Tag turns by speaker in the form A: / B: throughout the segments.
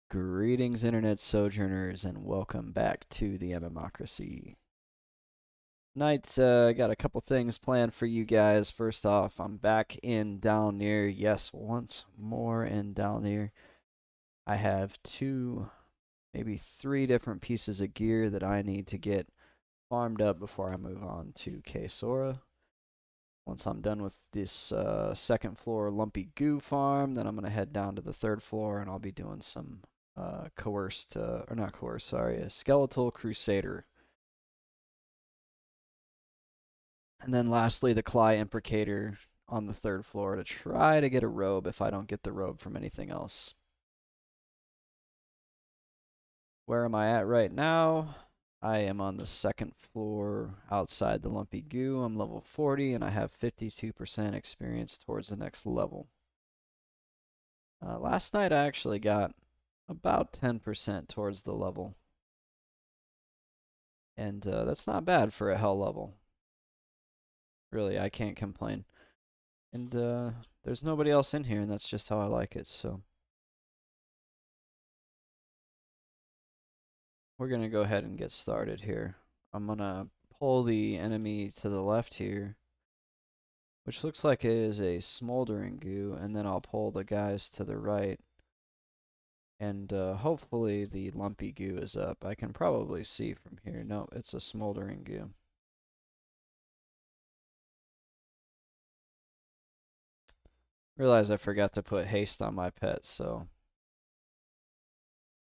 A: Greetings, Internet Sojourners, and welcome back to the MMocracy. Tonight, got a couple things planned for you guys. First off, I'm back in Dalnir. Yes, once more in Dalnir. I have two, maybe three different pieces of gear that I need to get farmed up before I move on to Kesora. Once I'm done with this second floor Lumpy Goo farm, then I'm going to head down to the third floor and I'll be doing some coerced, or not coerced, sorry, a skeletal crusader. And then lastly, the Cly Imprecator on the third floor to try to get a robe if I don't get the robe from anything else. Where am I at right now? I am on the second floor outside the Lumpy Goo. I'm level 40 and I have 52% experience towards the next level. Last night I actually got about 10% towards the level. And that's not bad for a hell level. Really, I can't complain. And there's nobody else in here, and that's just how I like it, so. We're going to go ahead and get started here. I'm going to pull the enemy to the left here, which looks like it is a smoldering goo, and then I'll pull the guys to the right. And hopefully the lumpy goo is up. I can probably see from here. No, it's a smoldering goo. Realize I forgot to put haste on my pet, so.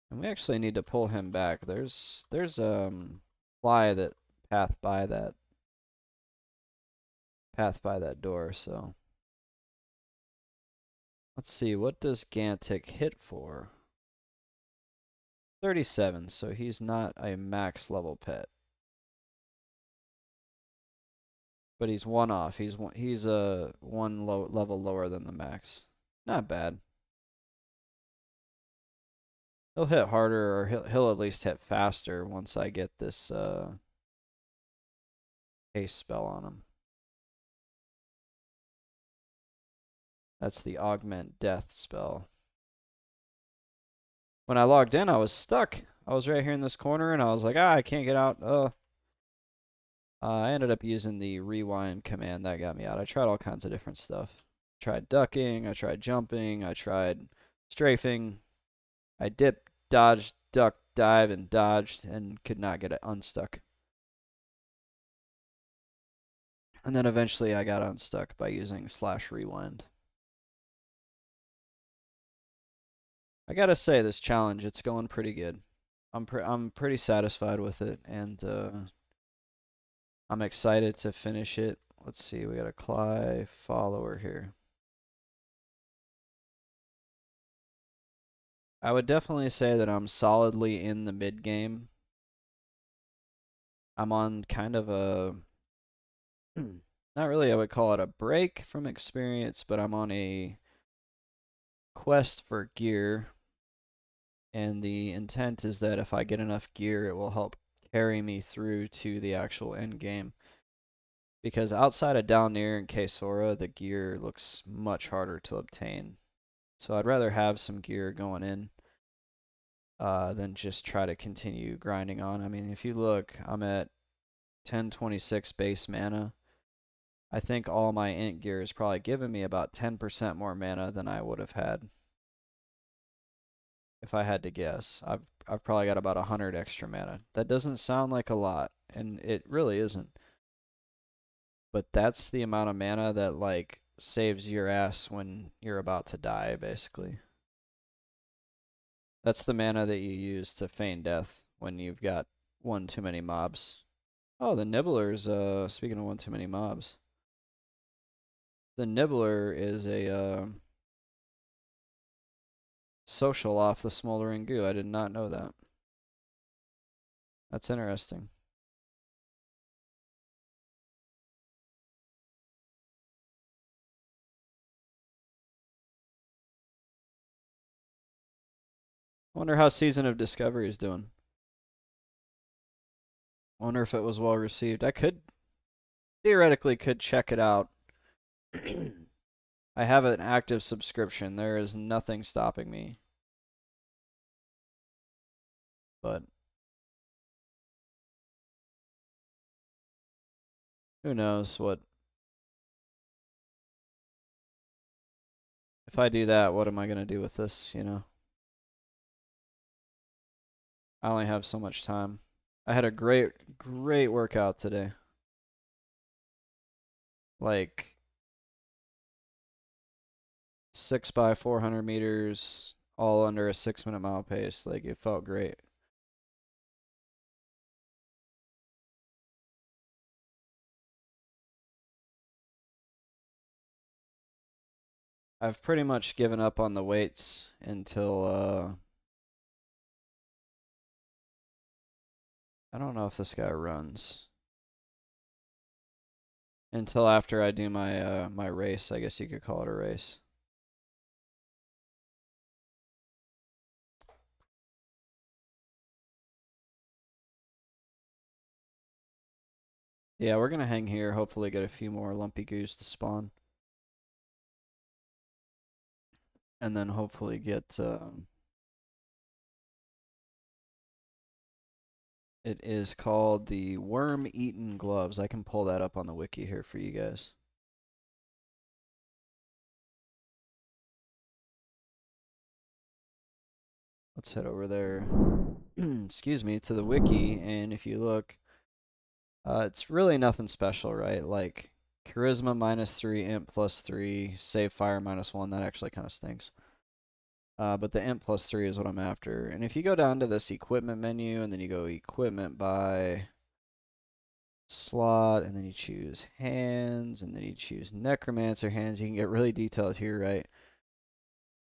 A: And we actually need to pull him back. There's fly that path by that door, so. Let's see, what does Gantic hit for? 37, so he's not a max level pet. But he's one off. He's one level lower than the max. Not bad. He'll hit harder, or he'll at least hit faster once I get this haste spell on him. That's the augment death spell. When I logged in, I was stuck. I was right here in this corner, and I was like, I can't get out. I ended up using the rewind command that got me out. I tried all kinds of different stuff. I tried ducking, I tried jumping, I tried strafing. I dipped, dodged, ducked, dive, and dodged, and could not get it unstuck. And then eventually I got unstuck by using /rewind. I gotta say, this challenge, it's going pretty good. I'm pretty satisfied with it, and I'm excited to finish it. Let's see, we got a Cly follower here. I would definitely say that I'm solidly in the mid game. I'm on kind of a not really I would call it a break from experience, but I'm on a quest for gear. And the intent is that if I get enough gear, it will help carry me through to the actual end game. Because outside of Dalnir and Kesora, the gear looks much harder to obtain. So I'd rather have some gear going in than just try to continue grinding on. I mean, if you look, I'm at 1026 base mana. I think all my int gear is probably giving me about 10% more mana than I would have had if I had to guess. I've probably got about 100 extra mana. That doesn't sound like a lot, and it really isn't. But that's the amount of mana that like saves your ass when you're about to die, basically. That's the mana that you use to feign death when you've got one too many mobs. Oh, the Nibbler's speaking of one too many mobs. The Nibbler is a social off the smoldering goo. I did not know that. That's interesting. I wonder how Season of Discovery is doing. Wonder if it was well received. I could theoretically could check it out. I have an active subscription. There is nothing stopping me. but who knows what. If I do that, what am I going to do with this, you know? I only have so much time. I had a great workout today. Like 6 by 400 meters, all under a 6-minute mile pace. Like it felt great. I've pretty much given up on the weights until I don't know if this guy runs. Until after I do my my race, I guess you could call it a race. Yeah, we're gonna hang here. Hopefully, get a few more lumpy goose to spawn, and then hopefully get. It is called the worm-eaten gloves. I can pull that up on the wiki here for you guys. Let's head over there. Excuse me, to the wiki, and if you look, it's really nothing special, right? Like charisma -3, int +3, save fire -1. That actually kind of stinks. But the int +3 is what I'm after. And if you go down to this equipment menu, and then you go equipment by slot, and then you choose hands, and then you choose necromancer hands, you can get really detailed here, right?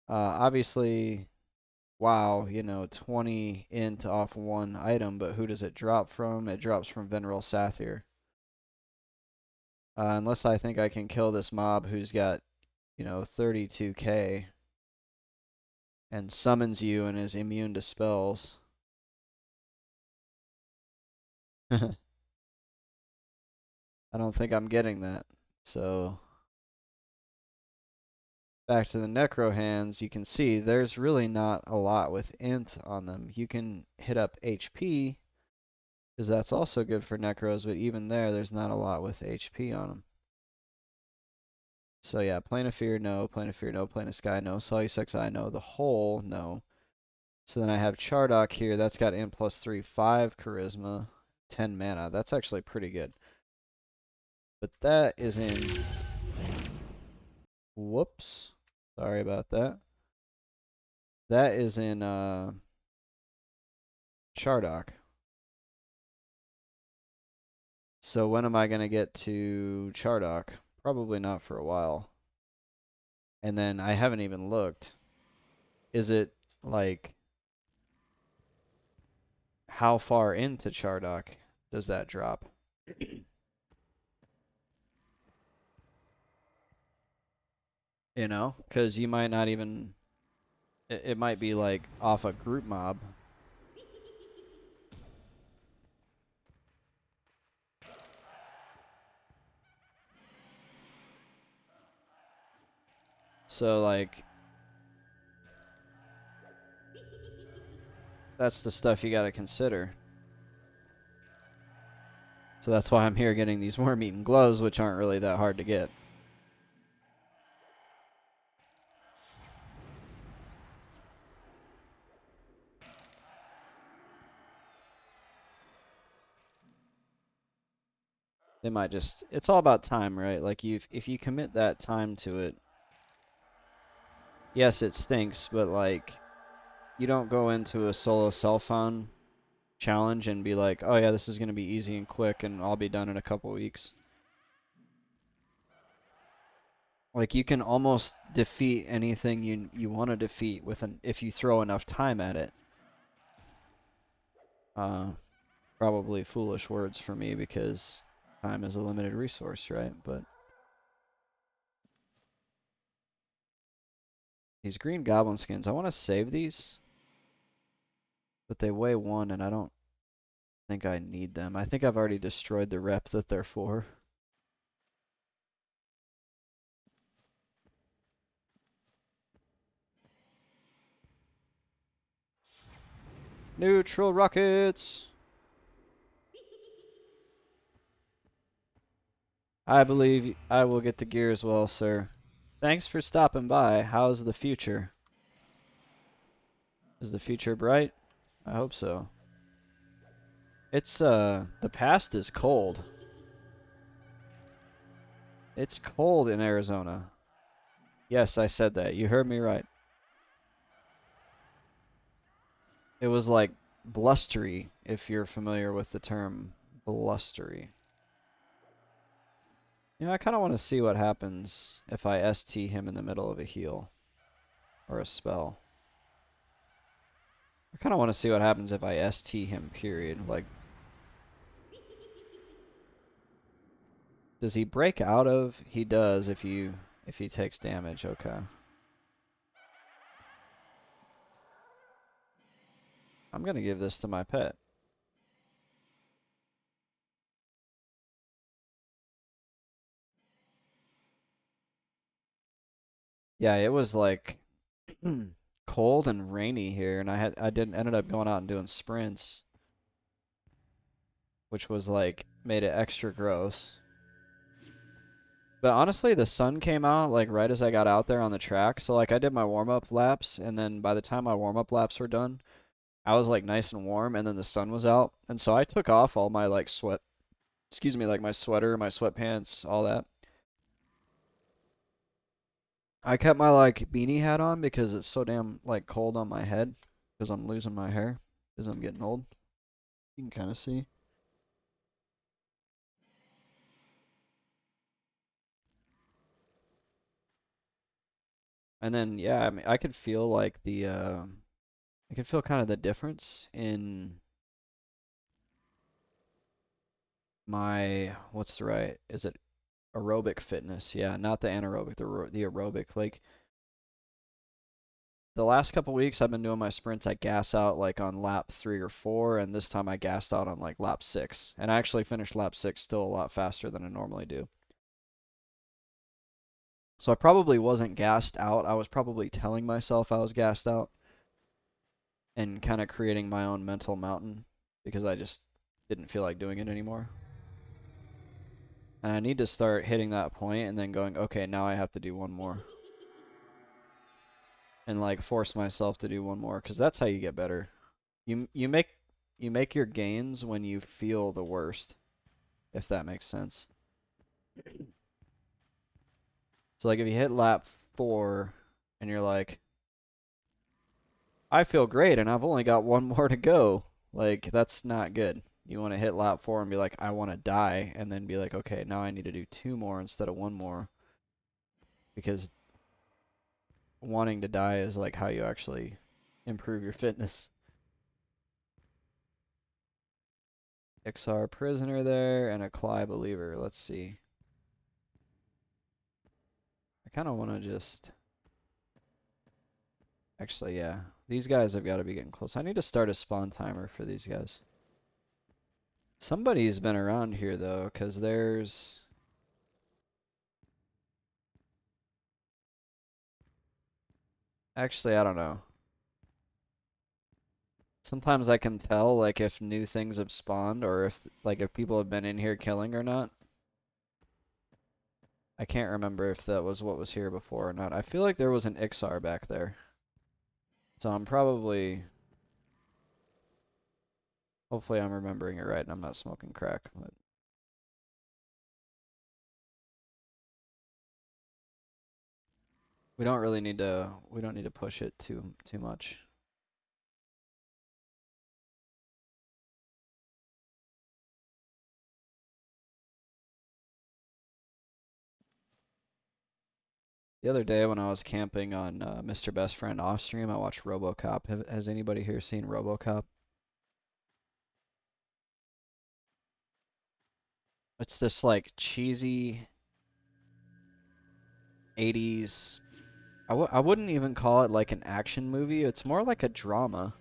A: Obviously, wow, you know, 20 int off one item, but who does it drop from? It drops from Veneral Sathir. Unless I think I can kill this mob who's got, you know, 32k and summons you and is immune to spells. I don't think I'm getting that. So back to the Necro hands, you can see there's really not a lot with int on them. You can hit up HP, because that's also good for Necros, but even there's not a lot with HP on them. So yeah, Plane of Fear, no. Plane of Fear, no. Plane of Sky, no. Solus I, no. The Hole, no. So then I have Chardock here. That's got int +3, 5 charisma, 10 mana. That's actually pretty good. But that is in... Whoops. Sorry about that. That is in Chardock. So when am I going to get to Chardock? Probably not for a while. And then I haven't even looked. Is it like... How far into Chardock does that drop? You know? Because you might not even... It might be like off a group mob. So like that's the stuff you got to consider. So that's why I'm here getting these worm-eaten gloves, which aren't really that hard to get. They might just... It's all about time, right? Like if you commit that time to it, yes, it stinks, but like you don't go into a solo cell phone challenge and be like, "Oh yeah, this is going to be easy and quick and I'll be done in a couple weeks." Like you can almost defeat anything you want to defeat with if you throw enough time at it. Probably foolish words for me because time is a limited resource, right? But these green goblin skins, I want to save these, but they weigh 1 and I don't think I need them. I think I've already destroyed the rep that they're for. Neutral rockets. I believe I will get the gear as well, sir. Thanks for stopping by. How's the future? Is the future bright? I hope so. It's, the past is cold. It's cold in Arizona. Yes, I said that. You heard me right. It was like blustery, if you're familiar with the term blustery. You know, I kind of want to see what happens if I ST him in the middle of a heal or a spell. I kind of want to see what happens if I ST him, period. Like, does he break out of? He does if he takes damage. Okay. I'm going to give this to my pet. Yeah, it was like cold and rainy here, and ended up going out and doing sprints, which was like made it extra gross. But honestly, the sun came out like right as I got out there on the track. So like I did my warm-up laps, and then by the time my warm-up laps were done, I was like nice and warm, and then the sun was out. And so I took off all my like excuse me, like my sweater, my sweatpants, all that. I kept my like beanie hat on because it's so damn like cold on my head because I'm losing my hair because I'm getting old. You can kind of see. And then yeah, I mean I could feel like I could feel kind of the difference in my what's the right? Is it aerobic fitness? Yeah, not the anaerobic, the aerobic. Like the last couple weeks I've been doing my sprints, I gas out like on lap 3 or 4, and this time I gassed out on like lap 6. And I actually finished lap 6 still a lot faster than I normally do. So I probably wasn't gassed out. I was probably telling myself I was gassed out and kind of creating my own mental mountain because I just didn't feel like doing it anymore. And I need to start hitting that point and then going, okay, now I have to do one more. And like force myself to do one more because that's how you get better. You make your gains when you feel the worst, if that makes sense. So like if you hit lap 4 and you're like, I feel great and I've only got one more to go, like that's not good. You want to hit lap 4 and be like, I want to die, and then be like, okay, now I need to do 2 more instead of 1 more because wanting to die is like how you actually improve your fitness. XR prisoner there and a Cly believer. Let's see. I kind of want to just actually, yeah. These guys have got to be getting close. I need to start a spawn timer for these guys. Somebody's been around here though, because there's actually, I don't know. Sometimes I can tell like if new things have spawned or if people have been in here killing or not. I can't remember if that was what was here before or not. I feel like there was an Ixar back there. So hopefully I'm remembering it right and I'm not smoking crack. But we don't need to push it too much. The other day when I was camping on Mr. Best Friend off stream, I watched RoboCop. Has anybody here seen RoboCop? It's this like cheesy 80s. I wouldn't even call it like an action movie. It's more like a drama.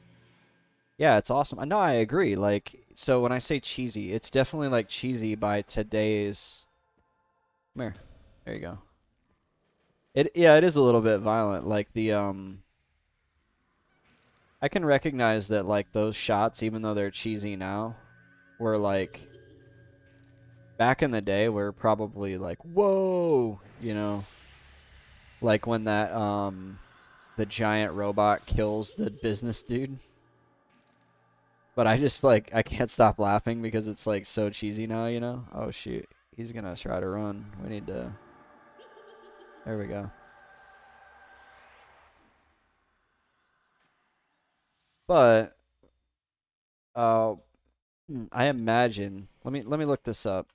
A: Yeah, it's awesome. I know, I agree. Like, so when I say cheesy, it's definitely like cheesy by today's. Come here. There you go. Yeah, it is a little bit violent. Like the I can recognize that like those shots, even though they're cheesy now, were like back in the day were probably like, whoa, you know, like when that the giant robot kills the business dude. But I just like I can't stop laughing because it's like so cheesy now, you know? Oh shoot. He's gonna try to run. We need to There we go. But uh I imagine let me look this up.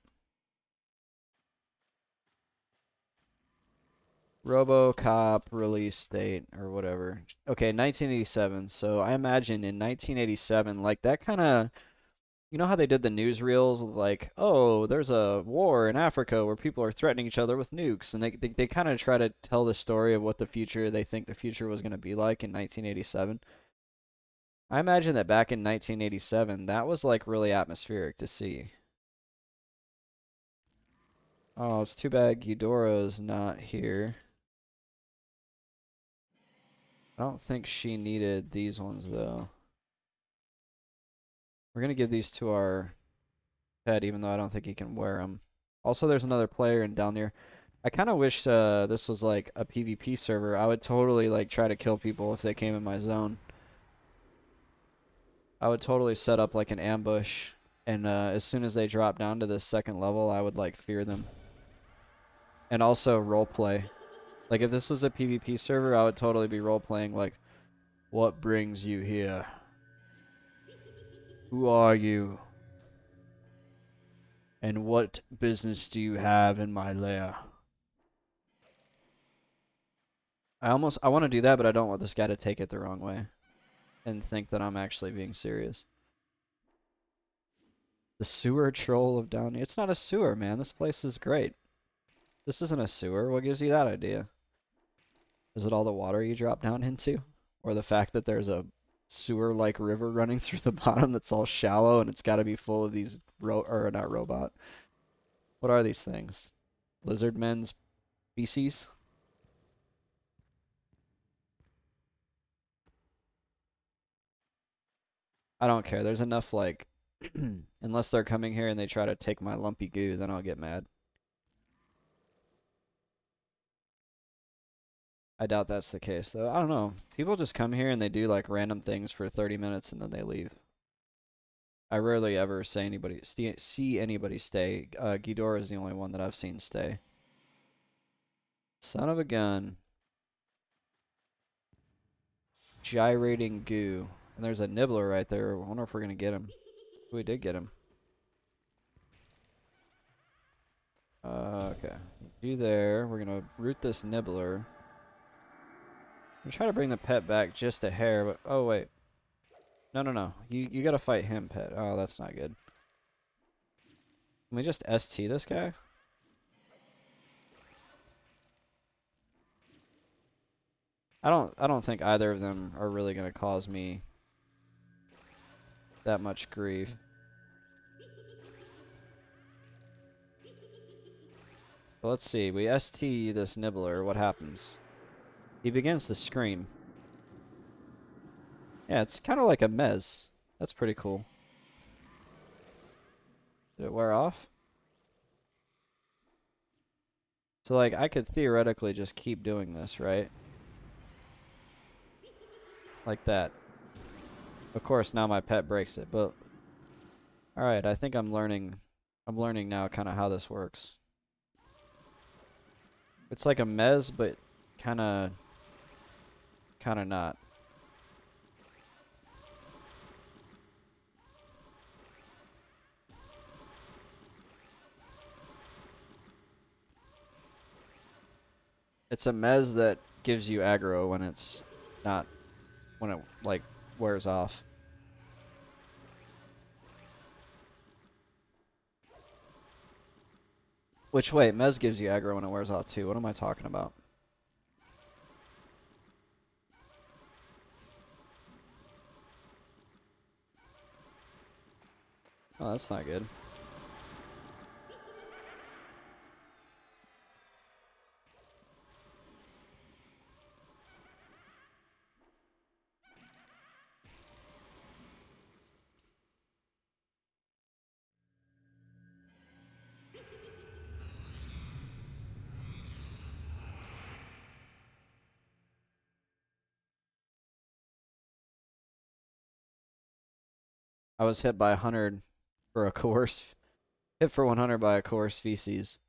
A: RoboCop release date or whatever. Okay, 1987. So I imagine in 1987, like that kind of, you know how they did the newsreels, like, oh, there's a war in Africa where people are threatening each other with nukes, and they kind of try to tell the story of what the future they think the future was going to be like in 1987. I imagine that back in 1987, that was like really atmospheric to see. Oh, it's too bad Ghidorah's not here. I don't think she needed these ones though. We're gonna give these to our pet, even though I don't think he can wear them. Also, there's another player in Dalnir. I kind of wish this was like a PvP server. I would totally like try to kill people if they came in my zone. I would totally set up like an ambush, and as soon as they drop down to this second level, I would like fear them. And also roleplay. Like if this was a PvP server, I would totally be roleplaying like, what brings you here? Who are you? And what business do you have in my lair? I want to do that, but I don't want this guy to take it the wrong way and think that I'm actually being serious. The sewer troll of Downey. It's not a sewer, man. This place is great. This isn't a sewer. What gives you that idea? Is it all the water you drop down into? Or the fact that there's a sewer-like river running through the bottom that's all shallow and it's got to be full of these or not robot. What are these things? Lizard men's species? I don't care. There's enough like unless they're coming here and they try to take my lumpy goo, then I'll get mad. I doubt that's the case though. I don't know. People just come here and they do like random things for 30 minutes and then they leave. I rarely ever see anybody stay. Ghidorah is the only one that I've seen stay. Son of a gun. Gyrating goo. And there's a nibbler right there. I wonder if we're going to get him. We did get him. Okay. You there. We're going to root this nibbler. I'm trying to bring the pet back just a hair, but... Oh, wait. No, no, no. You got to fight him, pet. Oh, that's not good. Can we just ST this guy? I don't think either of them are really going to cause me that much grief. But let's see. We ST this nibbler. What happens? He begins to scream. Yeah, it's kind of like a mez. That's pretty cool. Did it wear off? So, like, I could theoretically just keep doing this, right? Like that. Of course, now my pet breaks it, but... Alright, I think I'm learning now kind of how this works. It's like a mez, but kind of not. It's a mez that gives you aggro when it's not, when it, like, wears off. Which, wait, mez gives you aggro when it wears off, too. What am I talking about? Oh, that's not good. I was hit by 100 for a coerced hit for 100 by a coerced feces.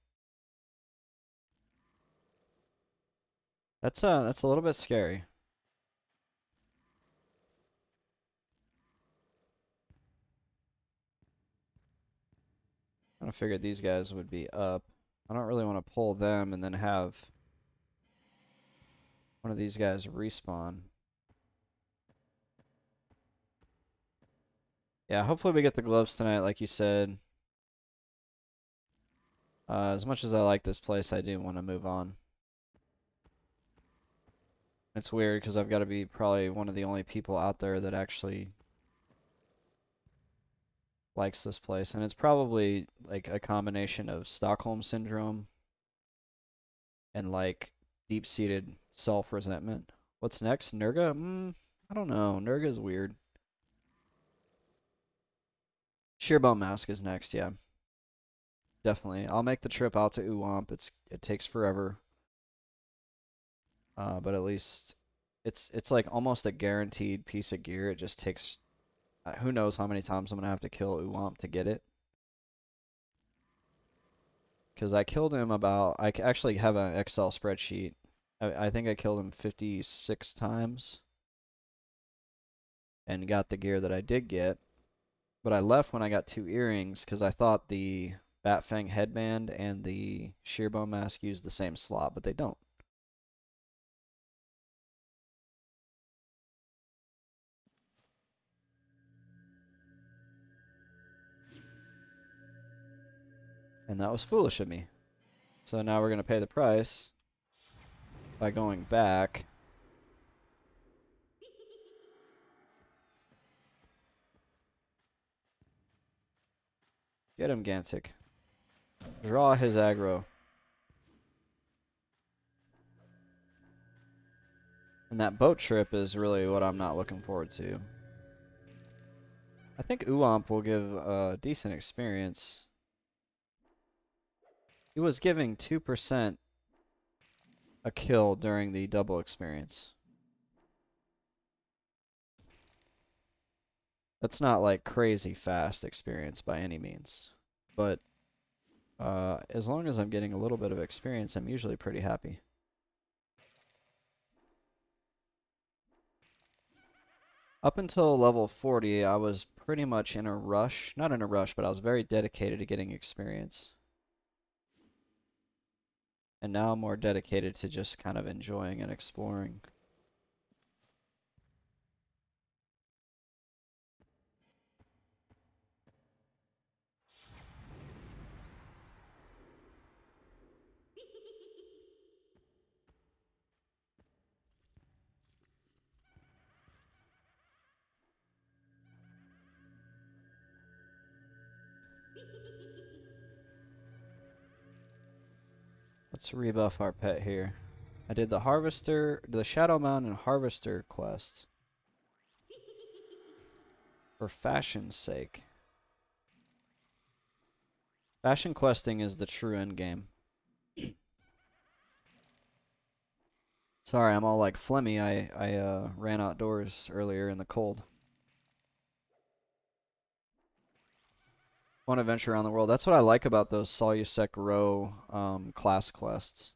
A: That's a little bit scary. I kind of figured these guys would be up. I don't really want to pull them and then have one of these guys respawn. Yeah, hopefully we get the gloves tonight, like you said. As much as I like this place, I do want to move on. It's weird because I've got to be probably one of the only people out there that actually likes this place. And it's probably like a combination of Stockholm Syndrome and like deep-seated self-resentment. What's next? Nurga? I don't know. Nurga's weird. Shearbone Mask is next, yeah. Definitely. I'll make the trip out to Uwamp. It takes forever. But at least it's like almost a guaranteed piece of gear. It just takes who knows how many times I'm gonna have to kill Uwamp to get it. Because I killed him about I actually have an Excel spreadsheet. I think I killed him 56 times and got the gear that I did get. But I left when I got 2 earrings because I thought the Batfang headband and the Shearbone Mask used the same slot, but they don't. And that was foolish of me. So now we're going to pay the price by going back. Get him, Gantic. Draw his aggro. And that boat trip is really what I'm not looking forward to. I think Uwamp will give a decent experience. He was giving 2% a kill during the double experience. That's not like crazy fast experience by any means. But as long as I'm getting a little bit of experience, I'm usually pretty happy. Up until level 40, I was pretty much in a rush. Not in a rush, but I was very dedicated to getting experience. And now I'm more dedicated to just kind of enjoying and exploring. Let's rebuff our pet here. I did the Harvester, the Shadow Mountain Harvester quest. For fashion's sake. Fashion questing is the true end game. Sorry, I'm all like phlegmy. I ran outdoors earlier in the cold. Fun adventure around the world. That's what I like about those Solusek Row class quests.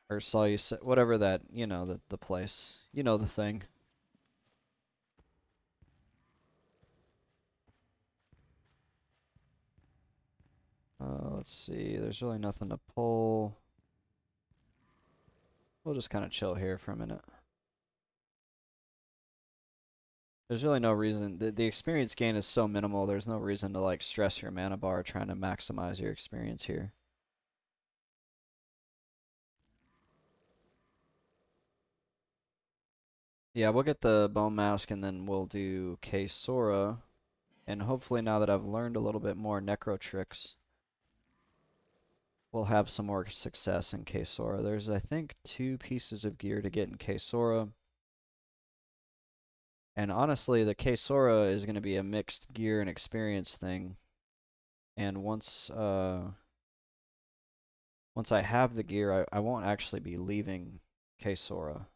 A: Or Solusek, whatever that, you know, the place. You know the thing. Let's see. There's really nothing to pull. We'll just kind of chill here for a minute. There's really no reason. The experience gain is so minimal, there's no reason to like stress your mana bar trying to maximize your experience here. Yeah, we'll get the Bone Mask and then we'll do K-Sora. And hopefully now that I've learned a little bit more Necro tricks, we'll have some more success in K-Sora. There's, I think, 2 pieces of gear to get in K-Sora. And honestly, the K-Sora is going to be a mixed gear and experience thing. And once I have the gear, I won't actually be leaving K-Sora.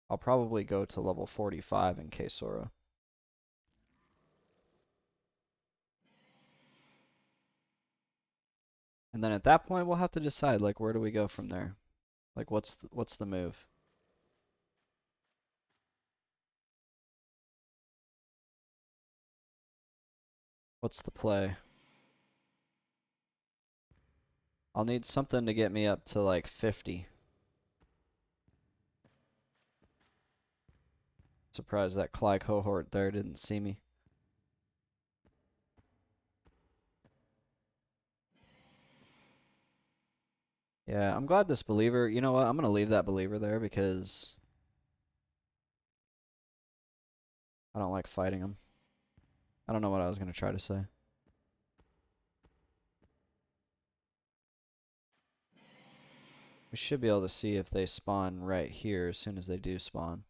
A: I'll probably go to level 45 in K-Sora. And then at that point, we'll have to decide, like, where do we go from there? Like, what's the move? What's the play? I'll need something to get me up to, like, 50. Surprised that Cly cohort there didn't see me. Yeah, I'm glad this believer, you know what, I'm gonna leave that believer there because I don't like fighting him. I don't know what I was gonna try to say. We should be able to see if they spawn right here as soon as they do spawn.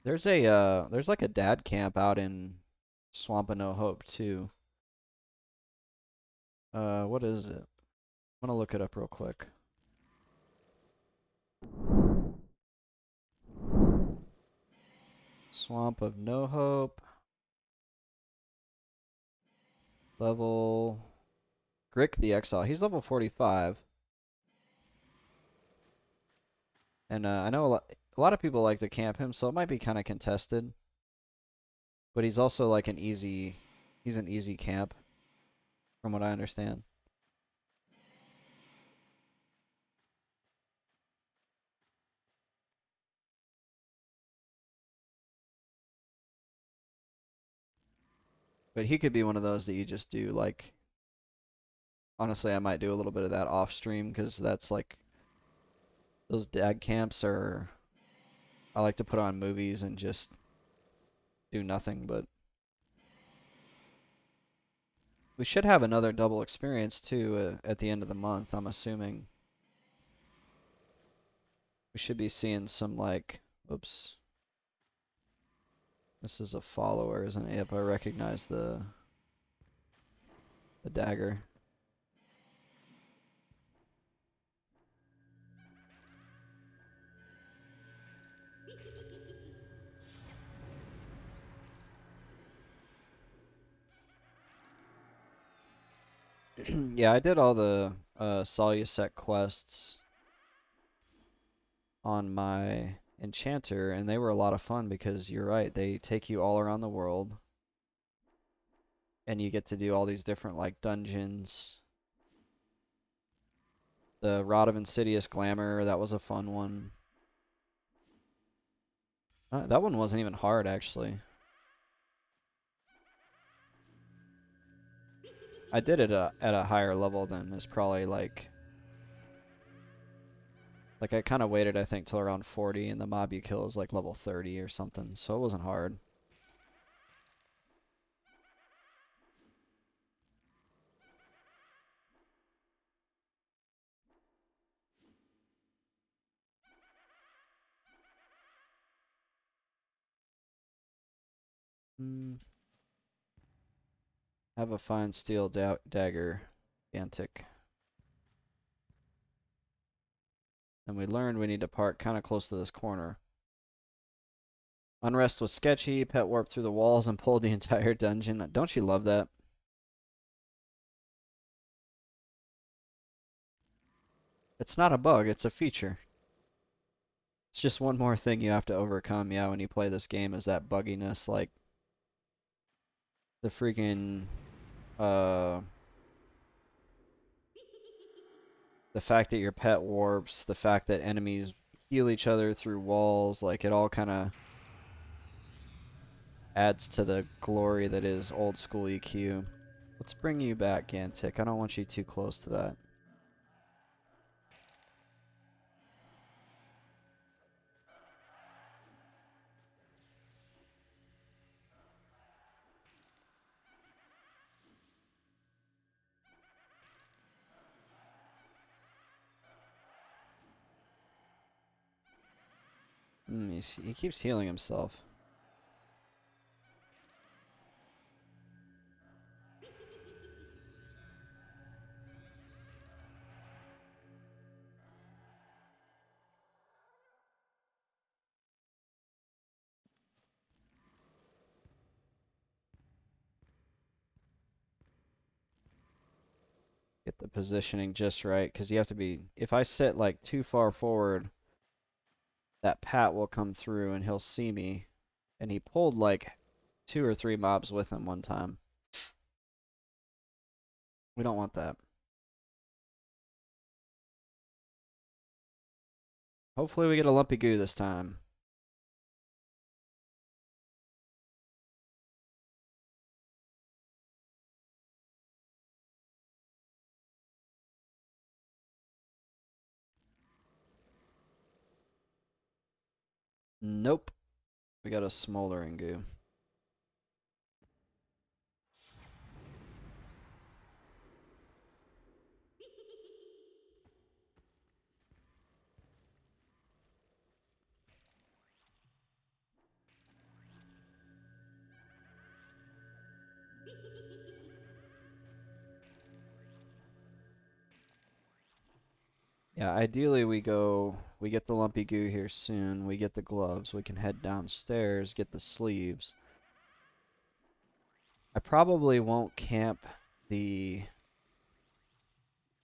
A: There's like a dad camp out in Swamp of No Hope too. What is it? I'm gonna look it up real quick. Swamp of No Hope. Level Grick the Exile. He's level 45. And I know a lot of people like to camp him, so it might be kind of contested. But he's also like he's an easy camp, from what I understand. But he could be one of those that you just do like. Honestly, I might do a little bit of that off stream because that's like those dad camps are. I like to put on movies and just do nothing, but we should have another double experience too at the end of the month. I'm assuming we should be seeing some like. Oops. This is a follower, isn't it? Yep, I recognize the dagger. Yeah, I did all the Solusec quests on my enchanter, and they were a lot of fun because you're right, they take you all around the world, and you get to do all these different like dungeons. The Rod of Insidious Glamour, that was a fun one. That one wasn't even hard actually. I did it at a higher level than is probably like I kind of waited I think till around 40, and the mob you kill is like level 30 or something, so it wasn't hard. Mm. Have a fine steel dagger, Antic. And we learned we need to park kind of close to this corner. Unrest was sketchy. Pet warped through the walls and pulled the entire dungeon. Don't you love that? It's not a bug, it's a feature. It's just one more thing you have to overcome, yeah, when you play this game is that bugginess, like the freaking uh the fact that your pet warps, the fact that enemies heal each other through walls, like it all kind of adds to the glory that is old school EQ. Let's bring you back, Gantic. I don't want you too close to that. He keeps healing himself. get the positioning just right, because you have to be. If I sit like too far forward, that Pat will come through and he'll see me. And he pulled like 2 or 3 mobs with him one time. We don't want that. Hopefully we get a Lumpy Goo this time. Nope. We got a Smoldering Goo. Yeah, ideally we get the Lumpy Goo here soon. We get the gloves. We can head downstairs, get the sleeves. I probably won't camp the,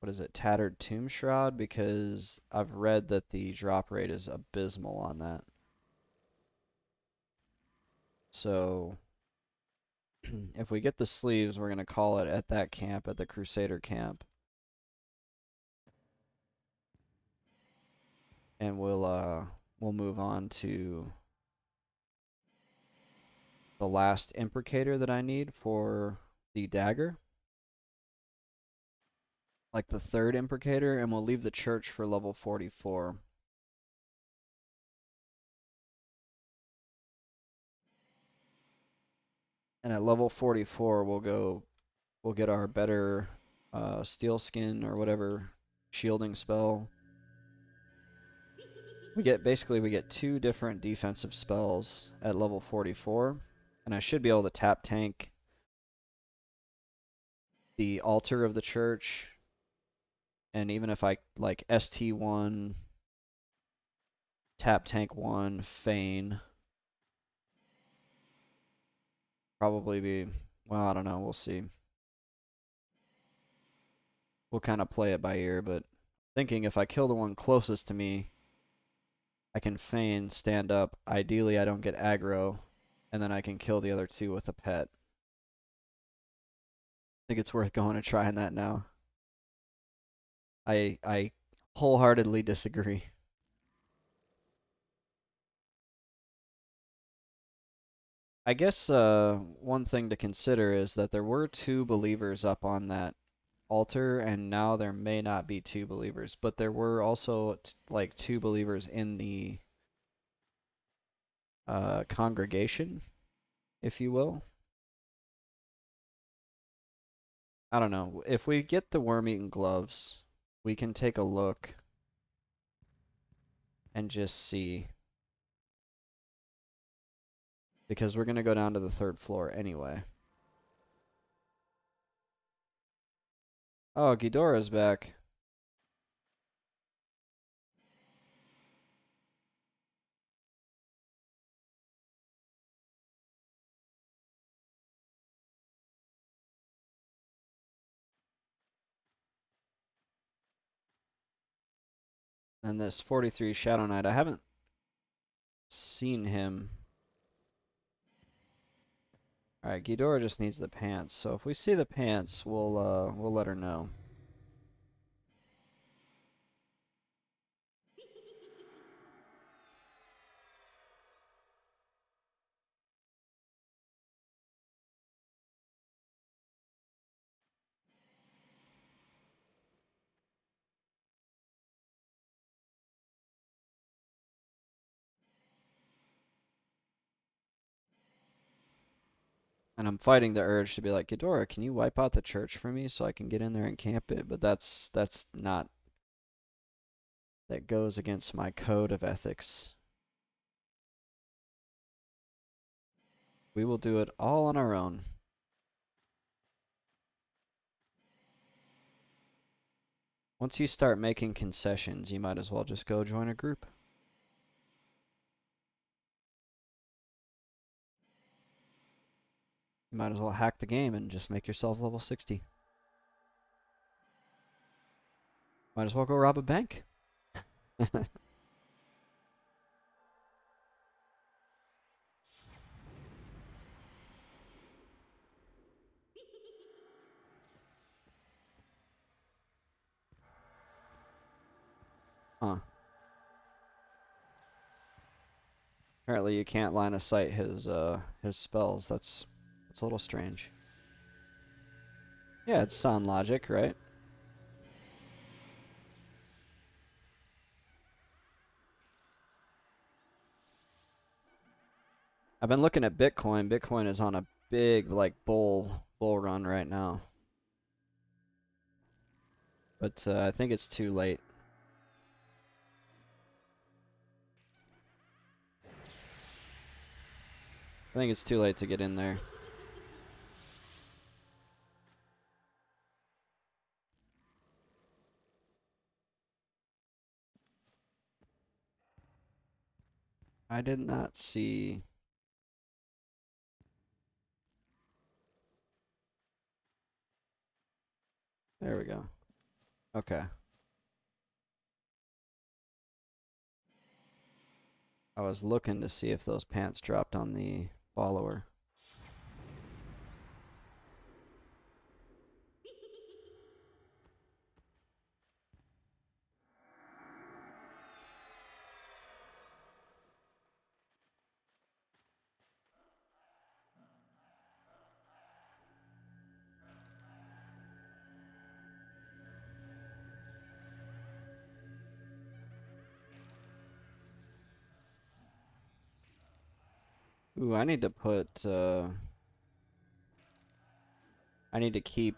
A: what is it, Tattered Tomb Shroud, because I've read that the drop rate is abysmal on that. So if we get the sleeves, we're going to call it at that camp, at the Crusader camp. And we'll move on to the last imprecator that I need for the dagger. Like the 3rd imprecator, and we'll leave the church for level 44. And at level 44, we'll get our better steel skin or whatever shielding spell. We get 2 different defensive spells at level 44, and I should be able to tap tank the altar of the church. And even if I like ST1, tap tank 1, feign, probably be, well, I don't know, we'll see. We'll kind of play it by ear, but thinking if I kill the one closest to me, I can feign, stand up. Ideally, I don't get aggro, and then I can kill the other 2 with a pet. I think it's worth going and trying that now. I wholeheartedly disagree. I guess one thing to consider is that there were 2 believers up on that altar, and now there may not be 2 believers, but there were also like 2 believers in the congregation, if you will. I don't know. If we get the worm-eaten gloves, we can take a look and just see. Because we're going to go down to the 3rd floor anyway. Oh, Ghidorah's back. And this 43 Shadow Knight, I haven't seen him. Alright, Ghidorah just needs the pants. So if we see the pants, we'll let her know. And I'm fighting the urge to be like, Ghidorah, can you wipe out the church for me so I can get in there and camp it? But that's not, that goes against my code of ethics. We will do it all on our own. Once you start making concessions, you might as well just go join a group. You might as well hack the game and just make yourself level 60. Might as well go rob a bank. Huh. Apparently you can't line of sight his spells. That's a little strange. Yeah, it's sound logic, right? I've been looking at Bitcoin. Bitcoin is on a big like bull run right now. But I think it's too late. I think it's too late to get in there. I did not see. There we go. Okay. I was looking to see if those pants dropped on the follower. Ooh, I need to put I need to keep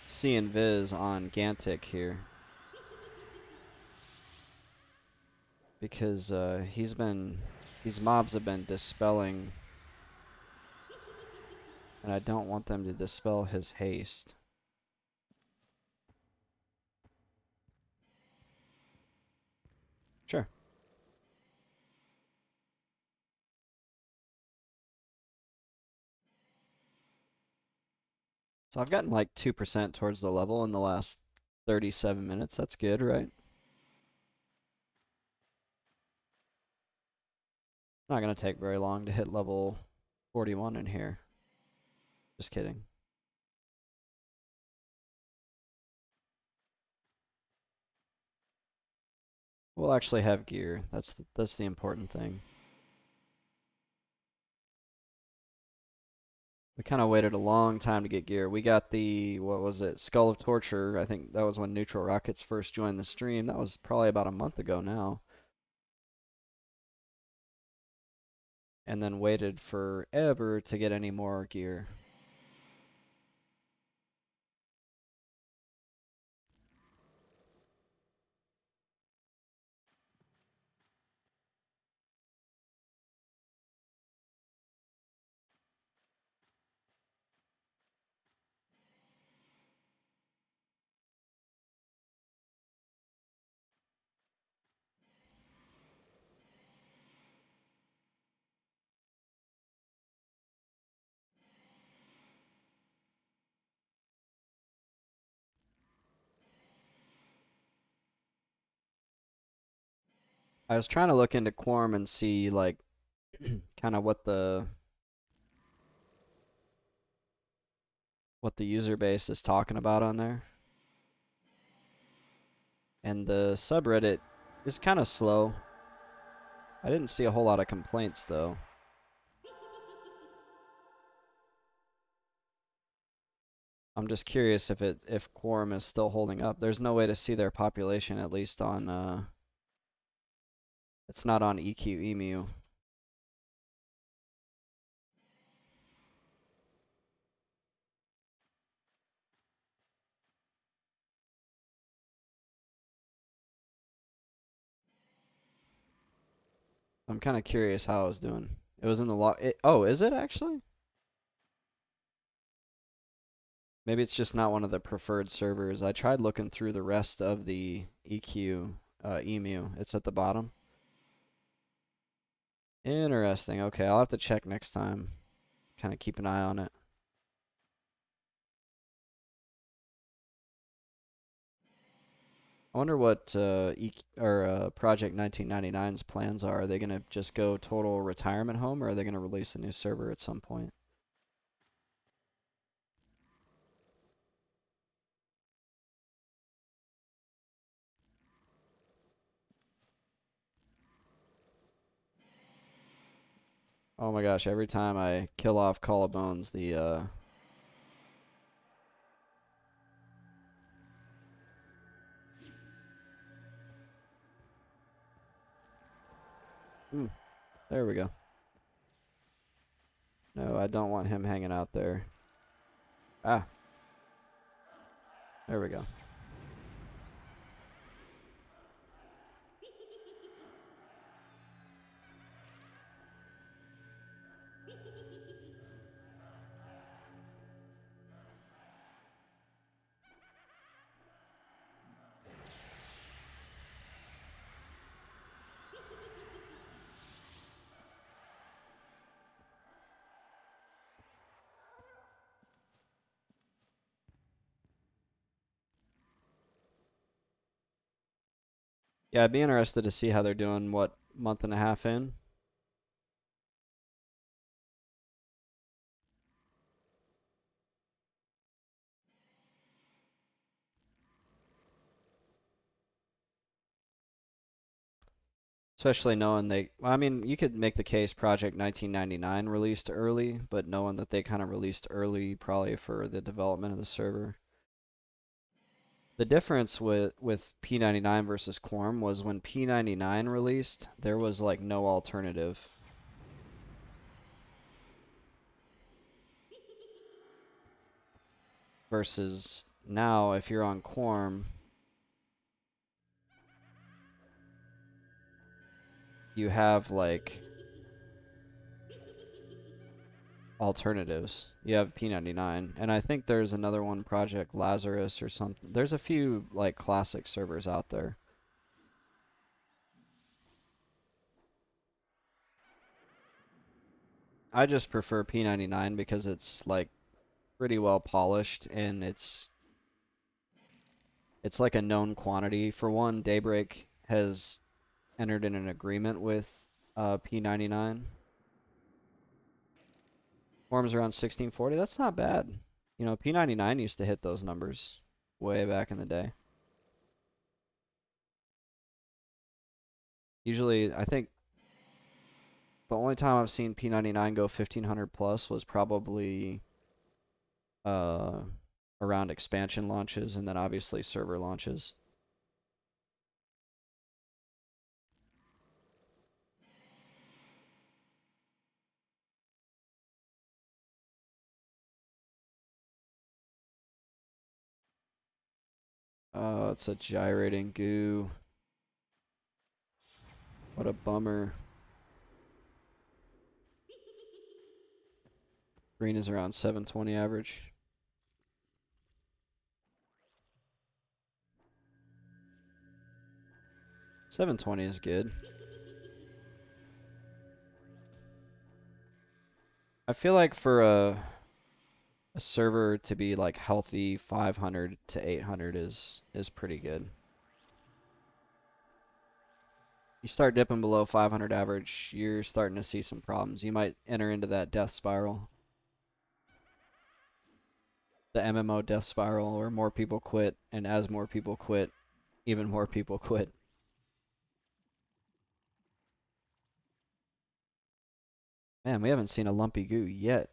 A: seeing Viz on Gantic here. Because these mobs have been dispelling, and I don't want them to dispel his haste. Sure. So I've gotten like 2% towards the level in the last 37 minutes. That's good, right? Not gonna take very long to hit level 41 in here. Just kidding. We'll actually have gear. That's the important thing. We kind of waited a long time to get gear. We got the, what was it, Skull of Torture. I think that was when Neutral Rockets first joined the stream. That was probably about a month ago now. And then waited forever to get any more gear. I was trying to look into Quorum and see like kind of what the user base is talking about on there. And the subreddit is kind of slow. I didn't see a whole lot of complaints though. I'm just curious if Quorum is still holding up. There's no way to see their population, at least on it's not on EQ Emu. I'm kind of curious how it was doing. It was in the log. Oh, is it actually? Maybe it's just not one of the preferred servers. I tried looking through the rest of the EQ Emu. It's at the bottom. Interesting. Okay, I'll have to check next time. Kind of keep an eye on it. I wonder what Project 1999's plans are. Are they gonna just go total retirement home, or are they gonna release a new server at some point? Oh my gosh! Every time I kill off Call of Bones, there we go. No, I don't want him hanging out there. Ah, there we go. Yeah, I'd be interested to see how they're doing. What, month and a half in? Especially knowing well, I mean, you could make the case Project 1999 released early, but knowing that they kind of released early probably for the development of the server. The difference with P99 versus Quorum was when P99 released, there was like no alternative. Versus now, if you're on Quorum, you have like alternatives. You have P99, and I think there's another one, Project Lazarus or something. There's a few like classic servers out there. I just prefer P99 because it's like pretty well polished and it's like a known quantity. For one, Daybreak has entered in an agreement with P99. Forms around 1640. That's not bad. You know, P99 used to hit those numbers way back in the day. Usually, I think the only time I've seen P99 go 1500 plus was probably uh, around expansion launches and then obviously server launches. It's a gyrating goo. What a bummer. Green is around 720 average. 720 is good. I feel like for a server to be like healthy 500 to 800 is pretty good. You start dipping below 500 average, you're starting to see some problems. You might enter into that death spiral. The MMO death spiral where more people quit, and as more people quit, even more people quit. Man, we haven't seen a lumpy goo yet.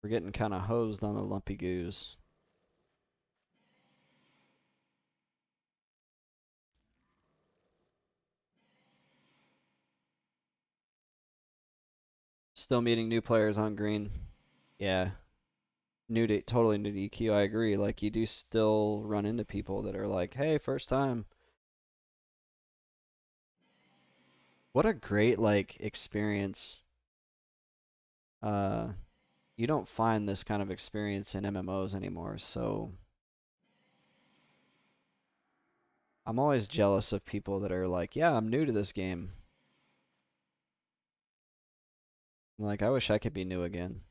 A: We're getting kind of hosed on the lumpy goos. Still meeting new players on green. Yeah. Totally new to EQ, I agree. Like, you do still run into people that are like, hey, first time. What a great, like, experience. Uh, you don't find this kind of experience in MMOs anymore, so I'm always jealous of people that are like, yeah, I'm new to this game. I'm like, I wish I could be new again.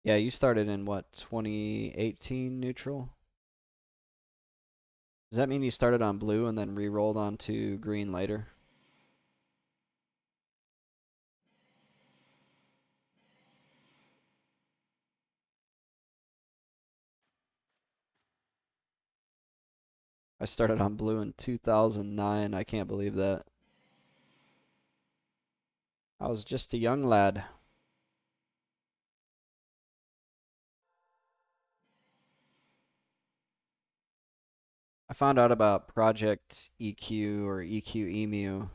A: Yeah, you started in what, 2018 neutral? Does that mean you started on blue and then re-rolled onto green later? I started on blue in 2009. I can't believe that. I was just a young lad. I found out about Project EQ or EQ Emu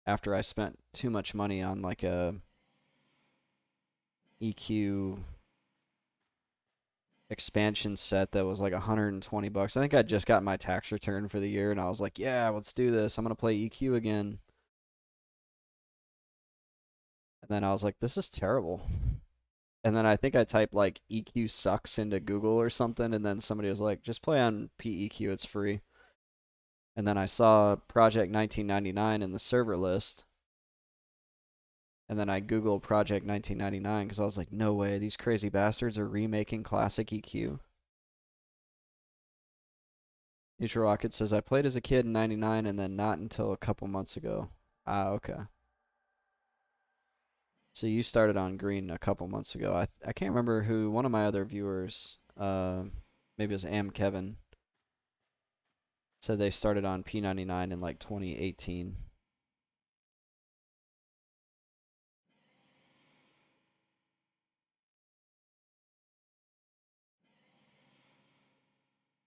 A: after I spent too much money on like a EQ expansion set that was like 120 bucks. I think I just got my tax return for the year and I was like, yeah, let's do this. I'm going to play EQ again. And then I was like, this is terrible. And then I think I typed like EQ sucks into Google or something and then somebody was like, just play on PEQ, it's free. And then I saw Project 1999 in the server list. And then I Googled Project 1999 because I was like, no way, these crazy bastards are remaking classic EQ. Neutral Rocket says, I played as a kid in 99 and then not until a couple months ago. Ah, okay. So you started on green a couple months ago. I can't remember who, one of my other viewers, maybe it was Am Kevin, said they started on P1999 in like 2018.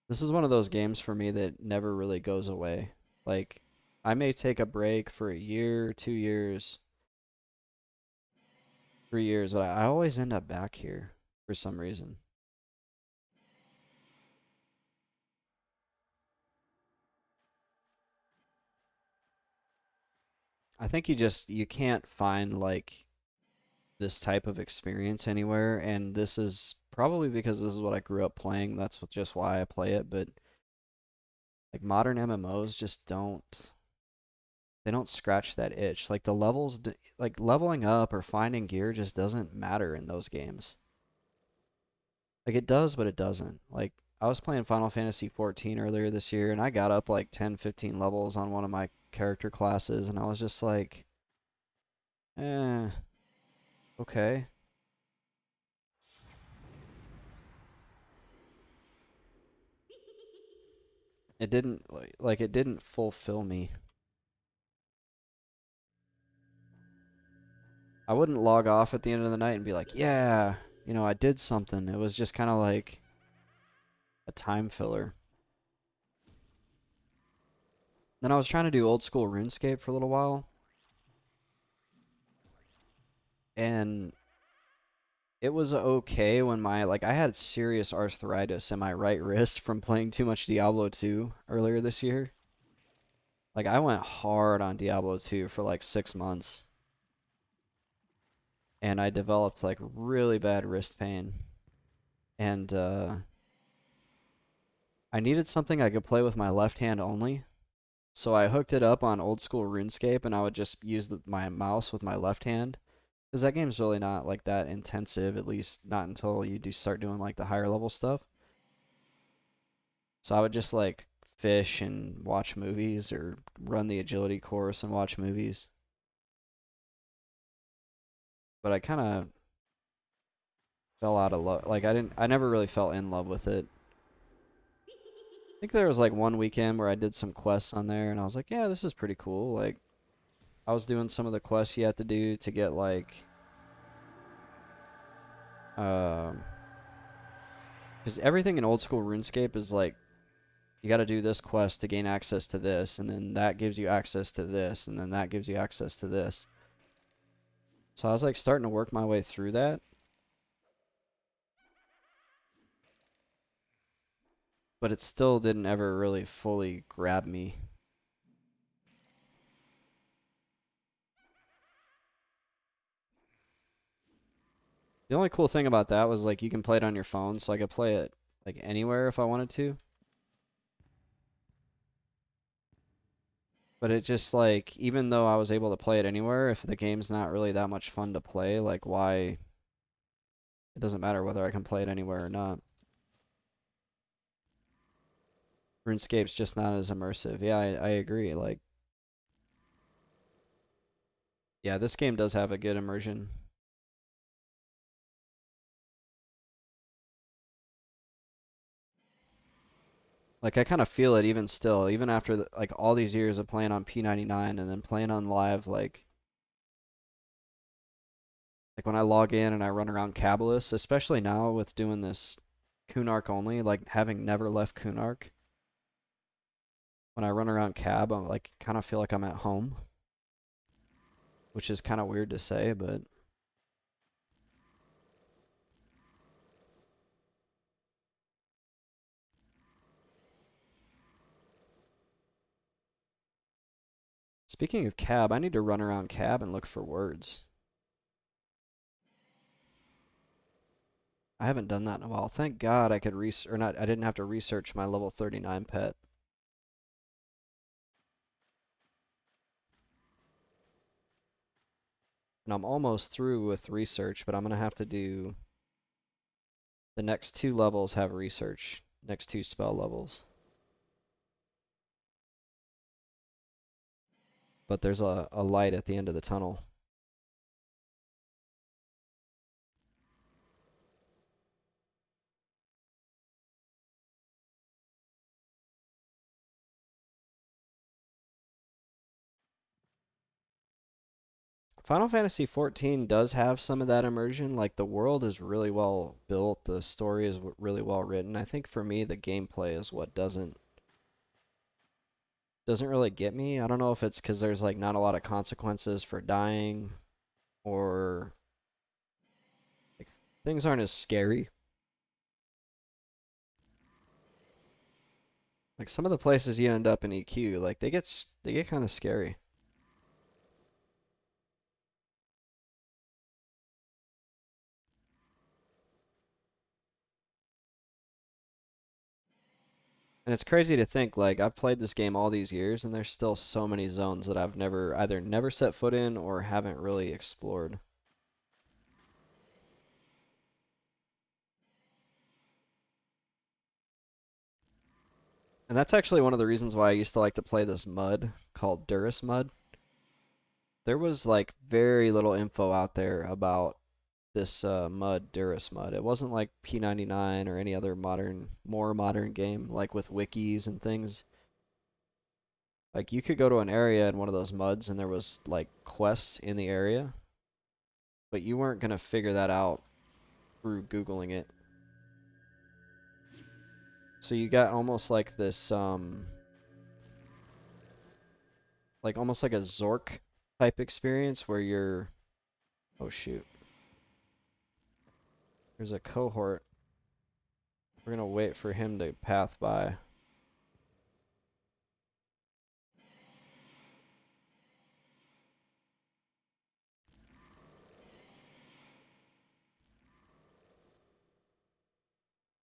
A: This is one of those games for me that never really goes away. Like, I may take a break for a year, 2 years, 3 years, but I always end up back here for some reason. I think you can't find like this type of experience anywhere, and this is probably because this is what I grew up playing. That's just why I play it, but like modern MMOs just don't scratch that itch. Like the levels like leveling up or finding gear just doesn't matter in those games. Like it does, but it doesn't. Like I was playing Final Fantasy 14 earlier this year and I got up like 10, 15 levels on one of my character classes and I was just like, eh, okay. It didn't like it didn't fulfill me. I wouldn't log off at the end of the night and be like, yeah, I did something. It was just kind of like a time filler. Then I was trying to do old school RuneScape for a little while, and it was okay when I had serious arthritis in my right wrist from playing too much Diablo 2 earlier this year. Like I went hard on Diablo 2 for like 6 months and I developed like really bad wrist pain and I needed something I could play with my left hand only. So I hooked it up on old school RuneScape and I would just use my mouse with my left hand because that game's really not like that intensive, at least not until you do start doing like the higher level stuff. So I would just like fish and watch movies or run the agility course and watch movies. But I kind of fell out of love. Like I never really fell in love with it. I think there was like one weekend where I did some quests on there and I was like, yeah, this is pretty cool. Like I was doing some of the quests you have to do to get like um because everything in old school RuneScape is like you got to do this quest to gain access to this, and then that gives you access to this, and then that gives you access to this. So I was like starting to work my way through that, but it still didn't ever really fully grab me. The only cool thing about that was like you can play it on your phone, so I could play it like anywhere if I wanted to. But it just like, even though I was able to play it anywhere, if the game's not really that much fun to play, like why? It doesn't matter whether I can play it anywhere or not. RuneScape's just not as immersive. Yeah, I agree. Like, yeah, this game does have a good immersion. Like, I kind of feel it even still, even after like all these years of playing on P99 and then playing on live. Like when I log in and I run around Cabalus, especially now with doing this Kunark only, like having never left Kunark. When I run around Cab, I'm like kind of feel like I'm at home, which is kind of weird to say, but speaking of Cab, I need to run around Cab and look for words. I haven't done that in a while. Thank God I could research, or not, I didn't have to research my level 39 pet. And I'm almost through with research, but I'm going to have to do the next two levels have research, next two spell levels. But there's a light at the end of the tunnel. Final Fantasy XIV does have some of that immersion. Like the world is really well built, the story is really well written. I think for me the gameplay is what doesn't really get me. I don't know if it's because there's like not a lot of consequences for dying or like things aren't as scary. Like some of the places you end up in EQ, like they get kind of scary. And it's crazy to think like I've played this game all these years and there's still so many zones that I've never set foot in or haven't really explored. And that's actually one of the reasons why I used to like to play this mud called Durus Mud. There was like very little info out there about this mud, Durus Mud. It wasn't like P99 or any other more modern game, like with wikis and things. Like you could go to an area in one of those muds and there was like quests in the area, but you weren't gonna figure that out through Googling it. So you got almost like this like almost like a Zork type experience where you're oh shoot. There's a cohort. We're gonna wait for him to path by.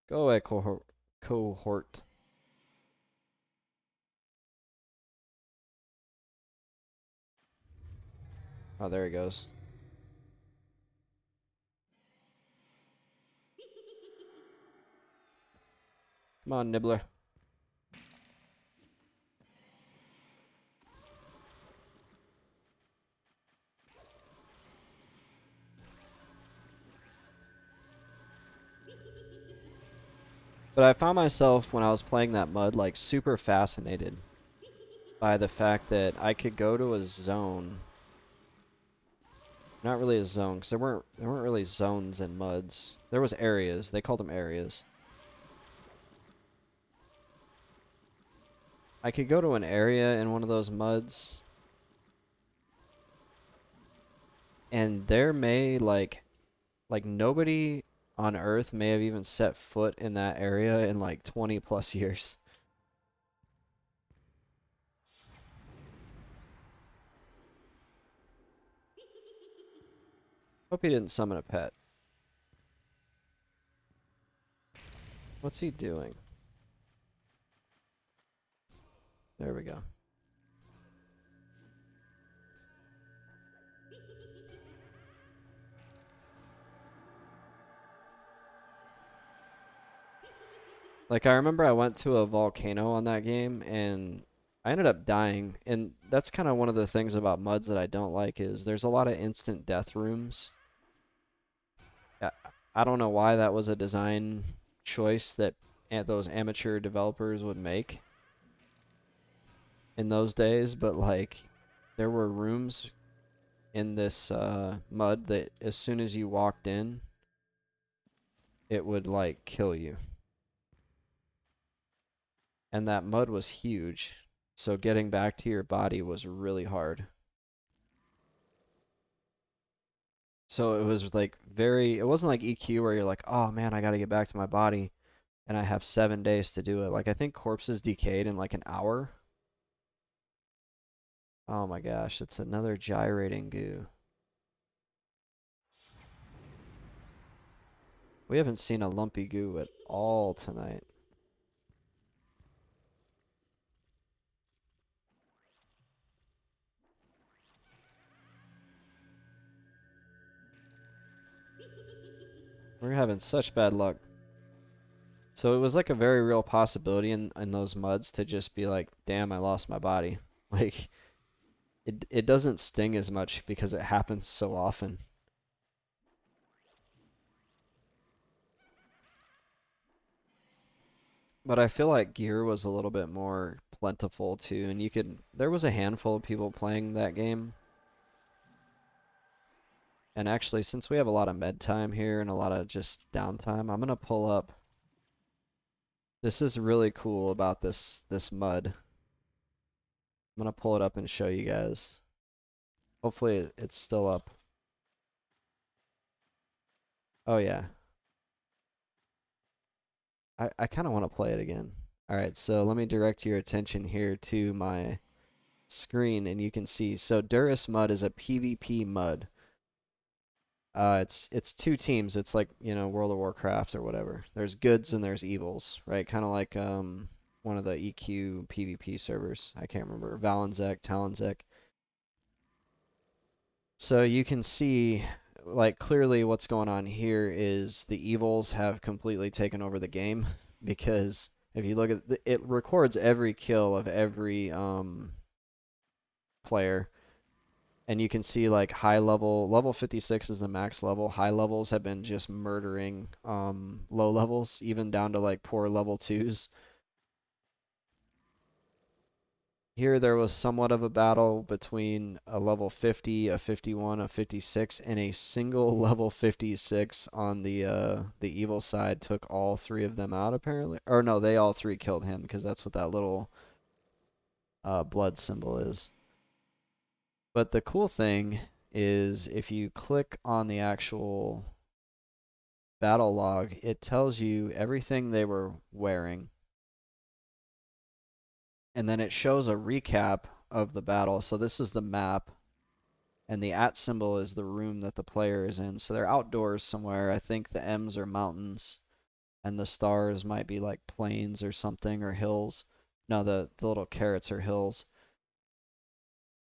A: Go away, cohort. Oh, there he goes. Come on, Nibbler. But I found myself when I was playing that mud like super fascinated by the fact that I could go to a zone. Not really a zone, because there weren't really zones in muds. There was areas. They called them areas. I could go to an area in one of those muds, and there may like nobody on Earth may have even set foot in that area in like 20 plus years. Hope he didn't summon a pet. What's he doing? There we go. Like I remember I went to a volcano on that game and I ended up dying. And that's kind of one of the things about MUDs that I don't like is there's a lot of instant death rooms. I, I don't know why that was a design choice that those amateur developers would make in those days, but like there were rooms in this MUD that as soon as you walked in, it would like kill you. And that MUD was huge. So getting back to your body was really hard. So it was like very, it wasn't like EQ where you're like, oh man, I got to get back to my body and I have 7 days to do it. Like I think corpses decayed in like an hour. Oh my gosh, it's another gyrating goo. We haven't seen a lumpy goo at all tonight. We're having such bad luck. So it was like a very real possibility in those MUDs to just be like, damn, I lost my body. Like it doesn't sting as much because it happens so often. But I feel like gear was a little bit more plentiful too, and there was a handful of people playing that game. And actually, since we have a lot of med time here and a lot of just downtime, I'm gonna pull up. This is really cool about this MUD. I'm gonna pull it up and show you guys. Hopefully it's still up. Oh yeah. I kind of want to play it again. All right, so let me direct your attention here to my screen and you can see. So Durus MUD is a PvP MUD. It's two teams. It's like, you know, World of Warcraft or whatever. There's goods and there's evils, right? Kind of like one of the EQ PvP servers. I can't remember. Valenczek, Talonzek. So you can see like clearly what's going on here is the evils have completely taken over the game because if you look at it records every kill of every player and you can see like level 56 is the max level. High levels have been just murdering low levels, even down to like poor level 2s. Here there was somewhat of a battle between a level 50, a 51, a 56, and a single level 56 on the evil side took all three of them out apparently. Or no, they all three killed him because that's what that little blood symbol is. But the cool thing is if you click on the actual battle log, it tells you everything they were wearing. And then it shows a recap of the battle. So this is the map, and the @ symbol is the room that the player is in. So they're outdoors somewhere. I think the M's are mountains, and the stars might be like plains or something, or hills. No, the little carrots are hills.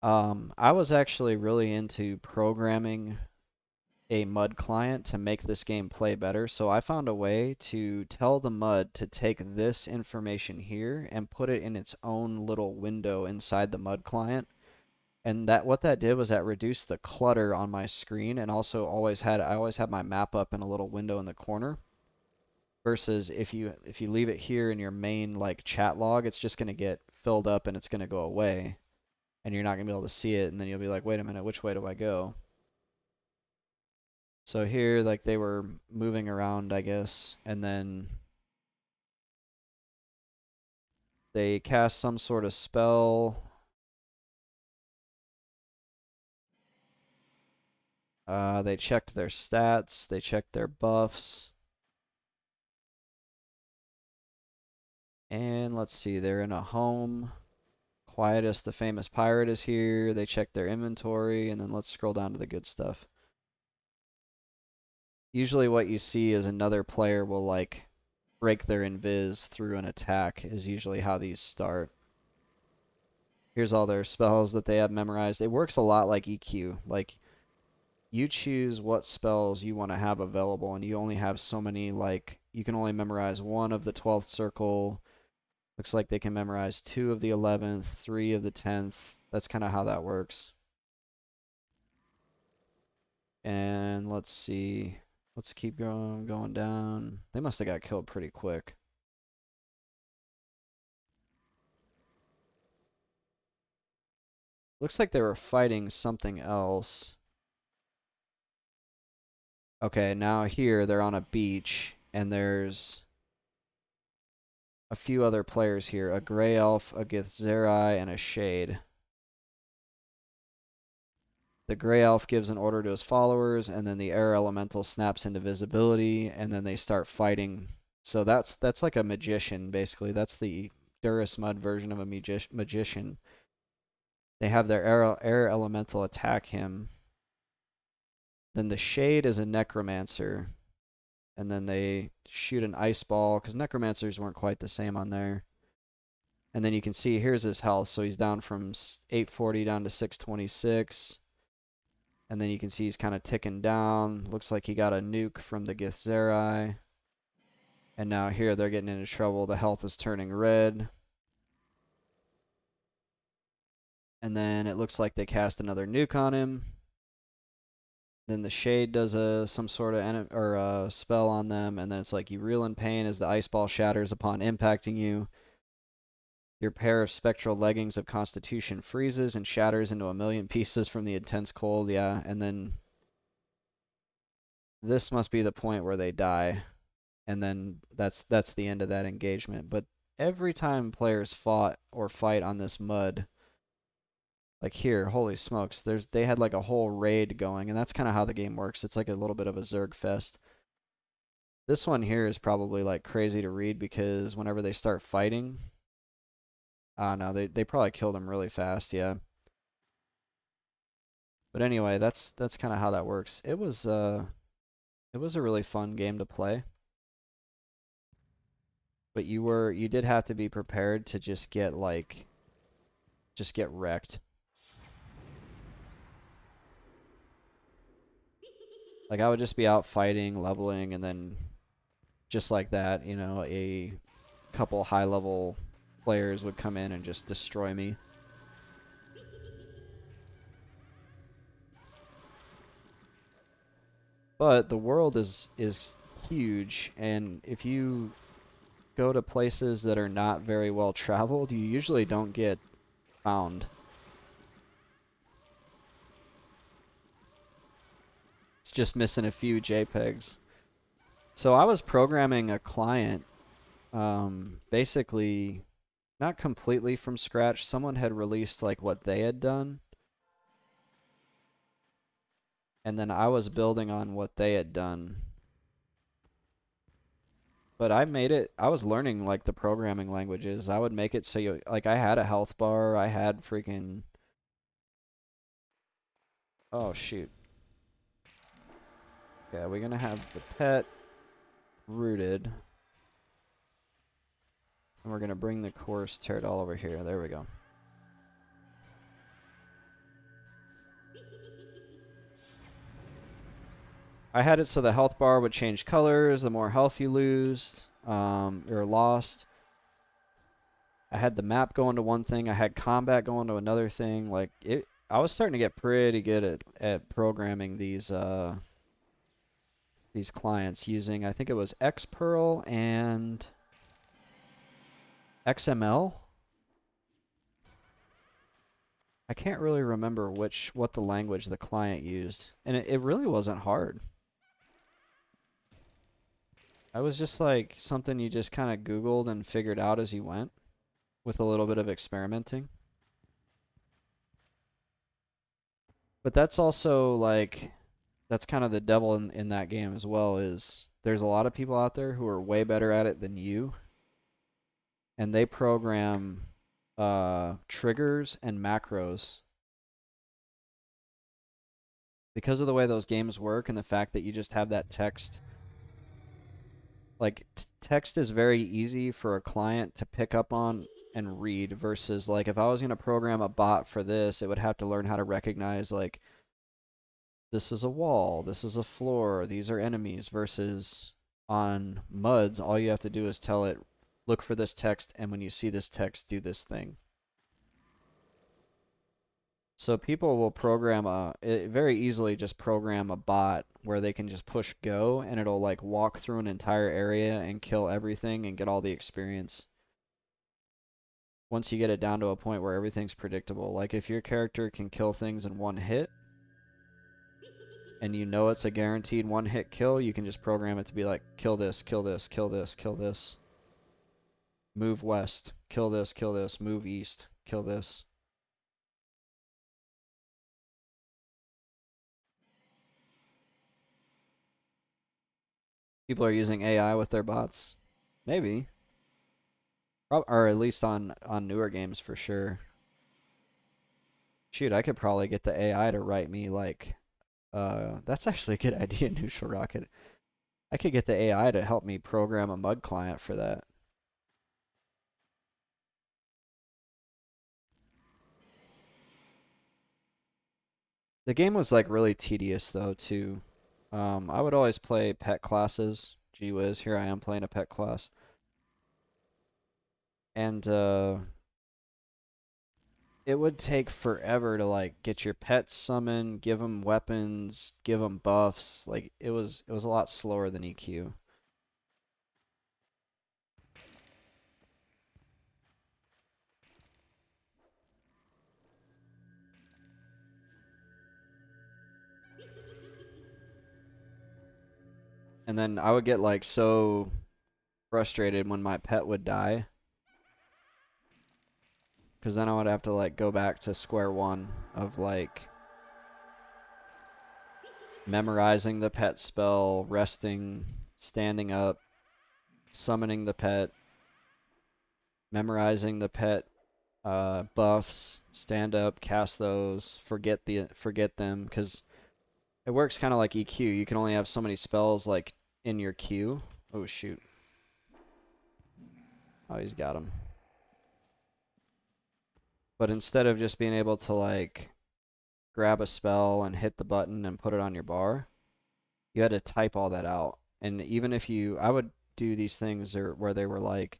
A: I was actually really into programming a MUD client to make this game play better. So I found a way to tell the MUD to take this information here and put it in its own little window inside the MUD client. And that what that did was that reduced the clutter on my screen and also I always had my map up in a little window in the corner. Versus if you leave it here in your main like chat log, it's just gonna get filled up and it's gonna go away. And you're not gonna be able to see it, and then you'll be like, wait a minute, which way do I go? So here, like, they were moving around, I guess, and then they cast some sort of spell. They checked their stats, they checked their buffs. And let's see, they're in a home. Quietus, the famous pirate, is here. They checked their inventory, and then let's scroll down to the good stuff. Usually what you see is another player will, like, break their invis through an attack, is usually how these start. Here's all their spells that they have memorized. It works a lot like EQ. Like, you choose what spells you want to have available, and you only have so many, like, you can only memorize one of the 12th circle. Looks like they can memorize 2 of the 11th, 3 of the 10th. That's kind of how that works. And let's see. Let's keep going down. They must have got killed pretty quick. Looks like they were fighting something else. Okay, now here they're on a beach, and there's a few other players here. A Gray Elf, a Githzerai, and a Shade. The Gray Elf gives an order to his followers, and then the Air Elemental snaps into visibility, and then they start fighting. So that's like a magician, basically. That's the Durus Mud version of a magician. They have their air elemental attack him. Then the Shade is a necromancer. And then they shoot an ice ball, because necromancers weren't quite the same on there. And then you can see here's his health. So he's down from 840 down to 626. And then you can see he's kind of ticking down. Looks like he got a nuke from the Githzerai. And now here they're getting into trouble. The health is turning red. And then it looks like they cast another nuke on him. Then the Shade does some sort of spell on them, and then it's like you reel in pain as the ice ball shatters upon impacting you. Your pair of spectral leggings of Constitution freezes and shatters into a million pieces from the intense cold. Yeah, and then this must be the point where they die, and then that's the end of that engagement. But every time players fought or fight on this mud, like here, holy smokes, they had like a whole raid going, and that's kind of how the game works. It's like a little bit of a Zerg fest. This one here is probably like crazy to read because whenever they start fighting, no, they probably killed him really fast, yeah. But anyway, that's kind of how that works. It was a really fun game to play, but you did have to be prepared to just get wrecked. Like I would just be out fighting, leveling, and then just like that, a couple high level players would come in and just destroy me. But the world is huge, and if you go to places that are not very well traveled, you usually don't get found. It's just missing a few JPEGs. So I was programming a client, basically not completely from scratch. Someone had released like what they had done, and then I was building on what they had done. But I was learning like the programming languages. I would make it so like I had a health bar, I had freaking, oh shoot. Okay, we're gonna have the pet rooted. And we're gonna bring the course turret all over here. There we go. I had it so the health bar would change colors the more health you lose, or lost. I had the map going to one thing. I had combat going to another thing. Like I was starting to get pretty good at programming these clients using, I think it was Xperl and XML. I can't really remember what the language the client used, and it really wasn't hard. I was just like something you just kind of Googled and figured out as you went with a little bit of experimenting. But that's also like, that's kind of the devil in that game as well, is there's a lot of people out there who are way better at it than you, and they program triggers and macros. Because of the way those games work and the fact that you just have that text, like text is very easy for a client to pick up on and read versus like if I was going to program a bot for this, it would have to learn how to recognize like this is a wall, this is a floor, these are enemies, versus on MUDs, all you have to do is tell it, look for this text, and when you see this text, do this thing. So people will very easily just program a bot where they can just push go and it'll like walk through an entire area and kill everything and get all the experience. Once you get it down to a point where everything's predictable, like if your character can kill things in one hit, and you know it's a guaranteed one hit kill, you can just program it to be like, kill this, kill this, kill this, kill this. Move west, kill this, move east, kill this. People are using AI with their bots. Maybe. Or at least on newer games for sure. Shoot, I could probably get the AI to write me like, that's actually a good idea, Neutral Rocket. I could get the AI to help me program a MUD client for that. The game was like really tedious though too. I would always play pet classes. Gee whiz, here I am playing a pet class. And it would take forever to like get your pets summoned, give them weapons, give them buffs. Like it was a lot slower than EQ. And then I would get like so frustrated when my pet would die, because then I would have to like go back to square one of like memorizing the pet spell, resting, standing up, summoning the pet, memorizing the pet buffs, stand up, cast those, forget them, because it works kind of like EQ. You can only have so many spells like in your queue. Oh shoot! Oh, he's got him. But instead of just being able to like grab a spell and hit the button and put it on your bar, you had to type all that out. And even if I would do these things where they were like,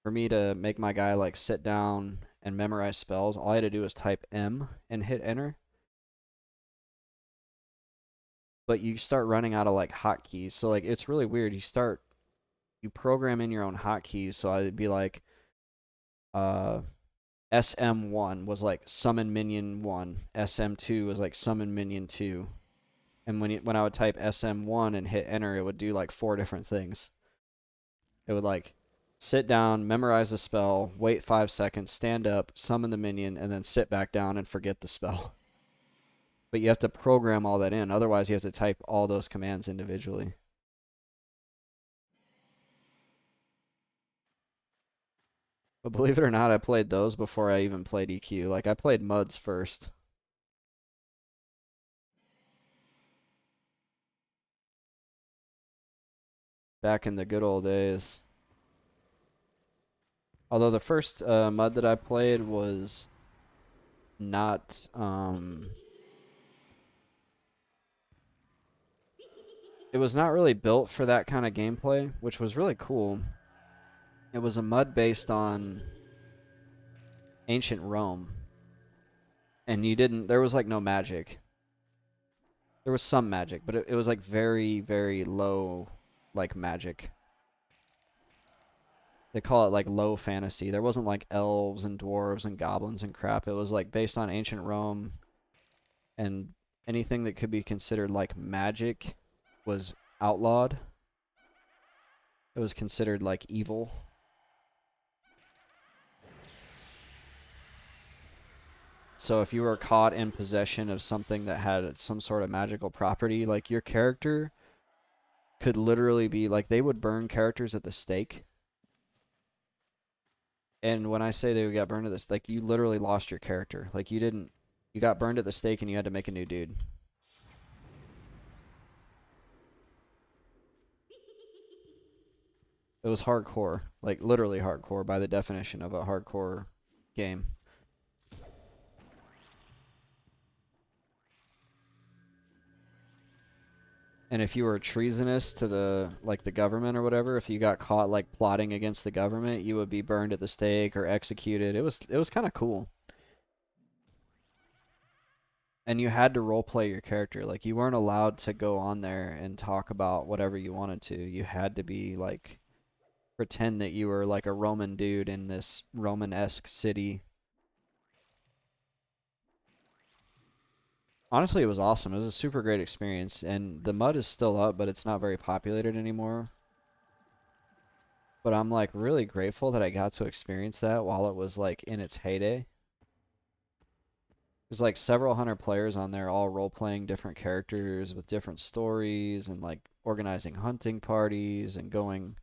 A: for me to make my guy like sit down and memorize spells, all I had to do was type M and hit enter. But you start running out of like hotkeys. So like it's really weird. You program in your own hotkeys. So I'd be like, uh, SM1 was like summon minion 1. SM2 was like summon minion 2. And when I would type SM1 and hit enter, it would do like 4 different things. It would like sit down, memorize the spell, wait 5 seconds, stand up, summon the minion, and then sit back down and forget the spell. But you have to program all that in. Otherwise, you have to type all those commands individually. But believe it or not, I played those before I even played EQ. Like, I played MUDs first. Back in the good old days. Although the first MUD that I played was not it was not really built for that kind of gameplay, which was really cool. It was a MUD based on ancient Rome, and there was like no magic. There was some magic, but it was like very, very low, like magic. They call it like low fantasy. There wasn't like elves and dwarves and goblins and crap. It was like based on ancient Rome, and anything that could be considered like magic was outlawed. It was considered like evil. So if you were caught in possession of something that had some sort of magical property, like your character could literally be like, they would burn characters at the stake. And when I say they got burned at this, like you literally lost your character. Like you got burned at the stake and you had to make a new dude. It was hardcore, like literally hardcore by the definition of a hardcore game. And if you were treasonous to the government or whatever, if you got caught like plotting against the government, you would be burned at the stake or executed. It was kind of cool. And you had to role play your character. Like you weren't allowed to go on there and talk about whatever you wanted to. You had to be like pretend that you were like a Roman dude in this Roman-esque city. Honestly, it was awesome. It was a super great experience, and the mud is still up, but it's not very populated anymore. But I'm like really grateful that I got to experience that while it was like in its heyday. There's like several hundred players on there, all role playing different characters with different stories and like organizing hunting parties and going.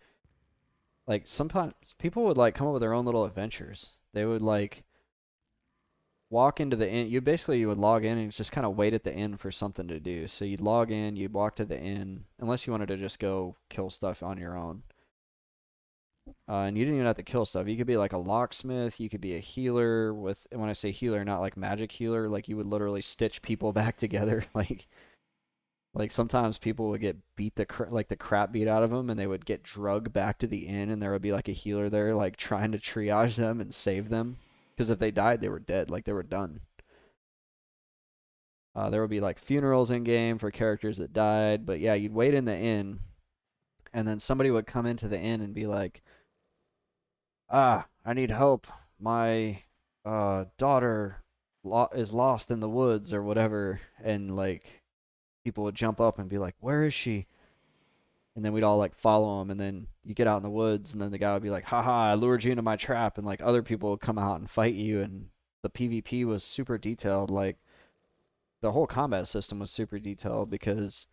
A: Like sometimes people would like come up with their own little adventures. They would like walk into the inn. You would log in and just kind of wait at the inn for something to do. So you'd log in, you'd walk to the inn, unless you wanted to just go kill stuff on your own. And you didn't even have to kill stuff. You could be like a locksmith. You could be a healer with. And when I say healer, not like magic healer. Like you would literally stitch people back together. Like sometimes people would get beat the crap beat out of them, and they would get drugged back to the inn, and there would be like a healer there, like trying to triage them and save them. Because if they died, they were dead. Like they were done. There would be like funerals in game for characters that died. But yeah, you'd wait in the inn, and then somebody would come into the inn and be like, I need help. My daughter is lost in the woods or whatever. And like people would jump up and be like, where is she? And then we'd all like follow him. And then you get out in the woods, and then the guy would be like, haha, I lured you into my trap. And like other people would come out and fight you. And the PvP was super detailed. Like the whole combat system was super detailed because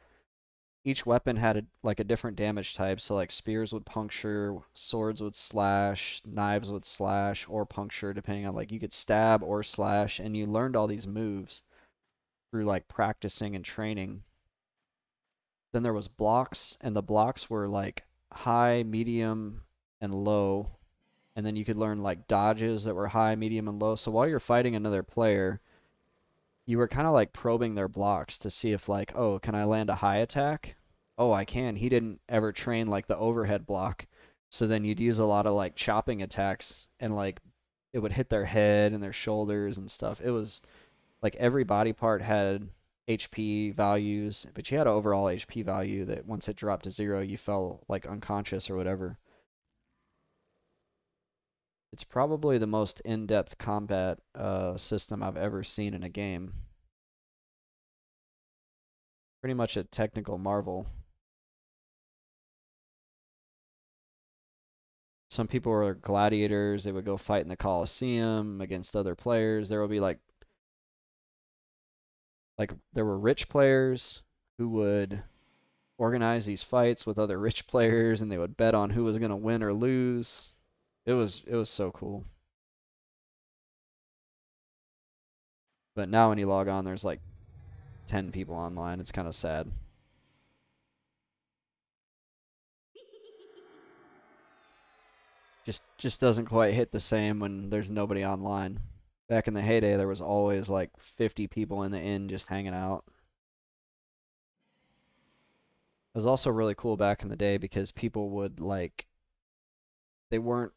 A: each weapon had like a different damage type. So like spears would puncture, swords would slash, knives would slash or puncture, depending on like you could stab or slash, and you learned all these moves through like practicing and training. Then there was blocks, and the blocks were like high, medium, and low. And then you could learn like dodges that were high, medium, and low. So while you're fighting another player, you were kind of like probing their blocks to see if like, oh, can I land a high attack? Oh, I can. He didn't ever train like the overhead block. So then you'd use a lot of like chopping attacks, and like it would hit their head and their shoulders and stuff. It was like every body part had HP values, but you had an overall HP value that once it dropped to 0, you fell like unconscious or whatever. It's probably the most in-depth combat system I've ever seen in a game. Pretty much a technical marvel. Some people were gladiators. They would go fight in the Colosseum against other players. There would be like there were rich players who would organize these fights with other rich players, and they would bet on who was going to win or lose. It was so cool. But now when you log on, there's like 10 people online. It's kind of sad. Just doesn't quite hit the same when there's nobody online. Back in the heyday, there was always like 50 people in the inn just hanging out. It was also really cool back in the day because people would like they weren't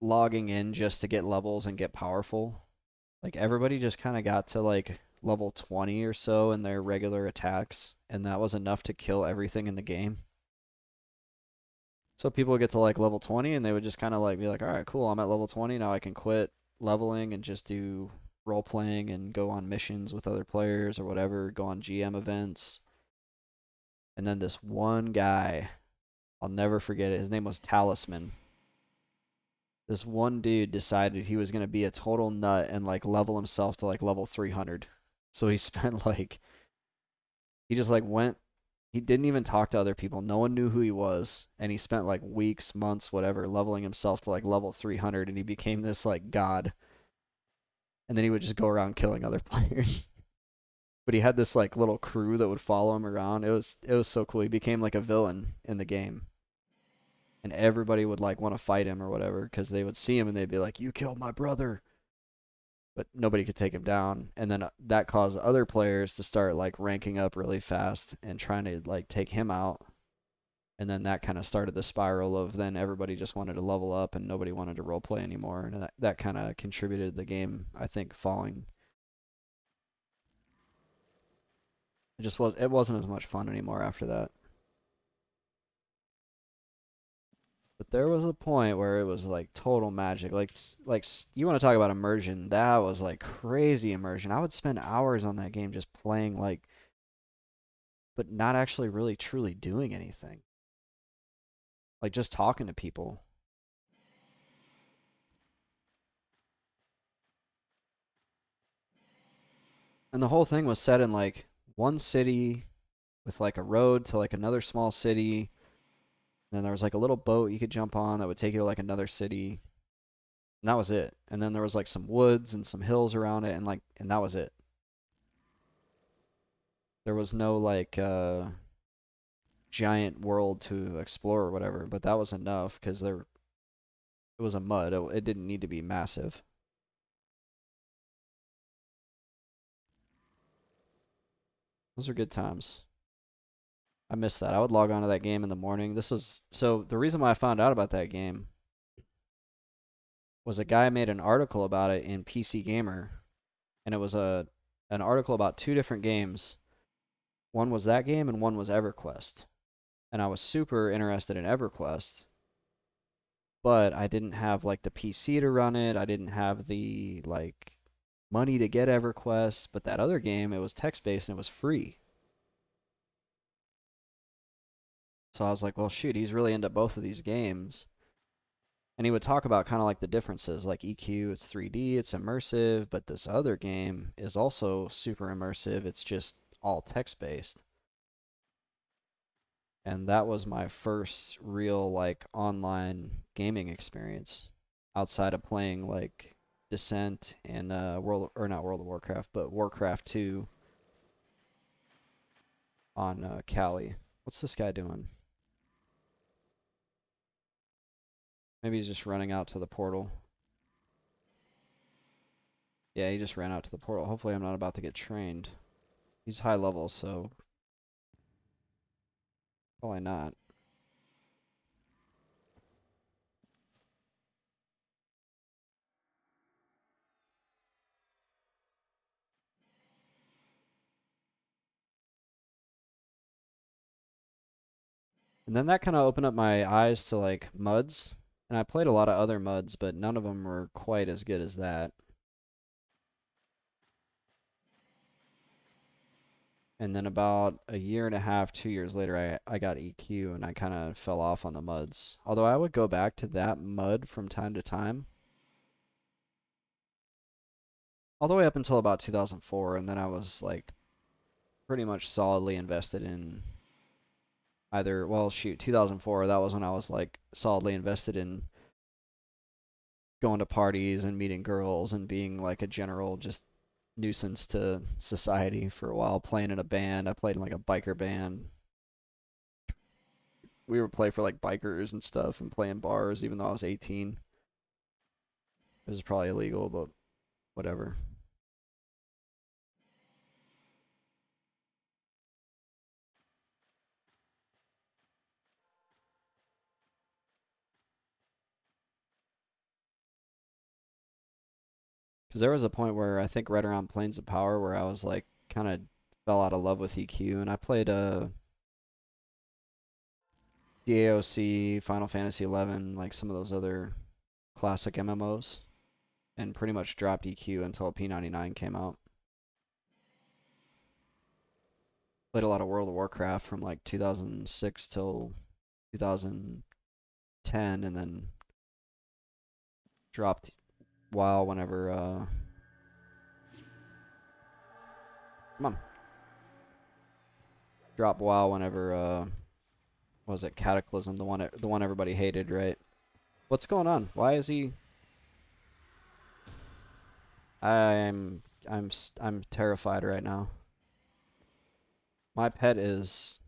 A: logging in just to get levels and get powerful. Like everybody just kind of got to like level 20 or so in their regular attacks, and that was enough to kill everything in the game. So people would get to like level 20, and they would just kind of like be like, all right, cool, I'm at level 20 now. I can quit leveling and just do role playing and go on missions with other players or whatever, go on GM events. And then this one guy, I'll never forget it. His name was Talisman. This one dude decided he was going to be a total nut and like level himself to like level 300. So he spent like he just like went he didn't even talk to other people. No one knew who he was, and he spent like weeks, months, whatever leveling himself to like level 300, and he became this like god. And then he would just go around killing other players. But he had this like little crew that would follow him around. It was so cool. He became like a villain in the game. And everybody would like want to fight him or whatever because they would see him and they'd be like, "You killed my brother." but nobody could take him down. And then that caused other players to start like ranking up really fast and trying to like take him out. And then that kind of started the spiral of then everybody just wanted to level up and nobody wanted to role play anymore. And that kind of contributed to the game, I think, falling. It wasn't as much fun anymore after that. But there was a point where it was like total magic. Like you want to talk about immersion? That was like crazy immersion. I would spend hours on that game just playing like, but not actually really truly doing anything. Like just talking to people. And the whole thing was set in like one city with like a road to like another small city. And then there was like a little boat you could jump on that would take you to like another city. And that was it. And then there was like some woods and some hills around it and that was it. There was no like giant world to explore or whatever, but that was enough because it was a mud. It didn't need to be massive. Those are good times. I miss that. I would log on to that game in the morning. This is so the reason why I found out about that game was a guy made an article about it in PC Gamer, and it was an article about two different games. One was that game, and one was EverQuest. And I was super interested in EverQuest, but I didn't have like the PC to run it. I didn't have the like money to get EverQuest. But that other game, it was text based and it was free. So I was like, well, shoot, he's really into both of these games. And he would talk about kind of like the differences, like EQ, it's 3D, it's immersive, but this other game is also super immersive. It's just all text based. And that was my first real like online gaming experience outside of playing like Descent and not World of Warcraft, but Warcraft 2 on Kali. What's this guy doing? Maybe he's just running out to the portal. Yeah, he just ran out to the portal. Hopefully I'm not about to get trained. He's high level, so probably not. And then that kind of opened up my eyes to like muds. And I played a lot of other muds, but none of them were quite as good as that. And then about a year and a half, 2 years later, I got EQ and I kind of fell off on the muds. Although I would go back to that mud from time to time, all the way up until about 2004. And then I was like pretty much solidly invested in either, well, shoot, 2004, that was when I was like solidly invested in going to parties and meeting girls and being like a general just nuisance to society for a while, playing in a band. I played in like a biker band. We would play for like bikers and stuff and play in bars even though I was 18. It was probably illegal, but whatever. Because there was a point where I think right around Planes of Power where I was like kind of fell out of love with EQ and I played DAOC, Final Fantasy 11, like some of those other classic MMOs, and pretty much dropped EQ until P1999 came out. Played a lot of World of Warcraft from like 2006 till 2010, and then dropped WoW whenever. Come on, dropped WoW whenever. What was it Cataclysm? The one everybody hated, right? What's going on? Why is he? I'm terrified right now. My pet is.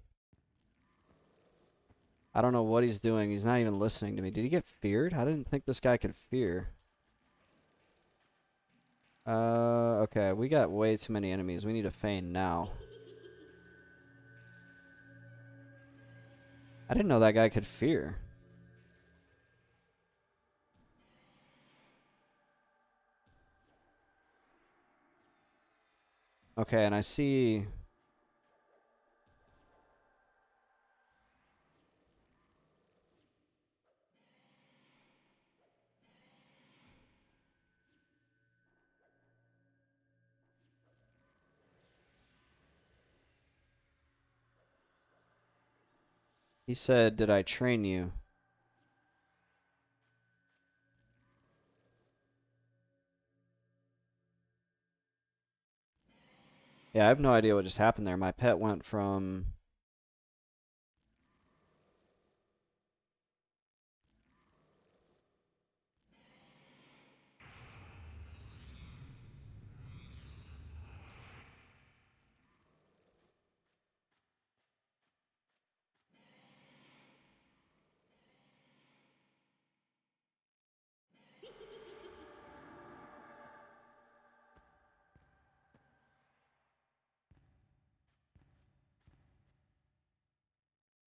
A: I don't know what he's doing. He's not even listening to me. Did he get feared? I didn't think this guy could fear. Okay, we got way too many enemies. We need to feign now. I didn't know that guy could fear. Okay, and I see... He said, "Did I train you?" Yeah, I have no idea what just happened there. My pet went from...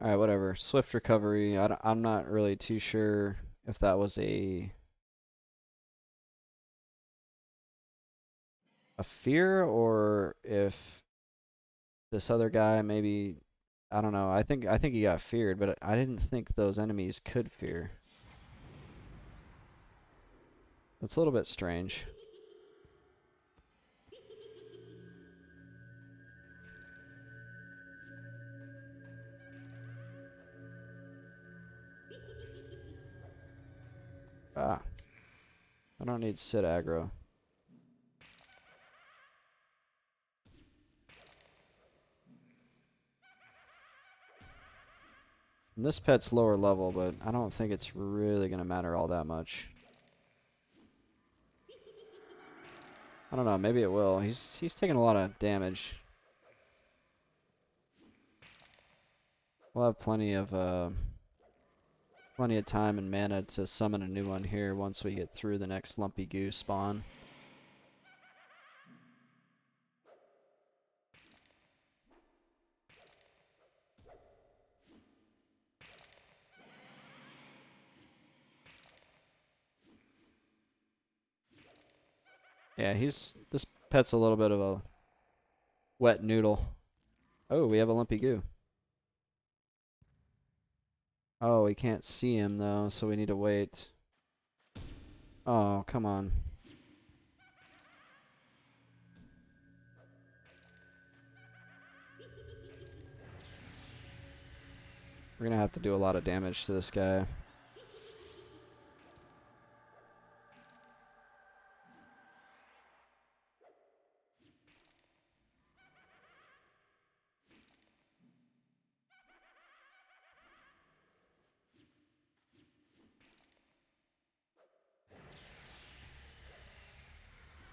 A: Alright, whatever. Swift recovery. I'm not really too sure if that was a fear or if this other guy maybe... I don't know. I think he got feared, but I didn't think those enemies could fear. That's a little bit strange. Ah, I don't need sit aggro. And this pet's lower level, but I don't think it's really going to matter all that much. I don't know, maybe it will. He's taking a lot of damage. We'll have plenty of time and mana to summon a new one here once we get through the next Lumpy Goo spawn. Yeah, this pet's a little bit of a wet noodle. Oh, we have a Lumpy Goo. Oh, we can't see him though, so we need to wait. Oh, come on. We're gonna have to do a lot of damage to this guy.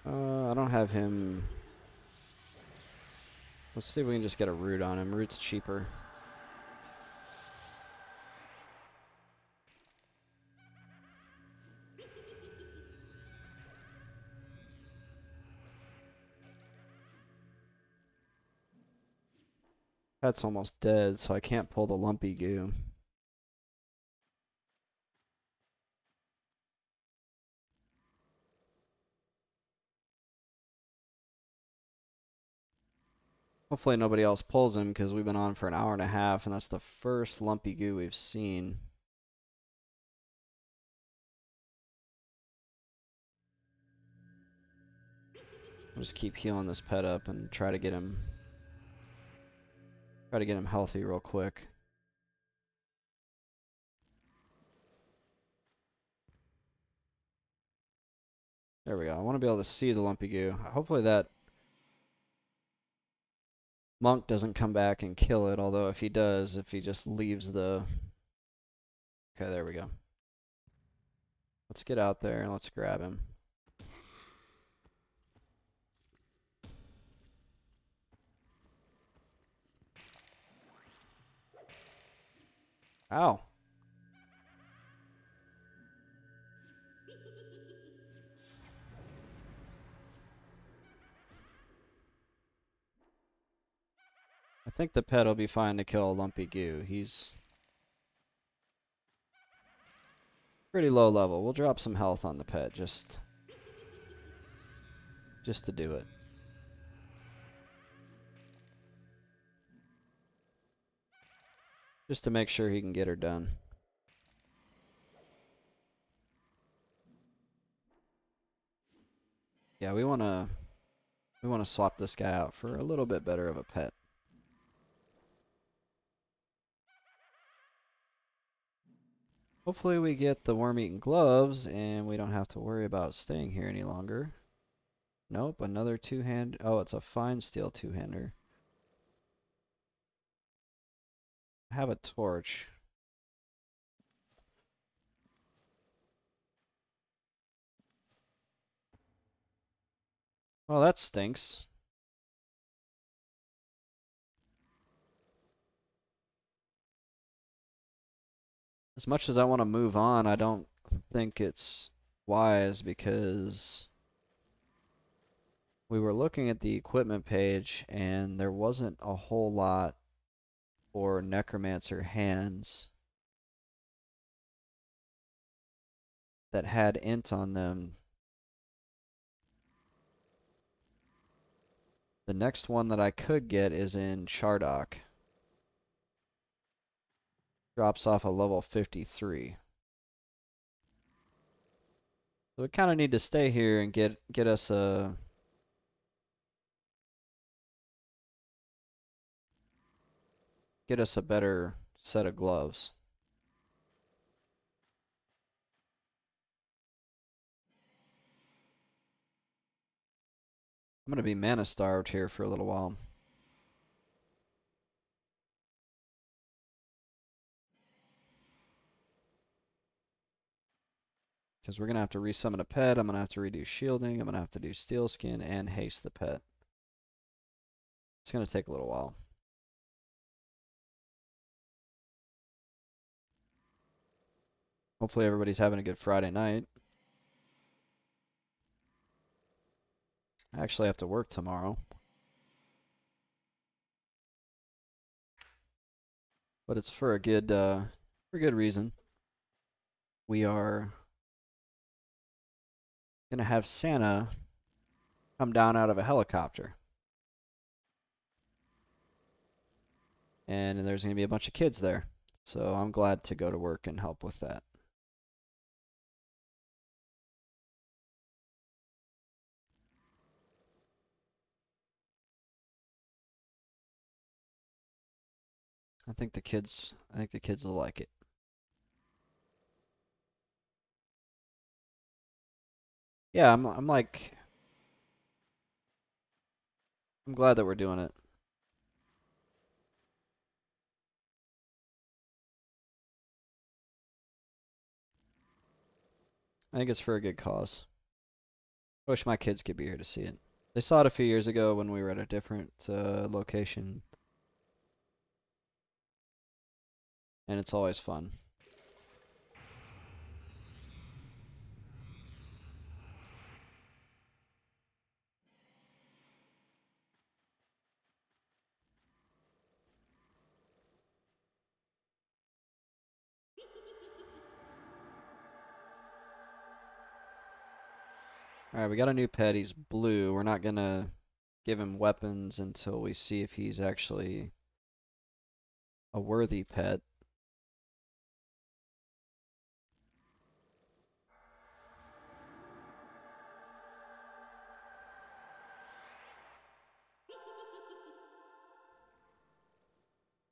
A: I don't have him. Let's see if we can just get a root on him. Root's cheaper. That's almost dead, so I can't pull the Lumpy Goo. Hopefully nobody else pulls him because we've been on for an hour and a half, and that's the first Lumpy Goo we've seen. I'll just keep healing this pet up and try to get him healthy real quick. There we go. I want to be able to see the Lumpy Goo. Hopefully that monk doesn't come back and kill it, although if he does, if he just leaves the... Okay, there we go. Let's get out there and let's grab him. Ow. I think the pet will be fine to kill Lumpy Goo. He's pretty low level. We'll drop some health on the pet just to do it. Just to make sure he can get her done. Yeah, we wanna swap this guy out for a little bit better of a pet. Hopefully we get the worm-eaten gloves and we don't have to worry about staying here any longer. Nope, another two-hand. Oh, it's a fine steel two-hander. I have a torch. Well, that stinks. As much as I want to move on, I don't think it's wise because we were looking at the equipment page and there wasn't a whole lot for necromancer hands that had int on them. The next one that I could get is in Chardock. Drops off a level 53. So we kind of need to stay here and get us a better set of gloves. I'm gonna be mana starved here for a little while. Because we're gonna have to resummon a pet, I'm gonna have to redo shielding, I'm gonna have to do steel skin and haste the pet. It's gonna take a little while. Hopefully everybody's having a good Friday night. I actually have to work tomorrow. But it's for a good reason. We are gonna have Santa come down out of a helicopter. And there's gonna be a bunch of kids there. So I'm glad to go to work and help with that. I think the kids will like it. Yeah, I'm like I'm glad that we're doing it. I think it's for a good cause. I wish my kids could be here to see it. They saw it a few years ago when we were at a different location, and it's always fun. All right, we got a new pet. He's blue. We're not gonna give him weapons until we see if he's actually a worthy pet.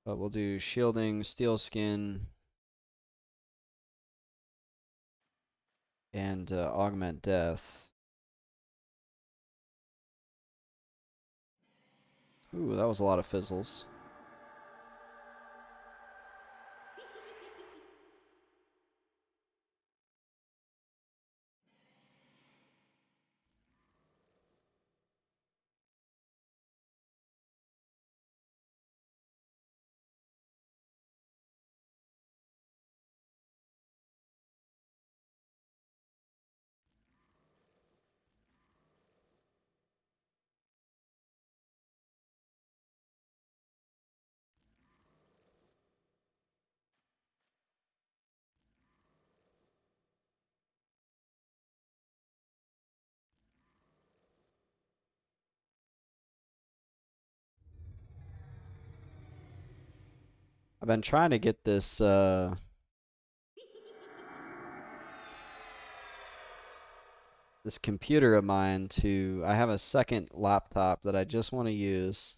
A: But we'll do shielding, steel skin, and augment death. Ooh, that was a lot of fizzles. I've been trying to get this this computer of mine to. I have a second laptop that I just want to use.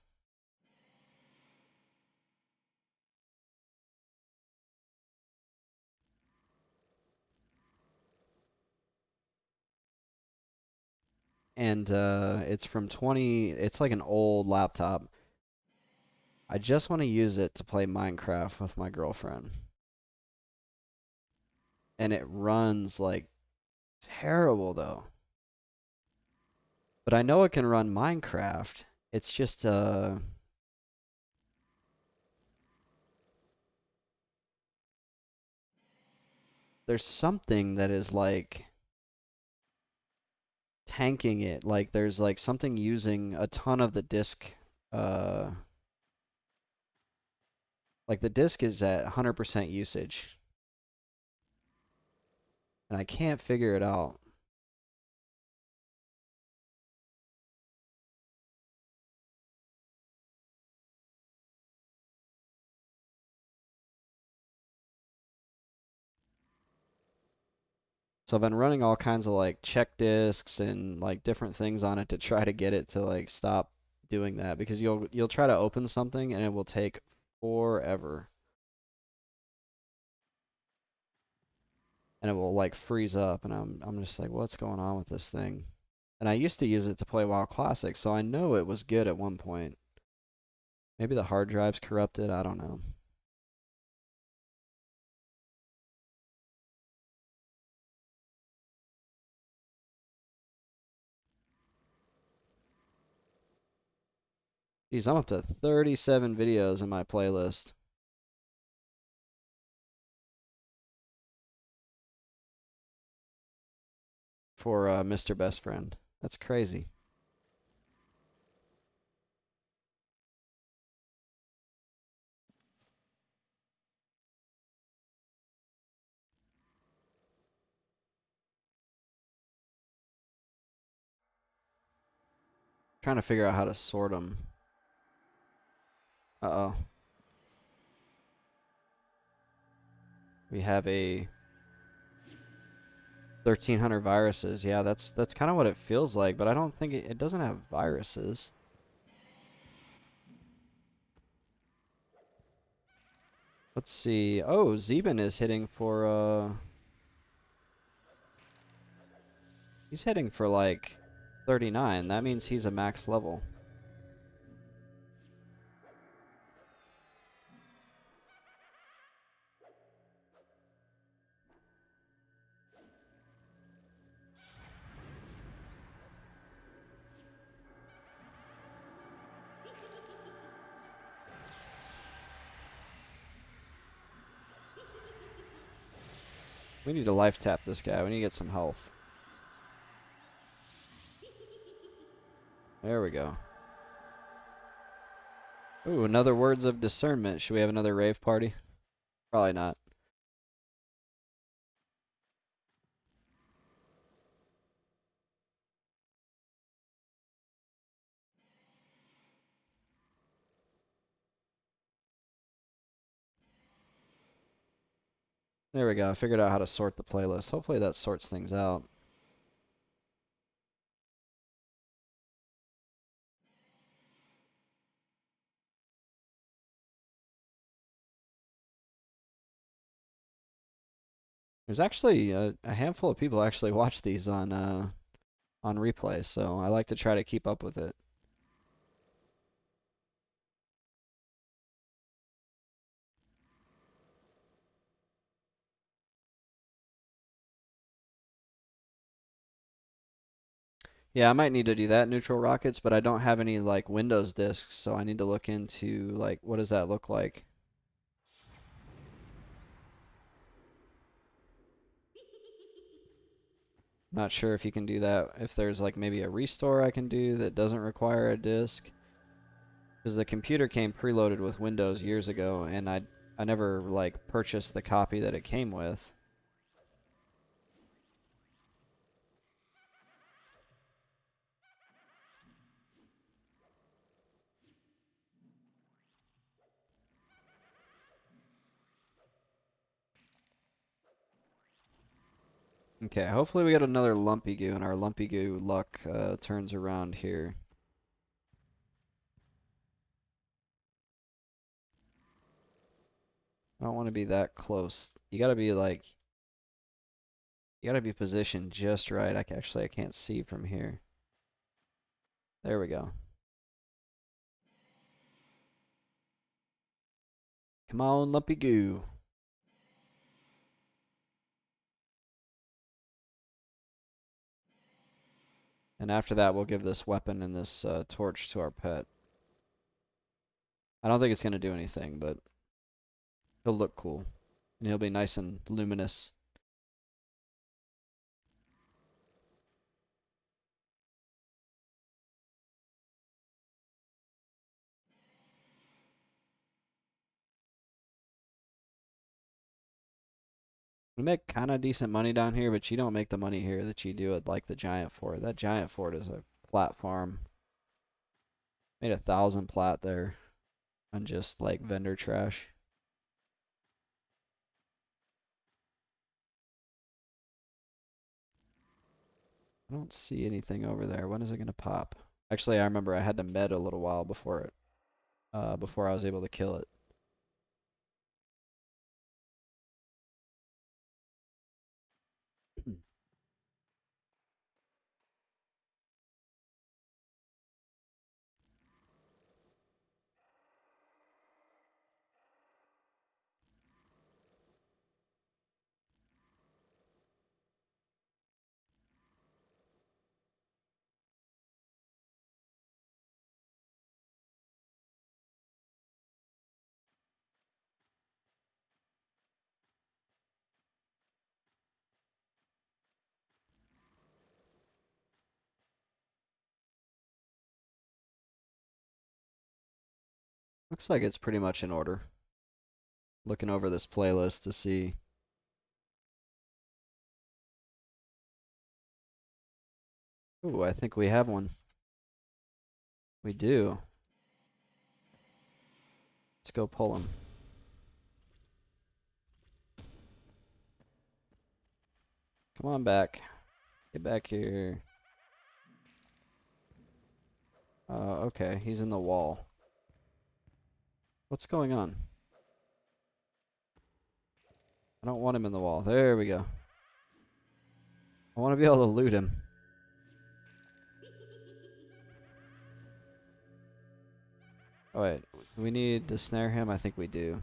A: And it's from 20. It's like an old laptop. I just want to use it to play Minecraft with my girlfriend. And it runs like terrible though. But I know it can run Minecraft. It's just there's something that is like tanking it. Like there's like something using a ton of the disk. Uh, like the disk is at 100% usage, and I can't figure it out. So I've been running all kinds of like check disks and like different things on it to try to get it to like stop doing that because you'll try to open something and it will take forever. And it will like freeze up and I'm just like what's going on with this thing? And I used to use it to play WoW Classic, so I know it was good at one point. Maybe the hard drive's corrupted, I don't know. Geez, I'm up to 37 videos in my playlist for Mr. Best Friend. That's crazy. Trying to figure out how to sort them. Uh-oh. We have a 1300 viruses. Yeah, that's kind of what it feels like, but I don't think it doesn't have viruses. Let's see. Oh, Zeben is hitting for he's hitting for like 39. That means he's a max level. We need to life tap this guy. We need to get some health. There we go. Ooh, another words of discernment. Should we have another rave party? Probably not. There we go. I figured out how to sort the playlist. Hopefully that sorts things out. There's actually a handful of people actually watch these on replay, so I like to try to keep up with it. Yeah, I might need to do that, neutral rockets, but I don't have any like Windows disks, so I need to look into like what does that look like? Not sure if you can do that. If there's like maybe a restore I can do that doesn't require a disk. Because the computer came preloaded with Windows years ago, and I never like purchased the copy that it came with. Okay, hopefully we get another Lumpy Goo and our Lumpy Goo luck turns around here. I don't want to be that close. You gotta be like, you gotta be positioned just right. Actually, I can't see from here. There we go. Come on, Lumpy Goo. And after that, we'll give this weapon and this torch to our pet. I don't think it's gonna do anything, but he'll look cool. And he'll be nice and luminous. We make kind of decent money down here, but you don't make the money here that you do at like the Giant Fort. That Giant Fort is a platform. Made 1,000 plat there on just like vendor trash. I don't see anything over there. When is it gonna pop? Actually, I remember I had to med a little while before I was able to kill it. Looks like it's pretty much in order. Looking over this playlist to see. Ooh, I think we have one. We do. Let's go pull him. Come on back. Get back here. Okay, he's in the wall. What's going on? I don't want him in the wall. There we go. I want to be able to loot him. Oh wait, we need to snare him? I think we do.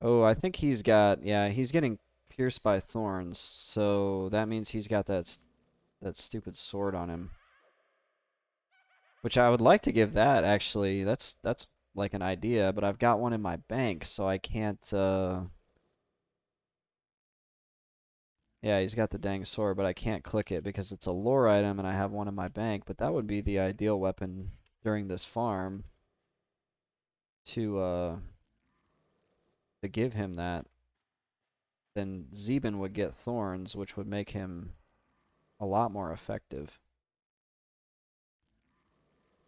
A: Oh, I think he's got, yeah, he's getting pierced by thorns, so that means he's got that stupid sword on him. Which I would like to give that, actually. That's like an idea, but I've got one in my bank, so I can't, yeah, he's got the dang sword, but I can't click it because it's a lore item and I have one in my bank, but that would be the ideal weapon during this farm to, to give him that. Then Zeben would get thorns, which would make him a lot more effective.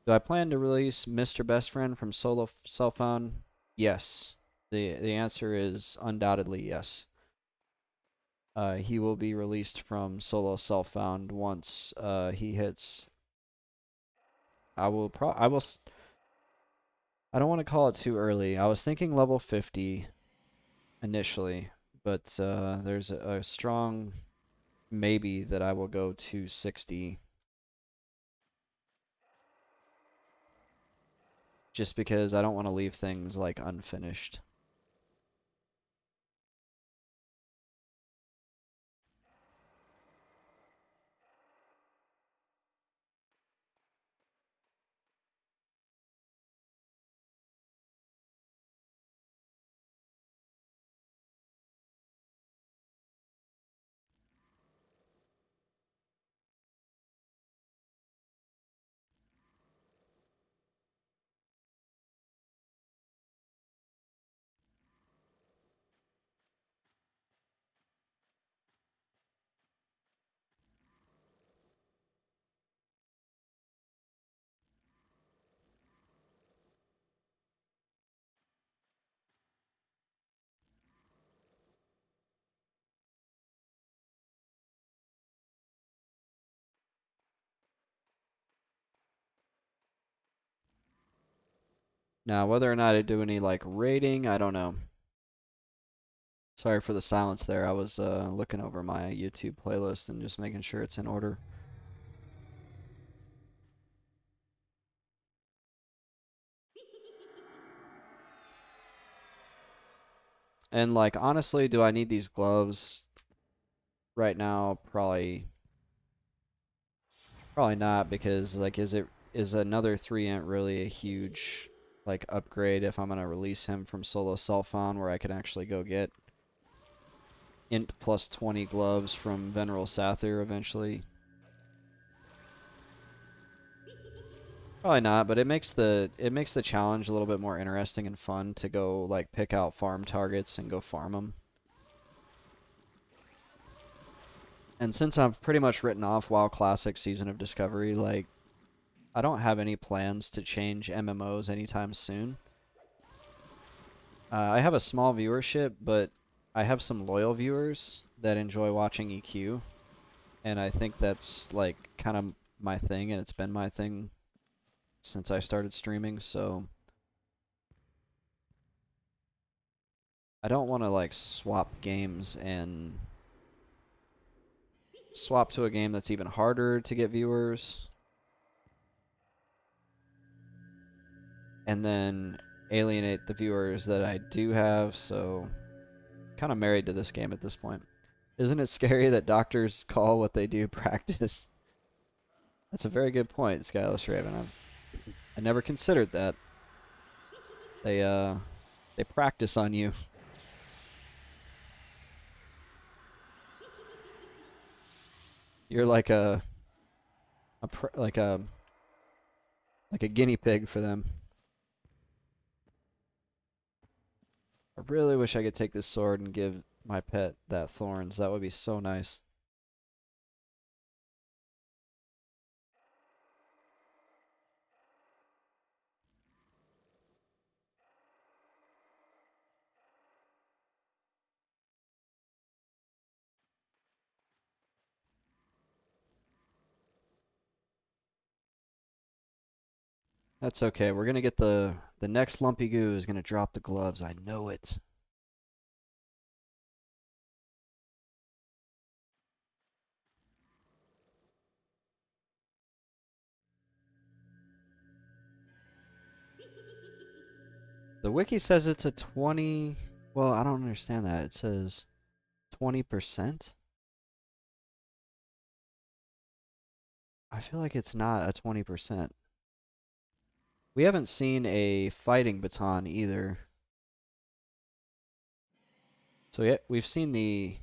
A: Do I plan to release Mr. Best Friend from Solo Self-Found? Yes. The answer is undoubtedly yes. He will be released from Solo Self-Found once he hits. I don't want to call it too early. I was thinking level 50 initially, but there's a strong maybe that I will go to 60 just because I don't want to leave things like unfinished. Now, whether or not I do any like rating, I don't know. Sorry for the silence there. I was looking over my YouTube playlist and just making sure it's in order. And like honestly, do I need these gloves right now? Probably not, because like is another 3 int really a huge like upgrade if I'm gonna release him from solo Sulfon, where I can actually go get int plus 20 gloves from Veneral Sathir eventually? Probably not, but it makes the challenge a little bit more interesting and fun to go like pick out farm targets and go farm them. And since I've pretty much written off WoW Classic Season of Discovery, like I don't have any plans to change MMOs anytime soon. I have a small viewership, but I have some loyal viewers that enjoy watching EQ, and I think that's like kind of my thing, and it's been my thing since I started streaming, so I don't want to like swap games and swap to a game that's even harder to get viewers and then alienate the viewers that I do have, so kind of married to this game at this point. Isn't it scary that doctors call what they do practice? That's a very good point, Skyless Raven. I never considered that. They practice on you. You're like like a guinea pig for them. I really wish I could take this sword and give my pet that thorns. That would be so nice. That's okay. We're gonna get the next Lumpy Goo is gonna drop the gloves. I know it. The wiki says it's a 20. Well, I don't understand that. It says 20%. I feel like it's not a 20%. We haven't seen a fighting baton either. So yeah, we've seen the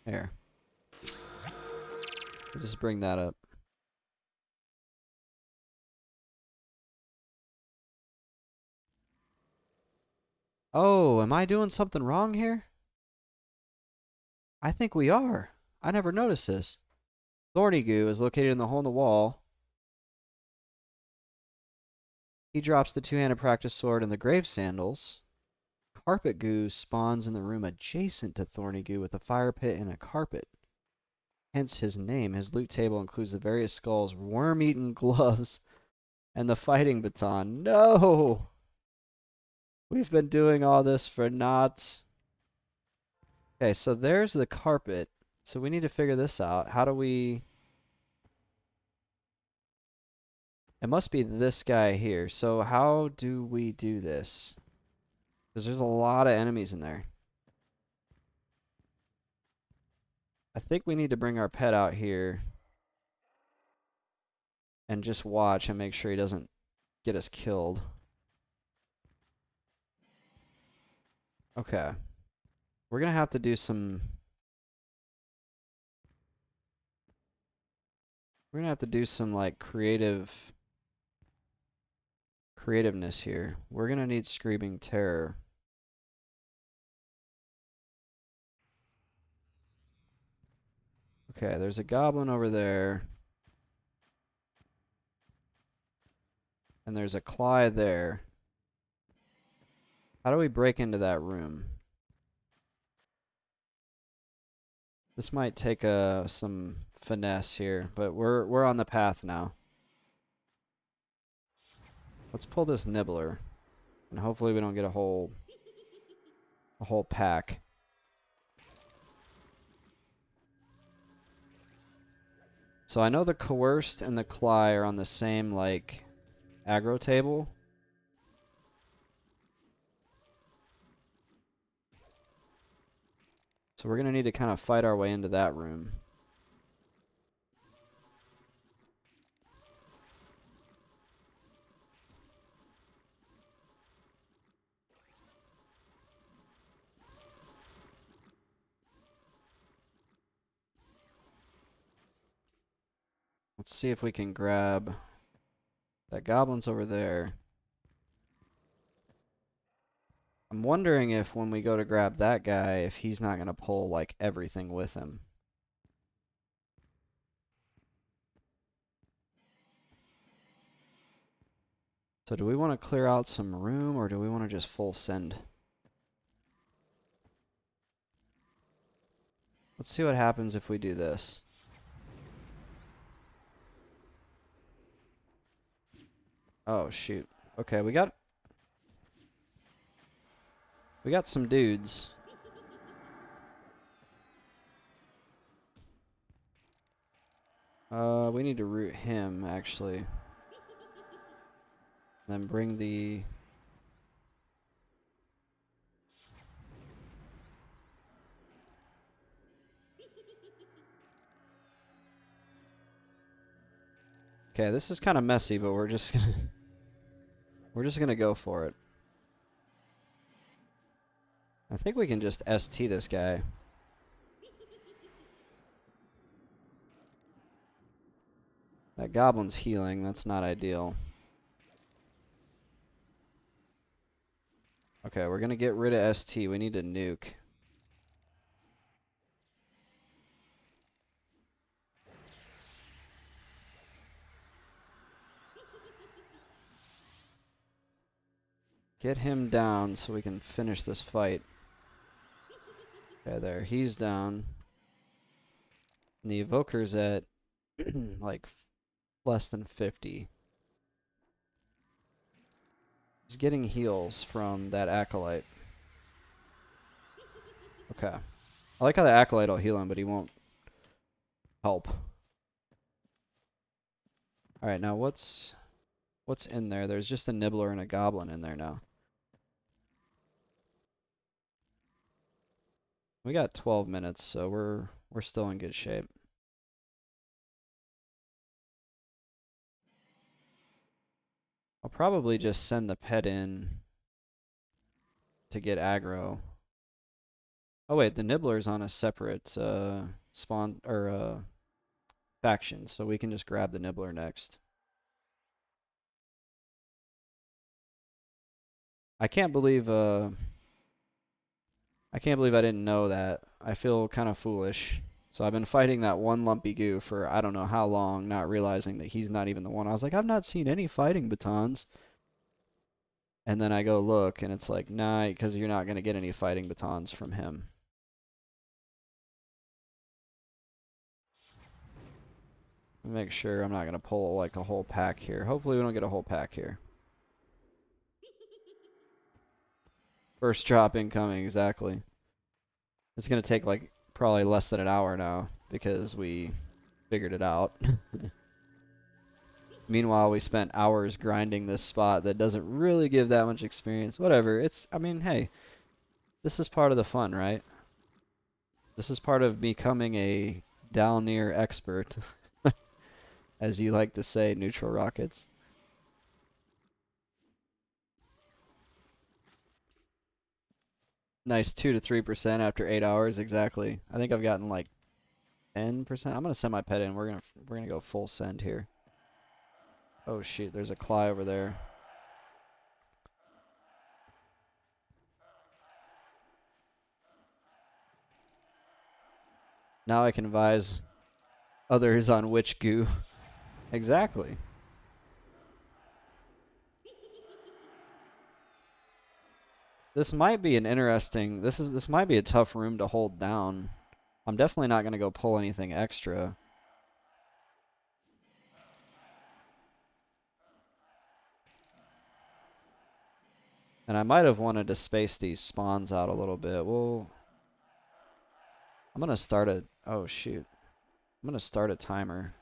A: here. Let's just bring that up. Oh, am I doing something wrong here? I think we are. I never noticed this. Thorny Goo is located in the hole in the wall. He drops the two-handed practice sword and the grave sandals. Carpet Goo spawns in the room adjacent to Thorny Goo with a fire pit and a carpet. Hence his name. His loot table includes the various skulls, worm-eaten gloves, and the fighting baton. No! We've been doing all this for naught. Okay, so there's the carpet. So we need to figure this out. How do we... It must be this guy here. So how do we do this? Because there's a lot of enemies in there. I think we need to bring our pet out here and just watch and make sure he doesn't get us killed. Okay. We're going to have to do some... We're going to have to do some, like, creativeness here. We're going to need Screaming Terror. Okay, there's a goblin over there. And there's a Cly there. How do we break into that room? This might take some finesse here, but we're on the path now. Let's pull this nibbler. And hopefully we don't get a whole pack. So I know the coerced and the Cly are on the same, like, aggro table. So we're going to need to kind of fight our way into that room. Let's see if we can grab... That goblin's over there. I'm wondering if when we go to grab that guy, if he's not going to pull, like, everything with him. So do we want to clear out some room, or do we want to just full send? Let's see what happens if we do this. Oh, shoot. Okay, we got some dudes. We need to root him, actually. Then bring the... Okay, this is kind of messy, but we're just gonna go for it. I think we can just ST this guy. That goblin's healing. That's not ideal. Okay, we're gonna get rid of ST. We need to nuke. Get him down so we can finish this fight. Okay, there. He's down. And the evoker's at like less than 50. He's getting heals from that acolyte. Okay. I like how the acolyte will heal him, but he won't help. Alright, now what's in there? There's just a nibbler and a goblin in there now. We got 12 minutes, so we're still in good shape. I'll probably just send the pet in to get aggro. Oh wait, the nibbler's on a separate spawn or faction, so we can just grab the nibbler next. I can't believe I didn't know that. I feel kind of foolish. So I've been fighting that one lumpy goo for I don't know how long, not realizing that he's not even the one. I was like, I've not seen any fighting batons. And then I go look, and it's like, nah, because you're not going to get any fighting batons from him. Make sure I'm not going to pull like a whole pack here. Hopefully we don't get a whole pack here. First drop incoming, exactly. It's going to take like probably less than an hour now because we figured it out. Meanwhile, we spent hours grinding this spot that doesn't really give that much experience. Whatever. I mean, hey, this is part of the fun, right? This is part of becoming a Dalnir expert, as you like to say, neutral rockets. Nice 2 to 3% after 8 hours, exactly. I think I've gotten like 10%. I'm gonna send my pet in. We're gonna go full send here. Oh shoot, there's a Cly over there. Now I can advise others on which goo. Exactly. This might be an interesting. This might be a tough room to hold down. I'm definitely not gonna go pull anything extra. And I might have wanted to space these spawns out a little bit. Well, I'm going to start a... Oh, shoot. I'm going to start a timer.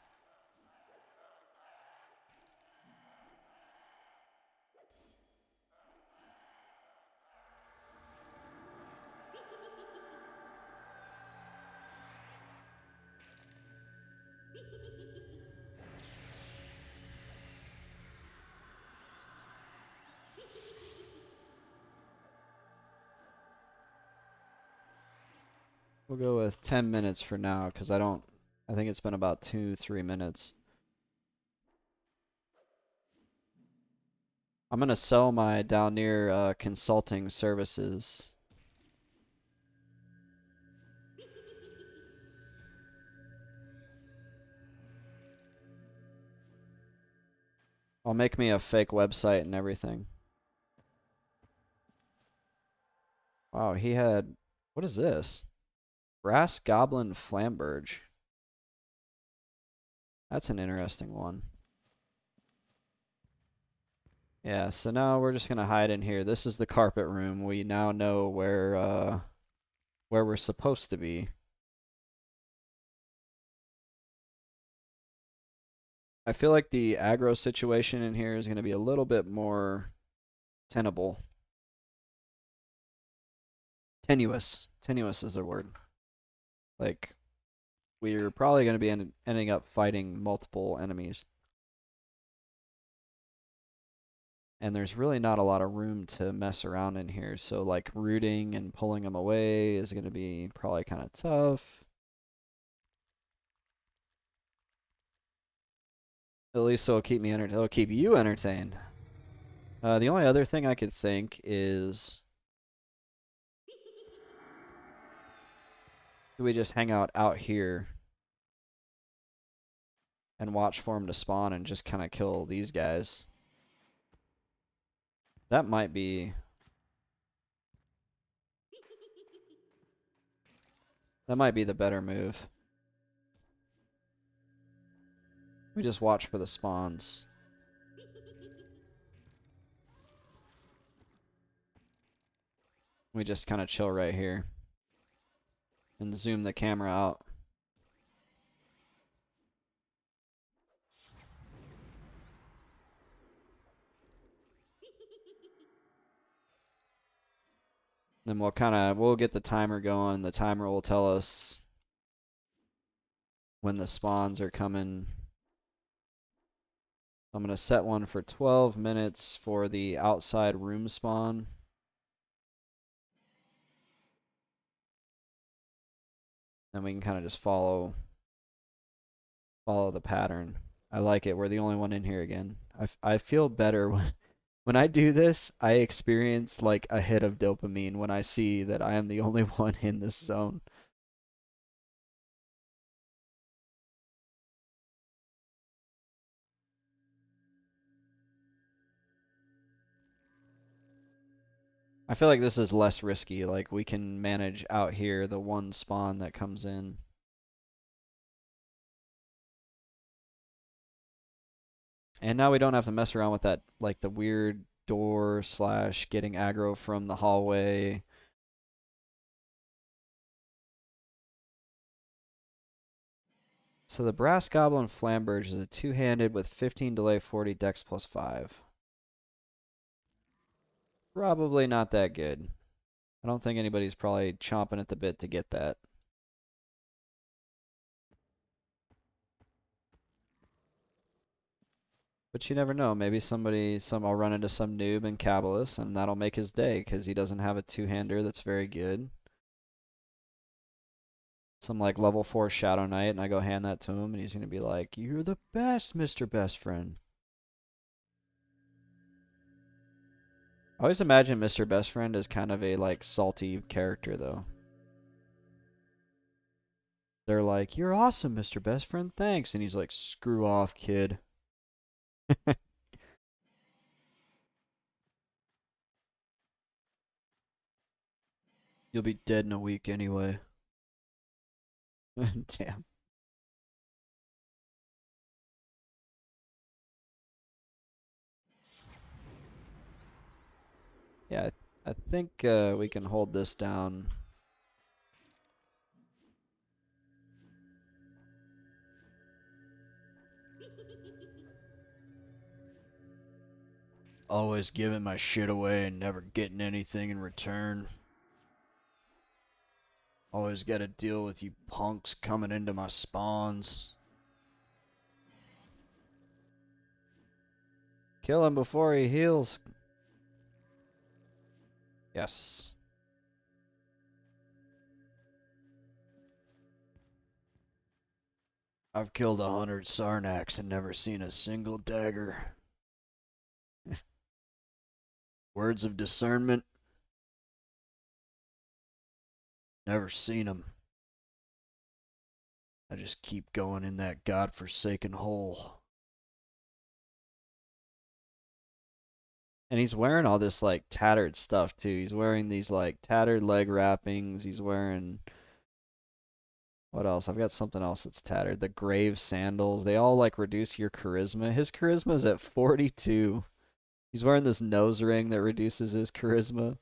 A: We'll go with 10 minutes for now, because I think it's been about 2-3 minutes. I'm going to sell my Dalnir consulting services. I'll make me a fake website and everything. Wow, he had... What is this? Brass Goblin Flamberge. That's an interesting one. Yeah, so now we're just going to hide in here. This is the carpet room. We now know where we're supposed to be. I feel like the aggro situation in here is going to be a little bit more tenable. Tenuous. Tenuous is the word. Like, we're probably going to be ending up fighting multiple enemies. And there's really not a lot of room to mess around in here. So, like, rooting and pulling them away is going to be probably kind of tough. At least it'll keep me it'll keep you entertained. The only other thing I could think is, do we just hang out here and watch for them to spawn and just kind of kill these guys? That might be the better move. We just watch for the spawns. We just kind of chill right here and zoom the camera out. Then we'll get the timer going. The timer will tell us when the spawns are coming. I'm going to set one for 12 minutes for the outside room spawn. Then we can kind of just follow the pattern. I like it. We're the only one in here again. I feel better when I do this. I experience like a hit of dopamine when I see that I am the only one in this zone. I feel like this is less risky. Like, we can manage out here the one spawn that comes in. And now we don't have to mess around with that, like, the weird door / getting aggro from the hallway. So the Brass Goblin Flamberge is a two-handed with 15 delay, 40 dex plus 5. Probably not that good. I don't think anybody's probably chomping at the bit to get that. But you never know. Maybe I'll run into some noob in Cabalus, and that'll make his day because he doesn't have a two-hander that's very good. Some like level 4 Shadow Knight, and I go hand that to him, and he's gonna be like, "You're the best, Mr. Best Friend." I always imagine Mr. Best Friend as kind of a like salty character though. They're like, "You're awesome, Mr. Best Friend, thanks," and he's like, "Screw off, kid." You'll be dead in a week anyway. Damn. Yeah, I think we can hold this down. Always giving my shit away and never getting anything in return. Always gotta deal with you punks coming into my spawns. Kill him before he heals. Yes. I've killed 100 Sarnax and never seen a single dagger. Words of discernment. Never seen them. I just keep going in that godforsaken hole. And he's wearing all this like tattered stuff too. He's wearing these like tattered leg wrappings. He's wearing what else? I've got something else that's tattered. The grave sandals. They all like reduce your charisma. His charisma's at 42. He's wearing this nose ring that reduces his charisma.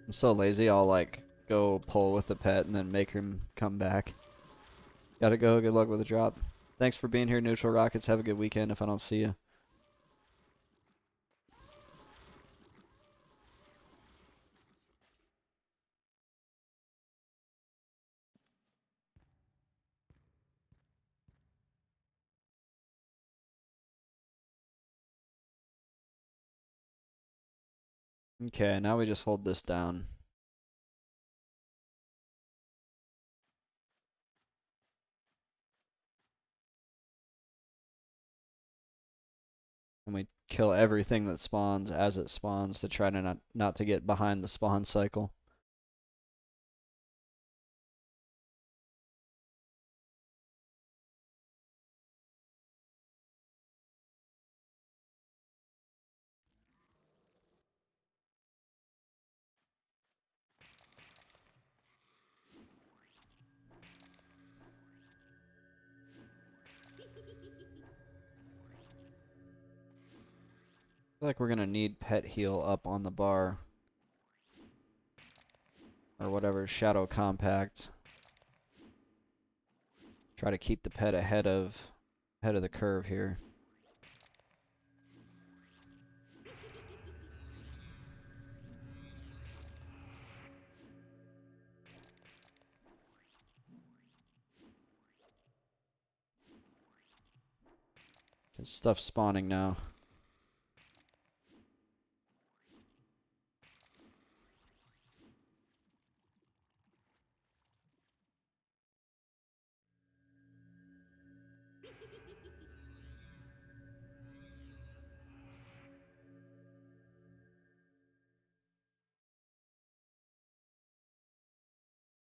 A: I'm so lazy. I'll like go pull with the pet and then make him come back. Gotta go. Good luck with the drop. Thanks for being here, Neutral Rockets. Have a good weekend if I don't see you. Okay, now we just hold this down. And we kill everything that spawns as it spawns to try to not to get behind the spawn cycle. I feel like we're gonna need pet heal up on the bar. Or whatever, shadow compact. Try to keep the pet ahead of the curve here. Cause stuff's spawning now.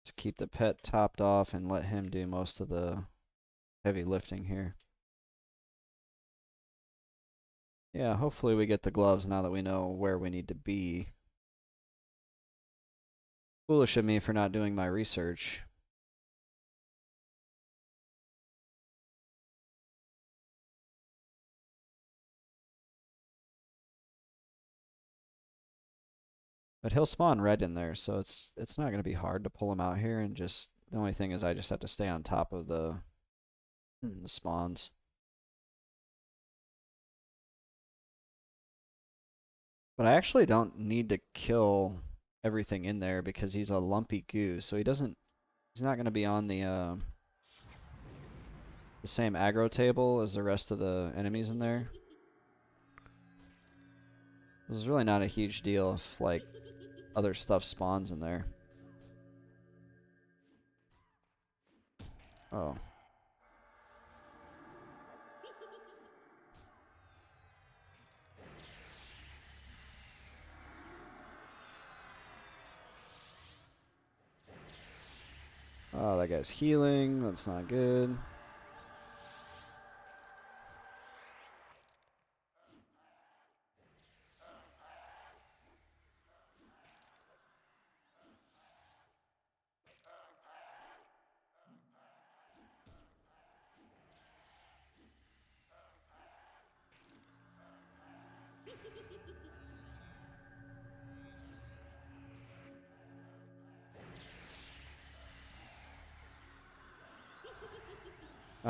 A: Just keep the pet topped off and let him do most of the heavy lifting here. Yeah, hopefully we get the gloves now that we know where we need to be. Foolish of me for not doing my research. But he'll spawn red in there, so it's not going to be hard to pull him out here. And just the only thing is I just have to stay on top of the spawns. But I actually don't need to kill everything in there because he's a lumpy goo, so he's not going to be on the same aggro table as the rest of the enemies in there. This is really not a huge deal if like other stuff spawns in there. Oh. Oh, that guy's healing. That's not good.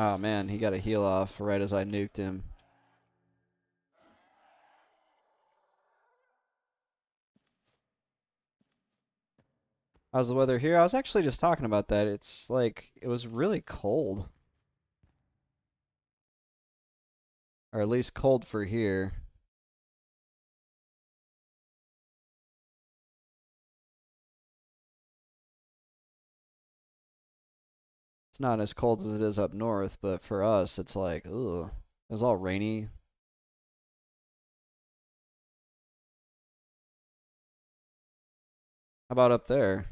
A: Oh man, he got a heal off right as I nuked him. How's the weather here? I was actually just talking about that. It's like, it was really cold. Or at least cold for here. It's not as cold as it is up north, but for us, it's like, ugh. It was all rainy. How about up there?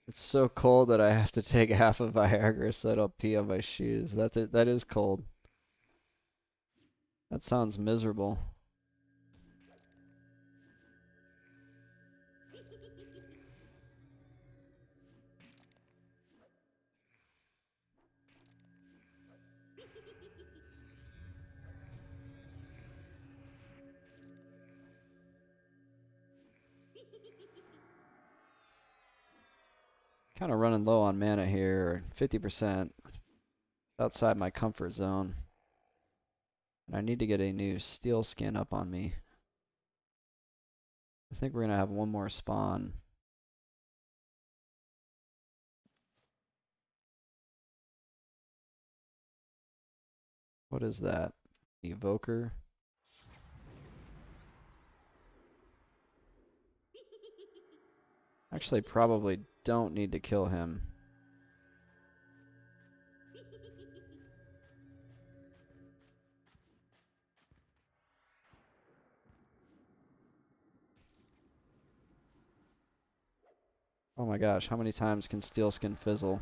A: It's so cold that I have to take half of Viagra so I don't pee on my shoes. That's it. That is cold. That sounds miserable. Kind of running low on mana here, 50%. Outside my comfort zone. And I need to get a new steel skin up on me. I think we're going to have one more spawn. What is that? Evoker? Actually, probably don't need to kill him. Oh my gosh, how many times can steel skin fizzle?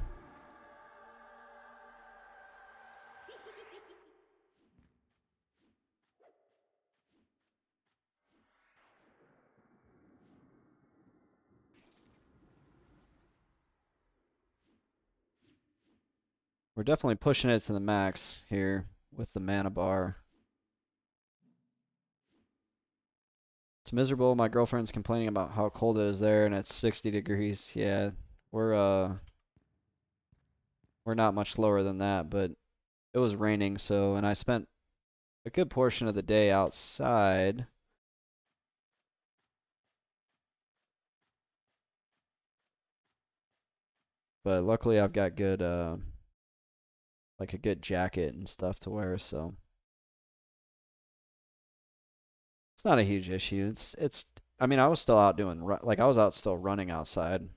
A: We're definitely pushing it to the max here with the mana bar. It's miserable. My girlfriend's complaining about how cold it is there and it's 60 degrees. Yeah, we're we're not much lower than that, but it was raining, so and I spent a good portion of the day outside. But luckily I've got good like a good jacket and stuff to wear, so it's not a huge issue. It's I mean, I was still out doing like I was out still running outside.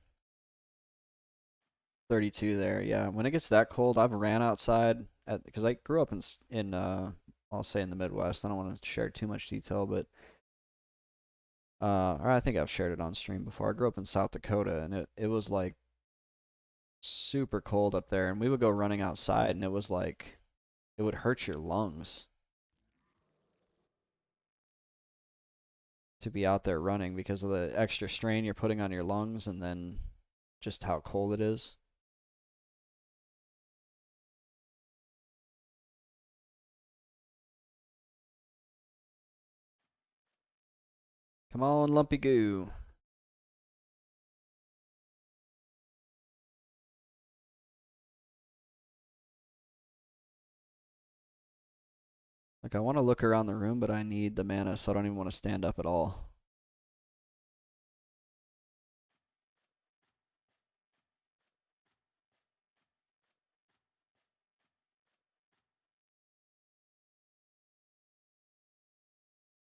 A: 32 there. Yeah, when it gets that cold, I've ran outside at because I grew up in I'll say in the Midwest. I don't want to share too much detail, but or I think I've shared it on stream before. I grew up in South Dakota, and it was like super cold up there, and we would go running outside, and it was like it would hurt your lungs to be out there running because of the extra strain you're putting on your lungs, and then just how cold it is. Come on, Lumpy Goo. Like, I want to look around the room, but I need the mana, so I don't even want to stand up at all.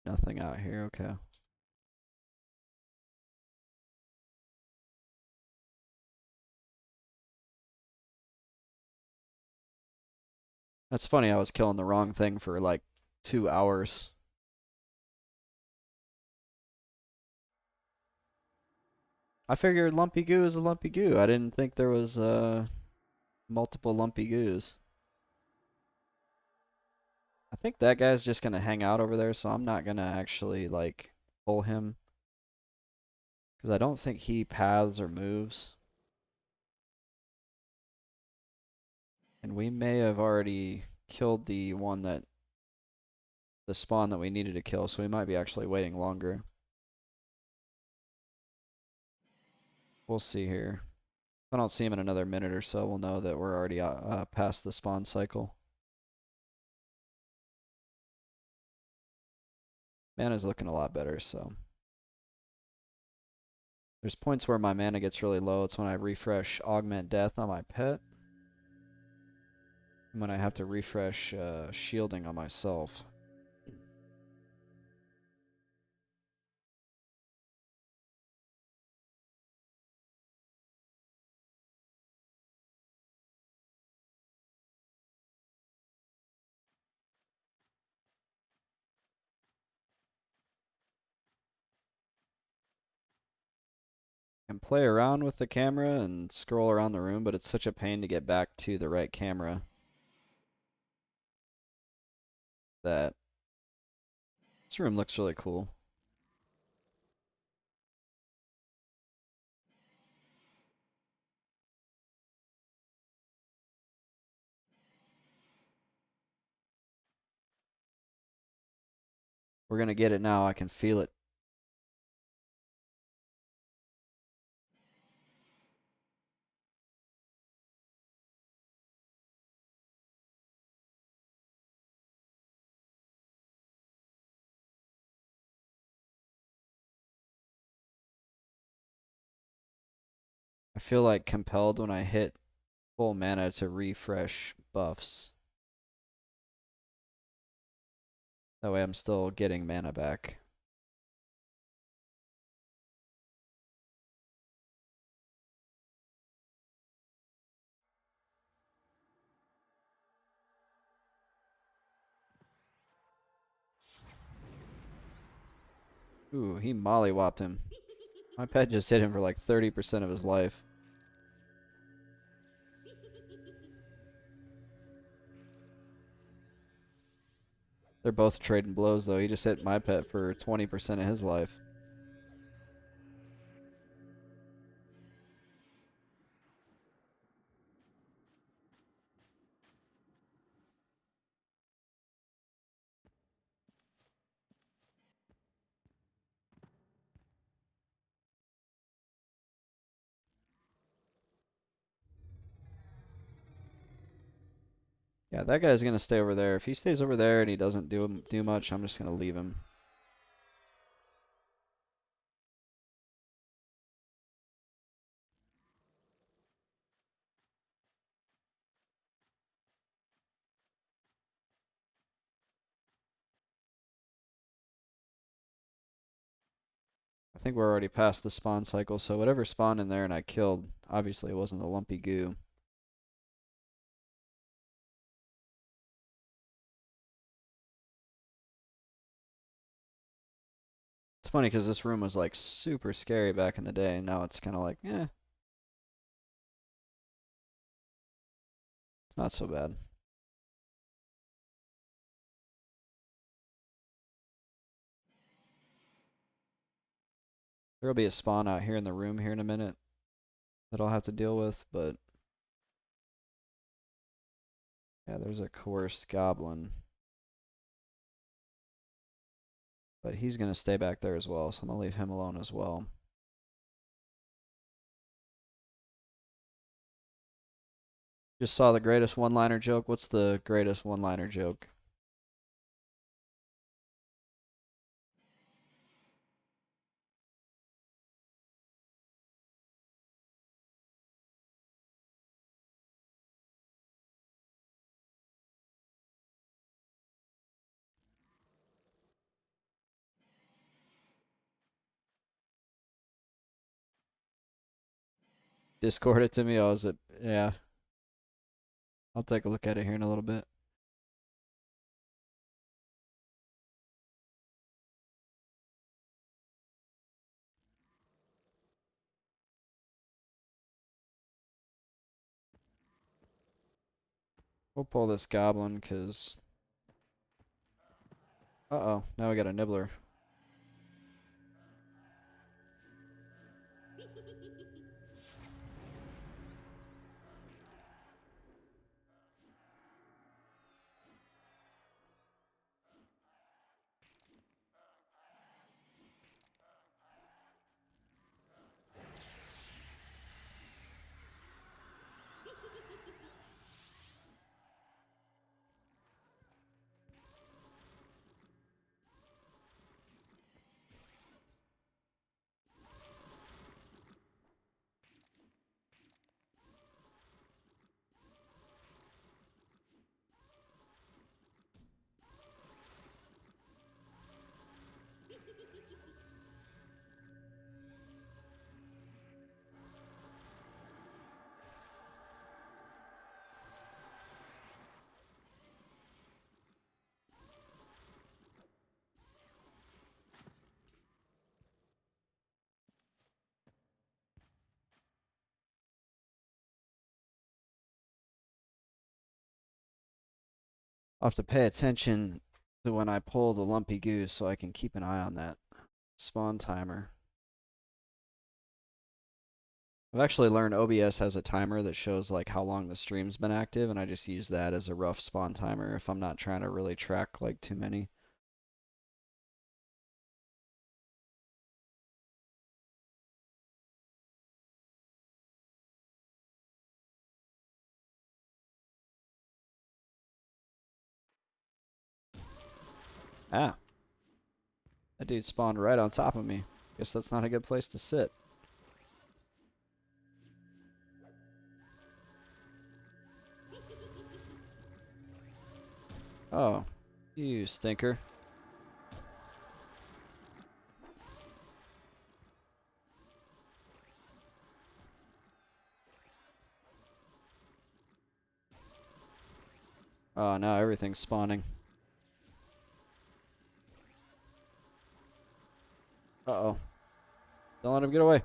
A: Nothing out here, okay. That's funny, I was killing the wrong thing for like 2 hours. I figured Lumpy Goo is a Lumpy Goo. I didn't think there was multiple Lumpy Goos. I think that guy's just gonna hang out over there, so I'm not gonna actually like pull him. Because I don't think he paths or moves. And we may have already killed the spawn that we needed to kill, so we might be actually waiting longer. We'll see here. If I don't see him in another minute or so, we'll know that we're already past the spawn cycle. Mana's looking a lot better, so. There's points where my mana gets really low. It's when I refresh Augment Death on my pet. And when I have to refresh Shielding on myself. Can play around with the camera and scroll around the room, but it's such a pain to get back to the right camera that this room looks really cool. We're gonna get it now. I can feel it. I feel like compelled when I hit full mana to refresh buffs. That way I'm still getting mana back. Ooh, he mollywopped him. My pet just hit him for like 30% of his life. They're both trading blows, though. He just hit my pet for 20% of his life. Yeah, that guy's going to stay over there. If he stays over there and he doesn't do much, I'm just going to leave him. I think we're already past the spawn cycle, so whatever spawned in there and I killed, obviously it wasn't the lumpy goo. It's funny because this room was like super scary back in the day, and now it's kind of like, eh, it's not so bad. There'll be a spawn out here in the room here in a minute that I'll have to deal with, but yeah, there's a coerced goblin. But he's going to stay back there as well, so I'm going to leave him alone as well. Just saw the greatest one-liner joke. What's the greatest one-liner joke? Discord it to me. Oh, is it? Yeah. I'll take a look at it here in a little bit. We'll pull this goblin because... Uh-oh. Now we got a nibbler. I'll have to pay attention to when I pull the lumpy goo so I can keep an eye on that spawn timer. I've actually learned OBS has a timer that shows like how long the stream's been active, and I just use that as a rough spawn timer if I'm not trying to really track like too many. Ah, that dude spawned right on top of me. Guess that's not a good place to sit. Oh, you stinker. Oh, now everything's spawning. Uh-oh. Don't let him get away.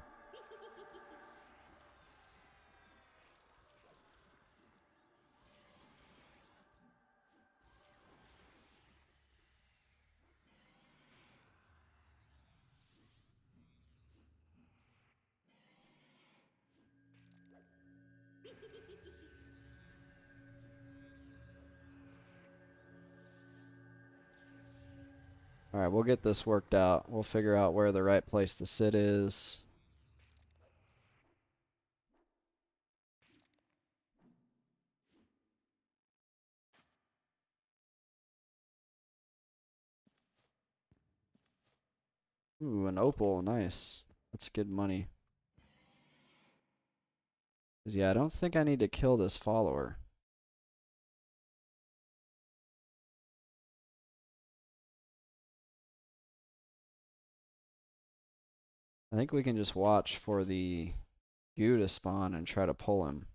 A: Alright, we'll get this worked out. We'll figure out where the right place to sit is. Ooh, an opal. Nice. That's good money. 'Cause, yeah, I don't think I need to kill this follower. I think we can just watch for the goo to spawn and try to pull him.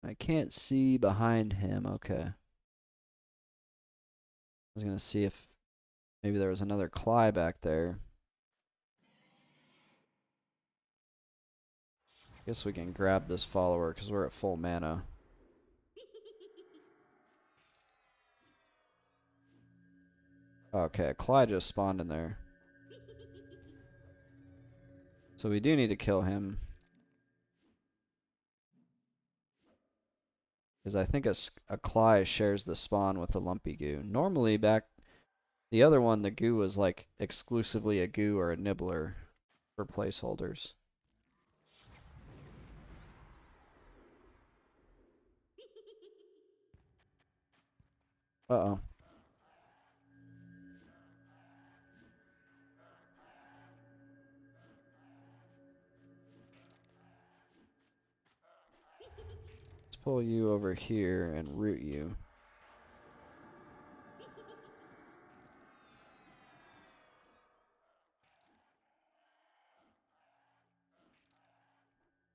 A: I can't see behind him. Okay. I was going to see if maybe there was another Cly back there. Guess we can grab this follower because we're at full mana. Okay, Cly just spawned in there. So we do need to kill him. Because I think a Cly shares the spawn with the Lumpy Goo. Normally, back the other one, the goo was like exclusively a goo or a nibbler for placeholders. Uh-oh. Let's pull you over here and root you.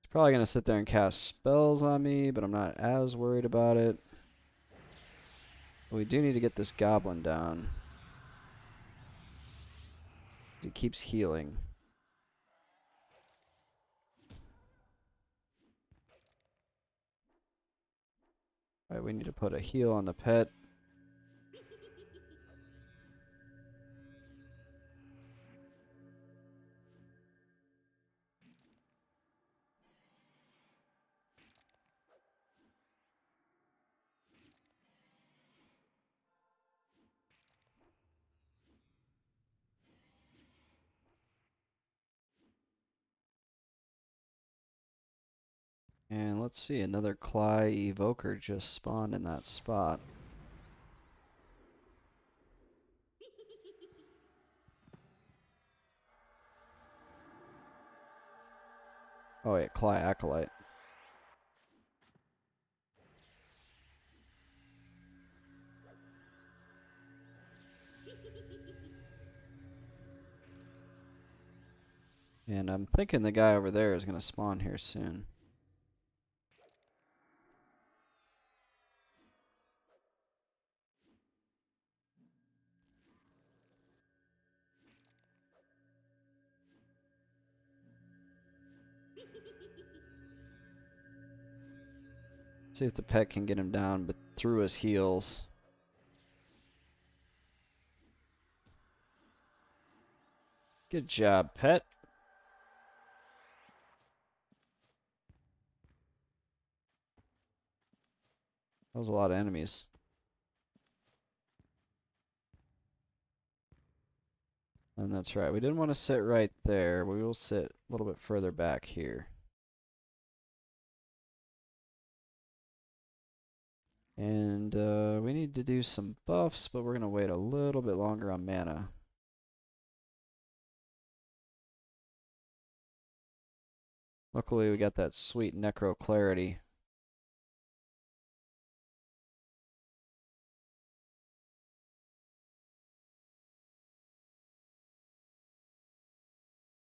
A: He's probably going to sit there and cast spells on me, but I'm not as worried about it. We do need to get this goblin down. He keeps healing. Alright, we need to put a heal on the pet. And let's see, another Cly Evoker just spawned in that spot. Oh wait, Cly Acolyte. And I'm thinking the guy over there is going to spawn here soon. See if the pet can get him down, but through his heels. Good job, pet. That was a lot of enemies. And that's right. We didn't want to sit right there. We will sit a little bit further back here. And we need to do some buffs, but we're going to wait a little bit longer on mana. Luckily, we got that sweet Necro clarity.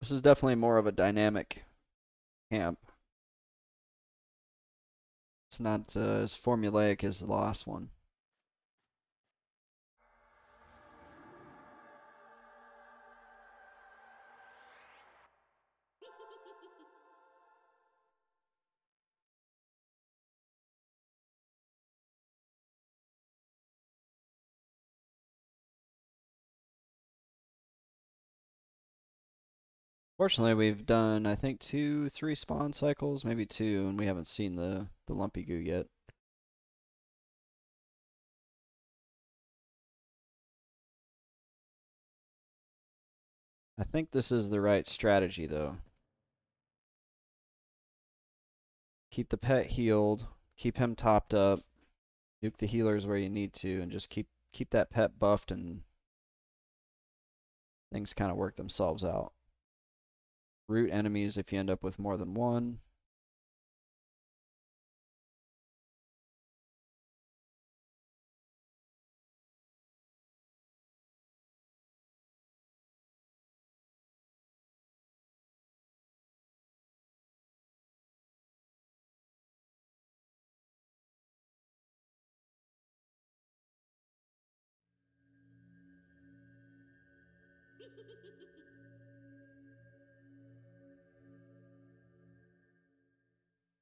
A: This is definitely more of a dynamic camp. It's not as formulaic as the last one. Fortunately, we've done, I think, 3 spawn cycles, maybe 2, and we haven't seen the Lumpy Goo yet. I think this is the right strategy, though. Keep the pet healed, keep him topped up, nuke the healers where you need to, and just keep that pet buffed, and things kind of work themselves out. Root enemies if you end up with more than one.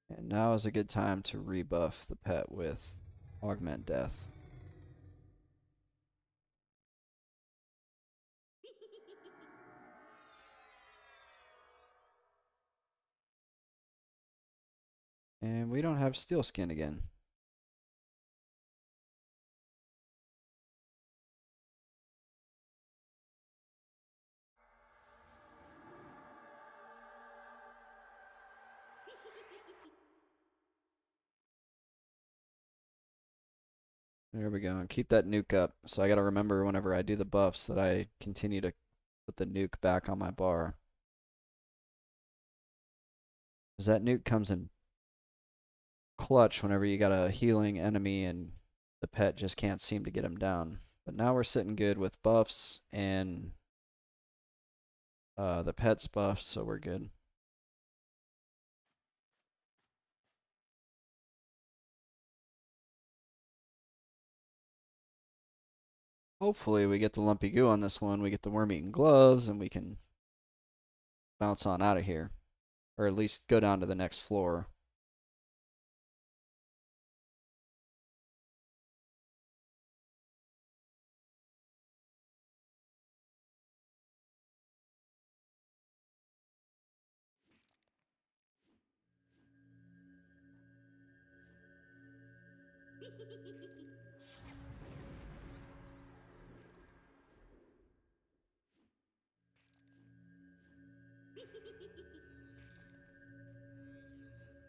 A: And now is a good time to rebuff the pet with Augment Death. And we don't have Steel Skin again. There we go. And keep that nuke up. So I got to remember whenever I do the buffs that I continue to put the nuke back on my bar. Because that nuke comes in clutch whenever you got a healing enemy and the pet just can't seem to get him down. But now we're sitting good with buffs and the pet's buffed, so we're good. Hopefully we get the Lumpy Goo on this one, we get the worm-eating gloves, and we can bounce on out of here. Or at least go down to the next floor.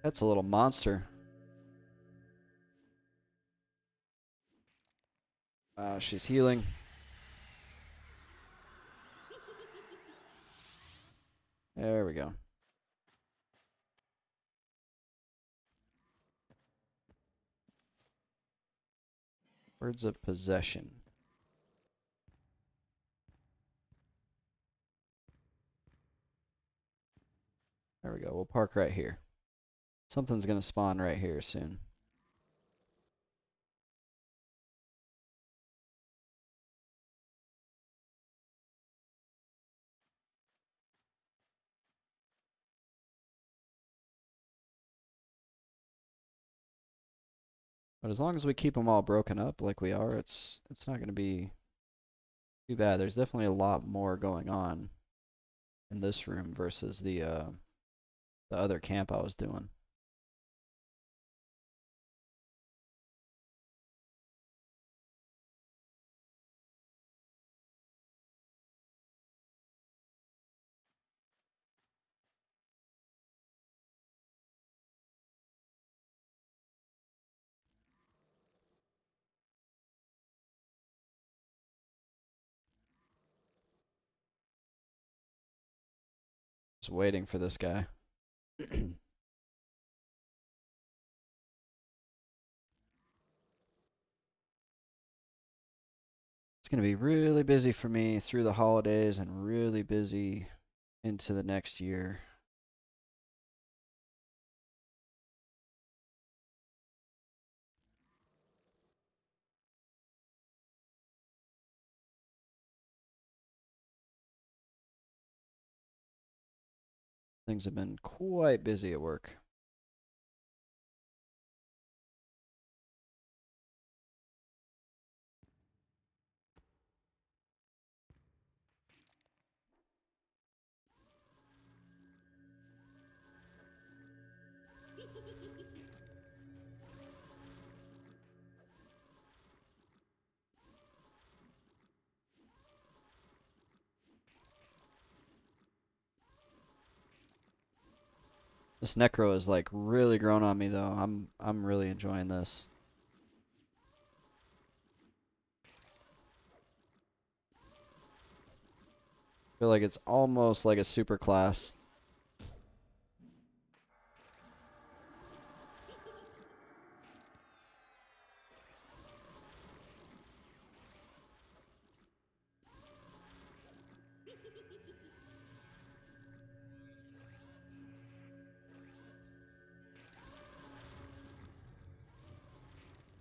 A: That's a little monster. She's healing. There we go. Words of Possession. There we go. We'll park right here. Something's going to spawn right here soon. But as long as we keep them all broken up like we are, it's not going to be too bad. There's definitely a lot more going on in this room versus the other camp I was doing. Just waiting for this guy. It's going to be really busy for me through the holidays and really busy into the next year. Things have been quite busy at work. This Necro is like really grown on me though. I'm really enjoying this. I feel like it's almost like a super class.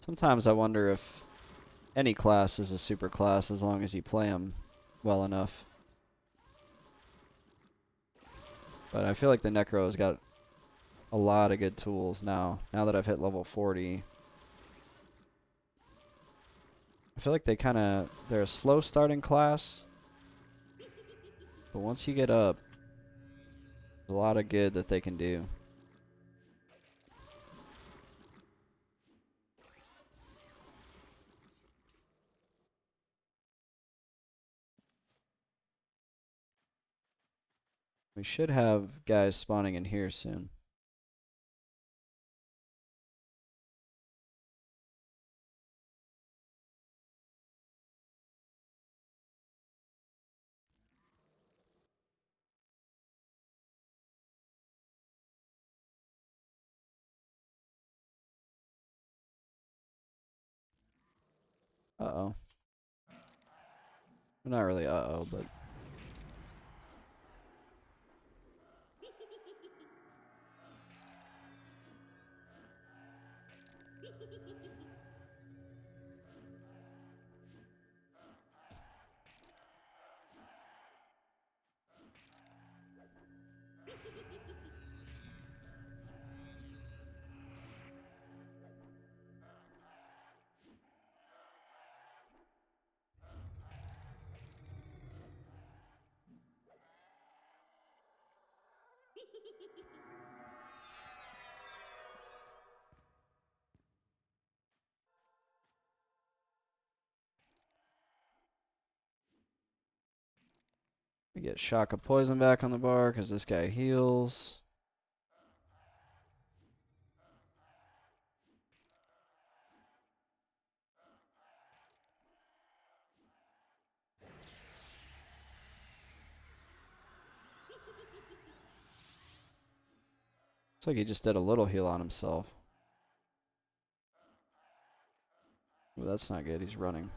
A: Sometimes I wonder if any class is a super class as long as you play them well enough. But I feel like the Necro has got a lot of good tools now. Now that I've hit level 40. I feel like they're a slow starting class. But once you get up, there's a lot of good that they can do. We should have guys spawning in here soon. Uh-oh. Not really uh-oh, but we get shock of poison back on the bar because this guy heals. Looks like he just did a little heal on himself. Well, that's not good. He's running.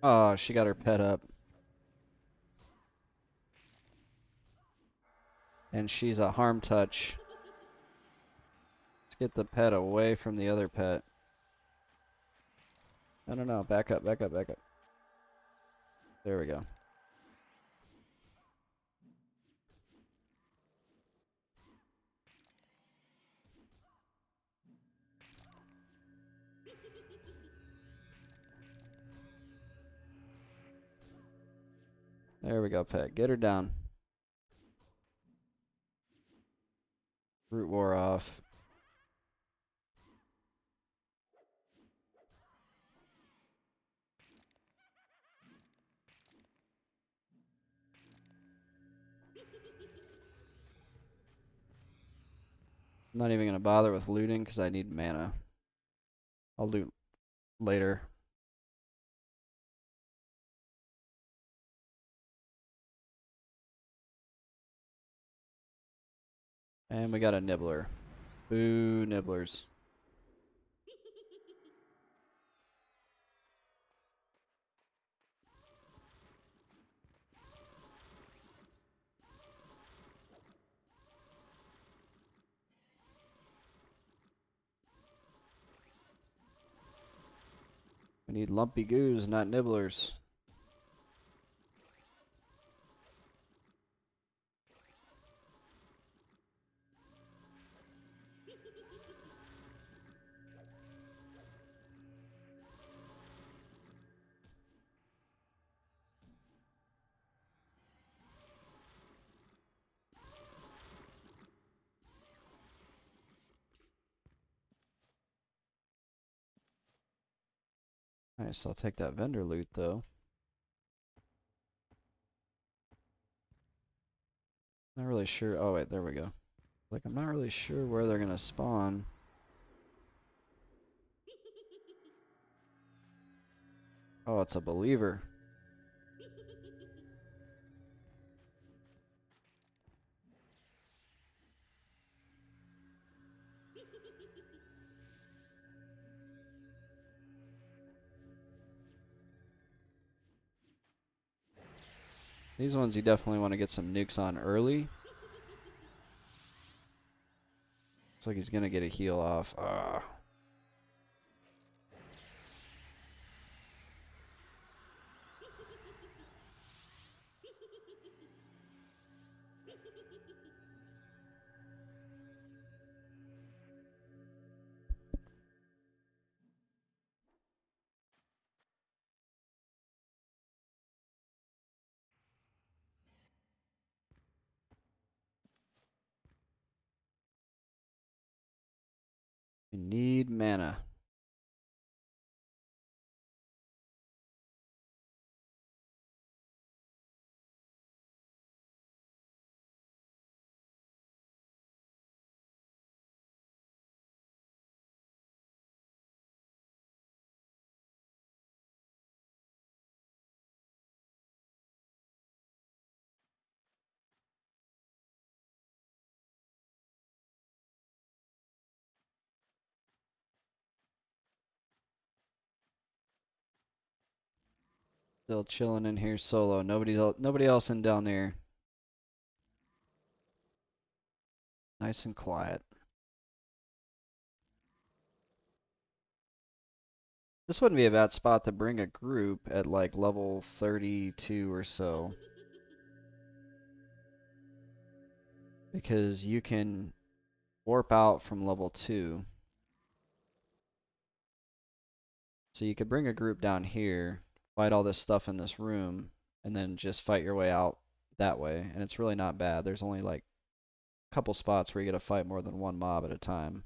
A: Oh, she got her pet up. And she's a harm touch. Let's get the pet away from the other pet. No. Back up, back up, back up. There we go. There we go, pet. Get her down. Root wore off. I'm not even going to bother with looting because I need mana. I'll loot later. And we got a nibbler. Boo, nibblers. We need lumpy goos, not nibblers. Nice, I'll take that vendor loot though. Not really sure. Oh wait, there we go. Like I'm not really sure where they're gonna spawn. Oh, it's a believer. These ones you definitely want to get some nukes on early. Looks like he's gonna get a heal off. Ah. We need mana. Still chilling in here solo. Nobody else in down there. Nice and quiet. This wouldn't be a bad spot to bring a group at like level 32 or so. Because you can warp out from level 2. So you could bring a group down here, fight all this stuff in this room, and then just fight your way out that way. And it's really not bad. There's only like a couple spots where you get to fight more than one mob at a time.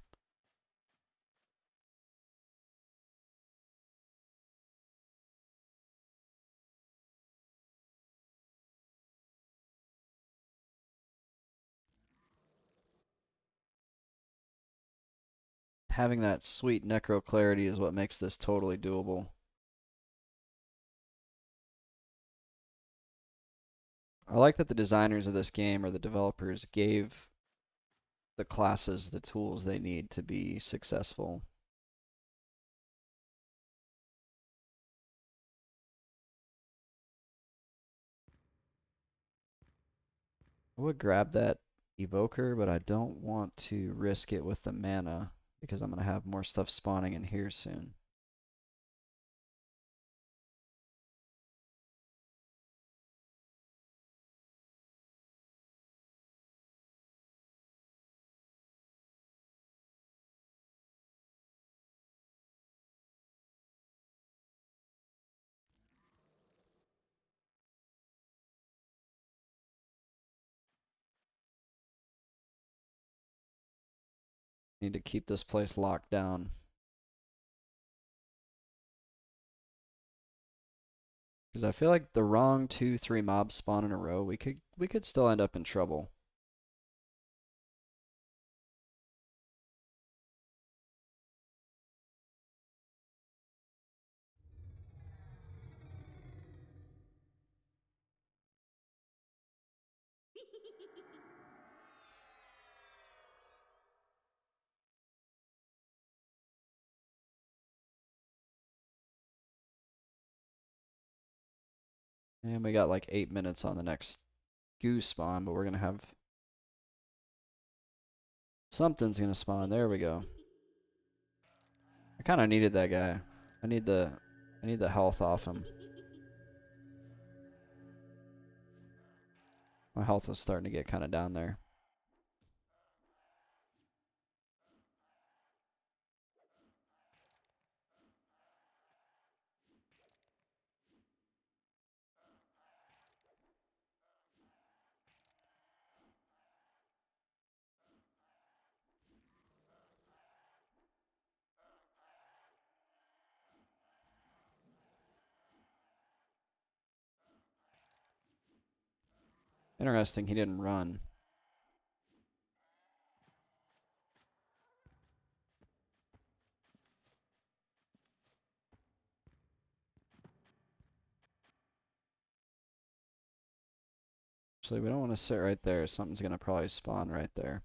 A: Having that sweet necro clarity is what makes this totally doable. I like that the designers of this game or the developers gave the classes the tools they need to be successful. I would grab that evoker, but I don't want to risk it with the mana because I'm going to have more stuff spawning in here soon. Need to keep this place locked down. Because I feel like the wrong 2-3 mobs spawn in a row, we could still end up in trouble. And we got like 8 minutes on the next goose spawn, but we're gonna have something's gonna spawn. There we go. I kind of needed that guy. I need the health off him. My health was starting to get kind of down there. Interesting, he didn't run. Actually, we don't want to sit right there. Something's gonna probably spawn right there.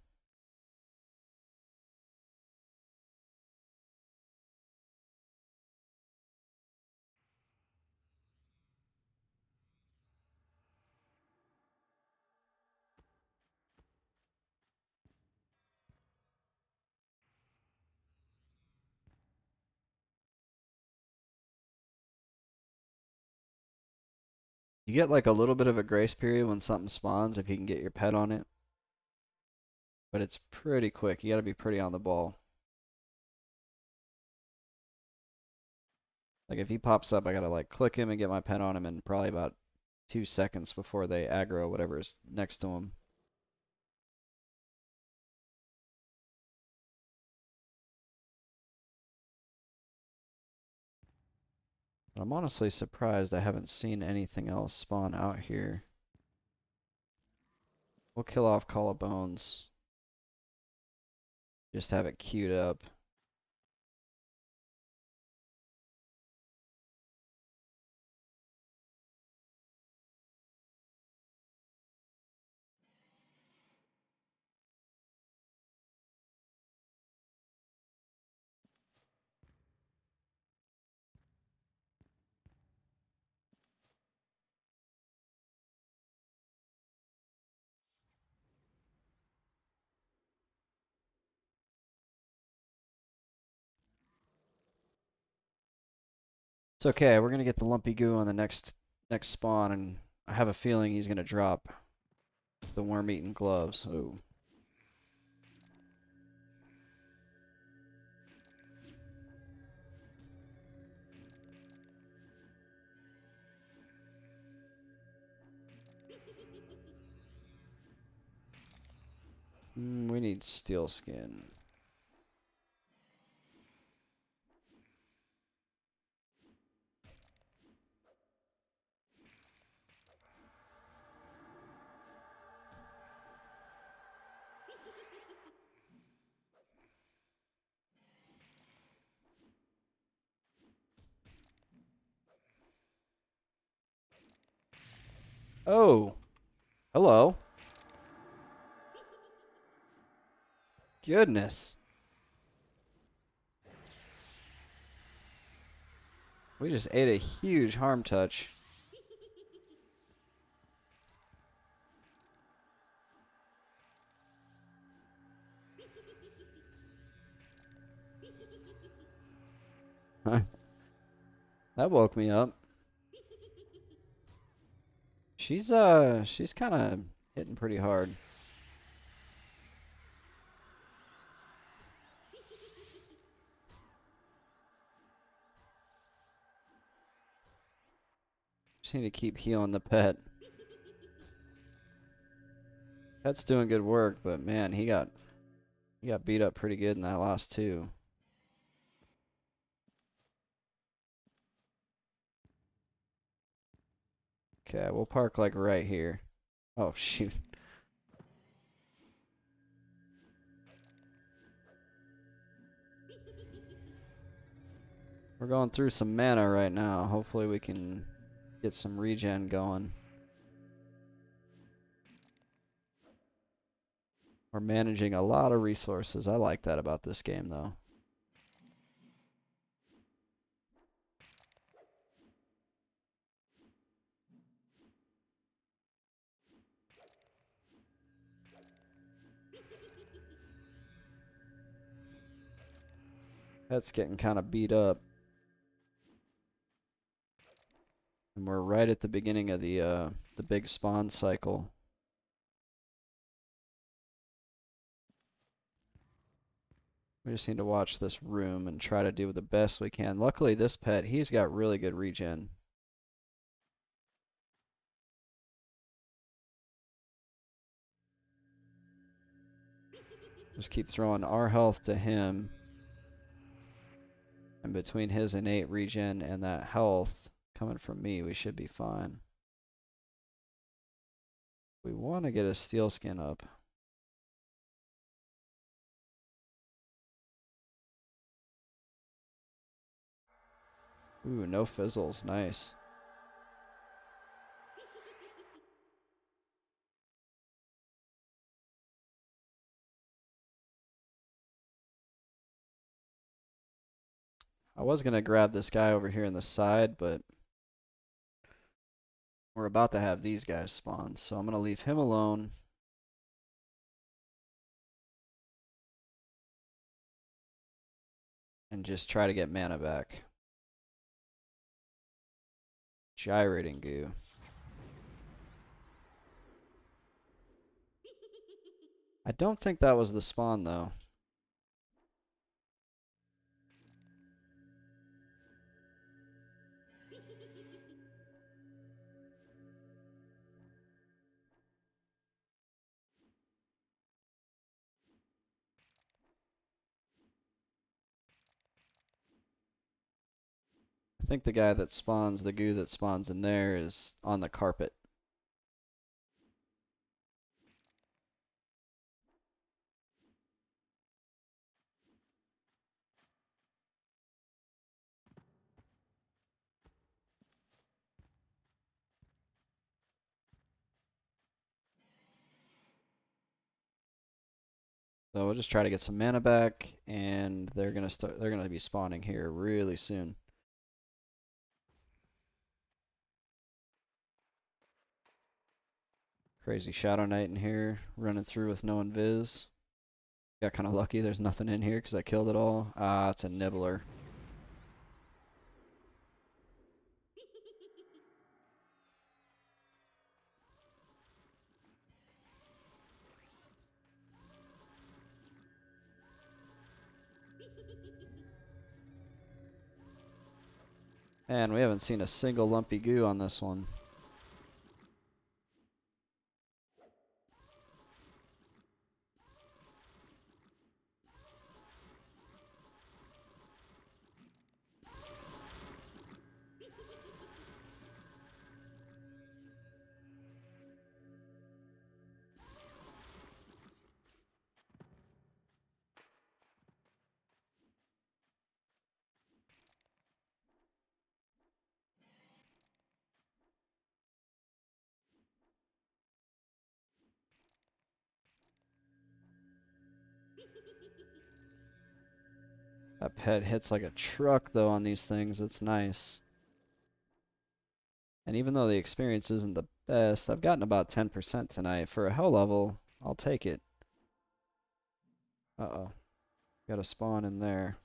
A: You get like a little bit of a grace period when something spawns if you can get your pet on it. But it's pretty quick. You gotta be pretty on the ball. Like if he pops up, I gotta like click him and get my pet on him in probably about 2 seconds before they aggro whatever's next to him. But I'm honestly surprised I haven't seen anything else spawn out here. We'll kill off Call of Bones. Just have it queued up. It's okay. We're gonna get the lumpy goo on the next spawn, and I have a feeling he's gonna drop the worm-eaten gloves. Ooh. We need steel skin. Oh, hello. goodness. We just ate a huge harm touch. That woke me up. She's kind of hitting pretty hard. Just need to keep healing the pet. Pet's doing good work, but man, he got beat up pretty good in that last two. Okay, we'll park like right here. Oh shoot. We're going through some mana right now. Hopefully we can get some regen going. We're managing a lot of resources. I like that about this game though. That's getting kind of beat up. And we're right at the beginning of the big spawn cycle. We just need to watch this room and try to do the best we can. Luckily, this pet, he's got really good regen. Just keep throwing our health to him. And between his innate regen and that health coming from me, we should be fine. We want to get a steel skin up. Ooh, no fizzles. Nice. I was going to grab this guy over here in the side, but we're about to have these guys spawn, so I'm going to leave him alone. And just try to get mana back. Gyrating goo. I don't think that was the spawn, though. I think the guy that spawns, the goo that spawns in there is on the carpet. So we'll just try to get some mana back, and they're gonna be spawning here really soon. Crazy Shadow Knight in here, running through with no invis. Got kind of lucky. There's nothing in here because I killed it all. Ah, it's a nibbler. And we haven't seen a single lumpy goo on this one. That pet hits like a truck, though, on these things. It's nice. And even though the experience isn't the best, I've gotten about 10% tonight. For a hell level, I'll take it. Uh-oh. Got a spawn in there.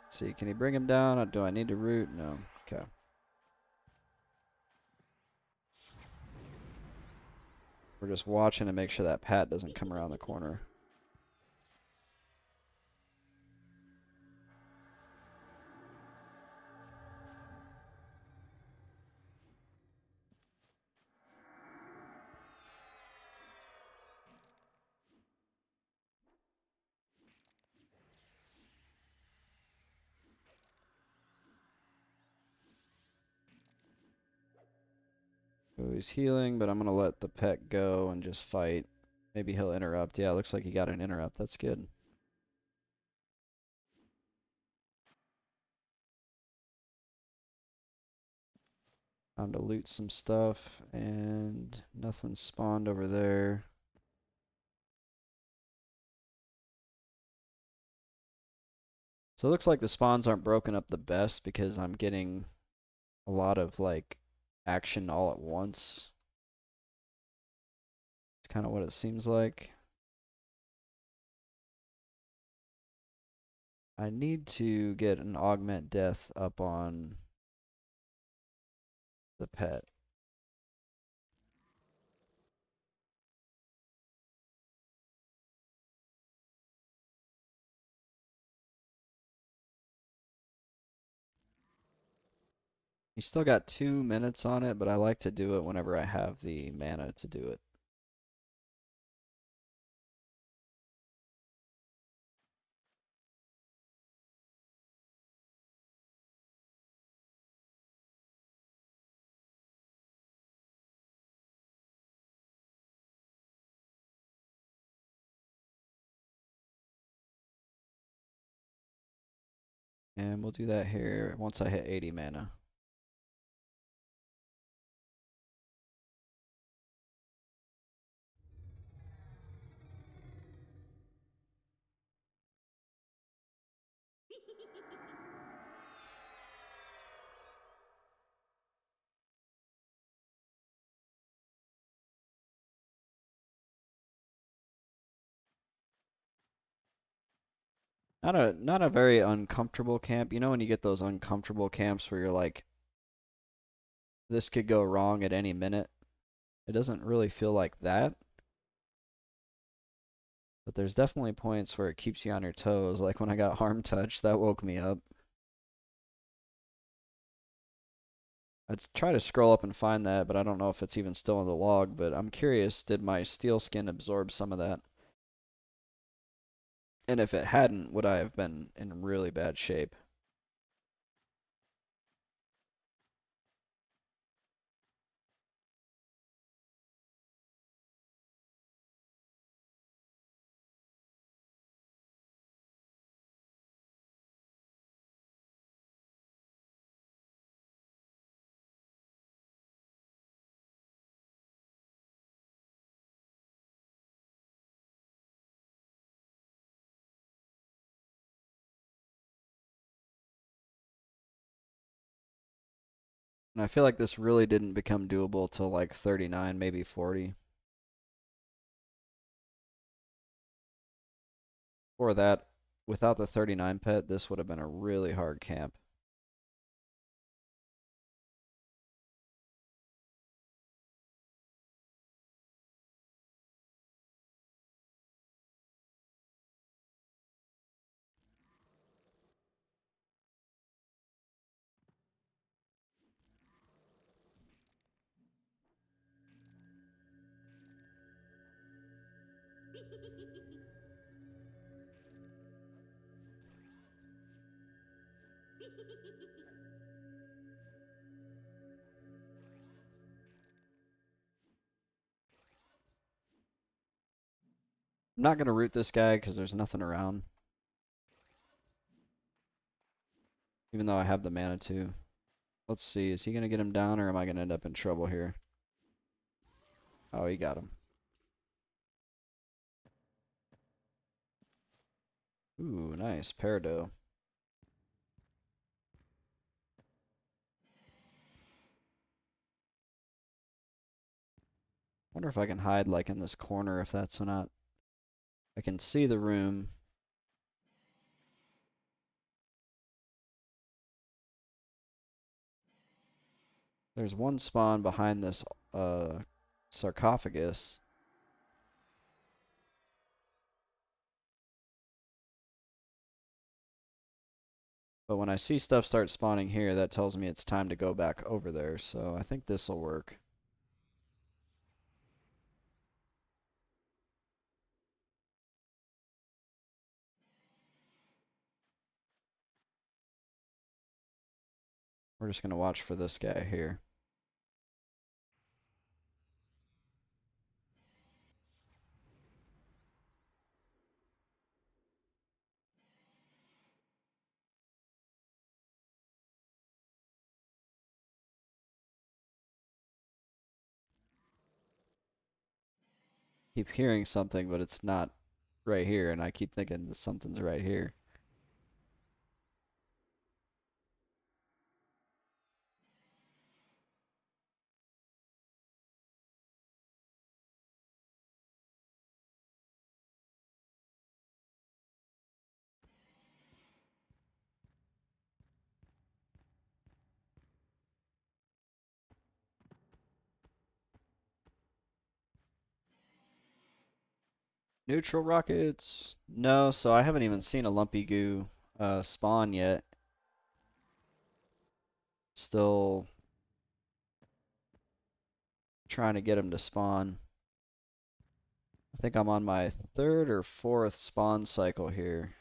A: Let's see, can he bring him down? Do I need to root? No. Okay. We're just watching to make sure that Pat doesn't come around the corner. Oh, he's healing, but I'm going to let the pet go and just fight. Maybe he'll interrupt. Yeah, it looks like he got an interrupt. That's good. Time to loot some stuff, and nothing spawned over there. So it looks like the spawns aren't broken up the best because I'm getting a lot of like action all at once. It's kind of what it seems like. I need to get an augment death up on the pet. You still got 2 minutes on it, but I like to do it whenever I have the mana to do it. And we'll do that here once I hit 80 mana. Not a very uncomfortable camp. You know when you get those uncomfortable camps where you're like, this could go wrong at any minute? It doesn't really feel like that. But there's definitely points where it keeps you on your toes. Like when I got harm touch, that woke me up. I'd try to scroll up and find that, but I don't know if it's even still in the log. But I'm curious, did my steel skin absorb some of that? And if it hadn't, would I have been in really bad shape? And I feel like this really didn't become doable till like 39, maybe 40. For that, without the 39 pet, this would have been a really hard camp. I'm not going to root this guy because there's nothing around. Even though I have the mana to. Let's see, is he going to get him down or am I going to end up in trouble here? Oh, he got him. Ooh, nice. Peridot. Wonder if I can hide like in this corner if that's not. I can see the room. There's one spawn behind this sarcophagus. But when I see stuff start spawning here, that tells me it's time to go back over there. So I think this will work. We're just going to watch for this guy here. Keep hearing something, but it's not right here, and I keep thinking that something's right here. Neutral rockets? No, so I haven't even seen a Lumpy Goo spawn yet. Still trying to get him to spawn. I think I'm on my third or fourth spawn cycle here.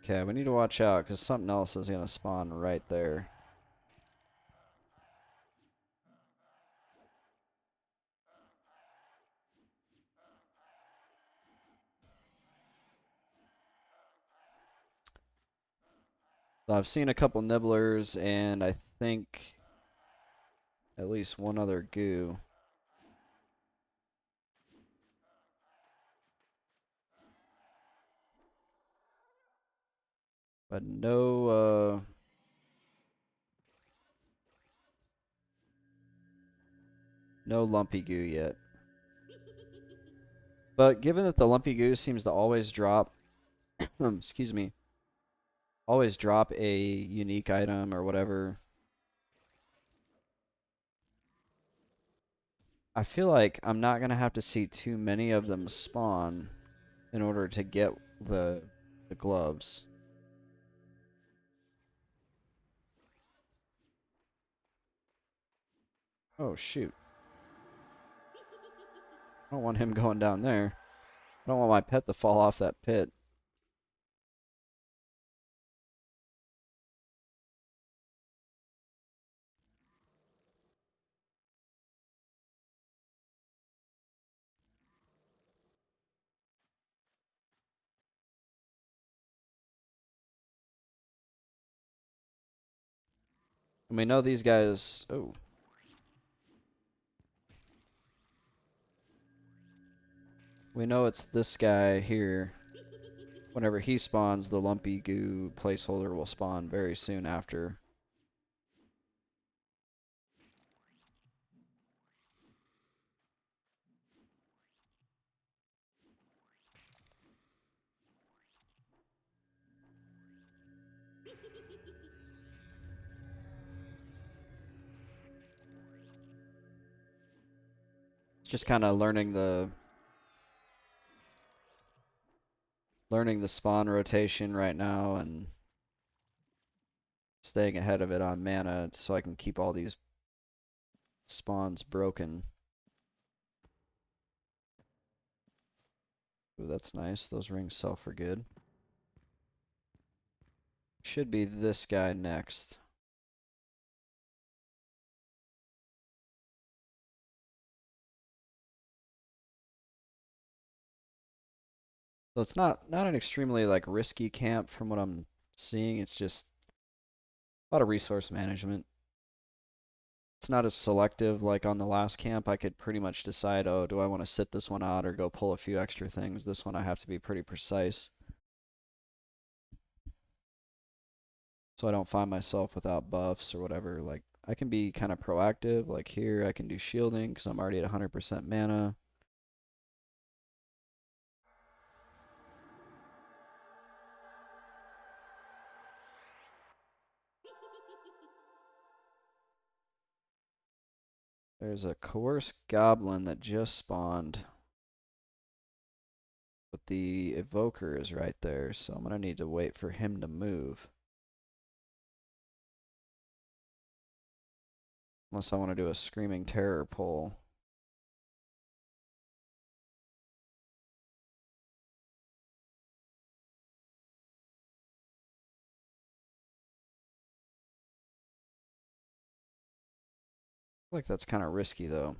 A: Okay, we need to watch out because something else is going to spawn right there. So I've seen a couple nibblers and I think at least one other goo. But no Lumpy Goo yet. But given that the Lumpy Goo seems to always drop, excuse me, always drop a unique item or whatever, I feel like I'm not going to have to see too many of them spawn in order to get the gloves. Oh, shoot. I don't want him going down there. I don't want my pet to fall off that pit. And we know these guys... Oh. We know it's this guy here. Whenever he spawns, the Lumpy Goo placeholder will spawn very soon after. It's just kind of learning the spawn rotation right now and staying ahead of it on mana so I can keep all these spawns broken. Ooh, that's nice. Those rings sell for good. Should be this guy next. So it's not an extremely like risky camp from what I'm seeing. It's just a lot of resource management. It's not as selective like on the last camp. I could pretty much decide, oh, do I want to sit this one out or go pull a few extra things? This one I have to be pretty precise. So I don't find myself without buffs or whatever. Like, I can be kind of proactive. Like here, I can do shielding because I'm already at 100% mana. There's a coerced goblin that just spawned. But the evoker is right there, so I'm going to need to wait for him to move. Unless I want to do a Screaming Terror pull. I feel like that's kind of risky though.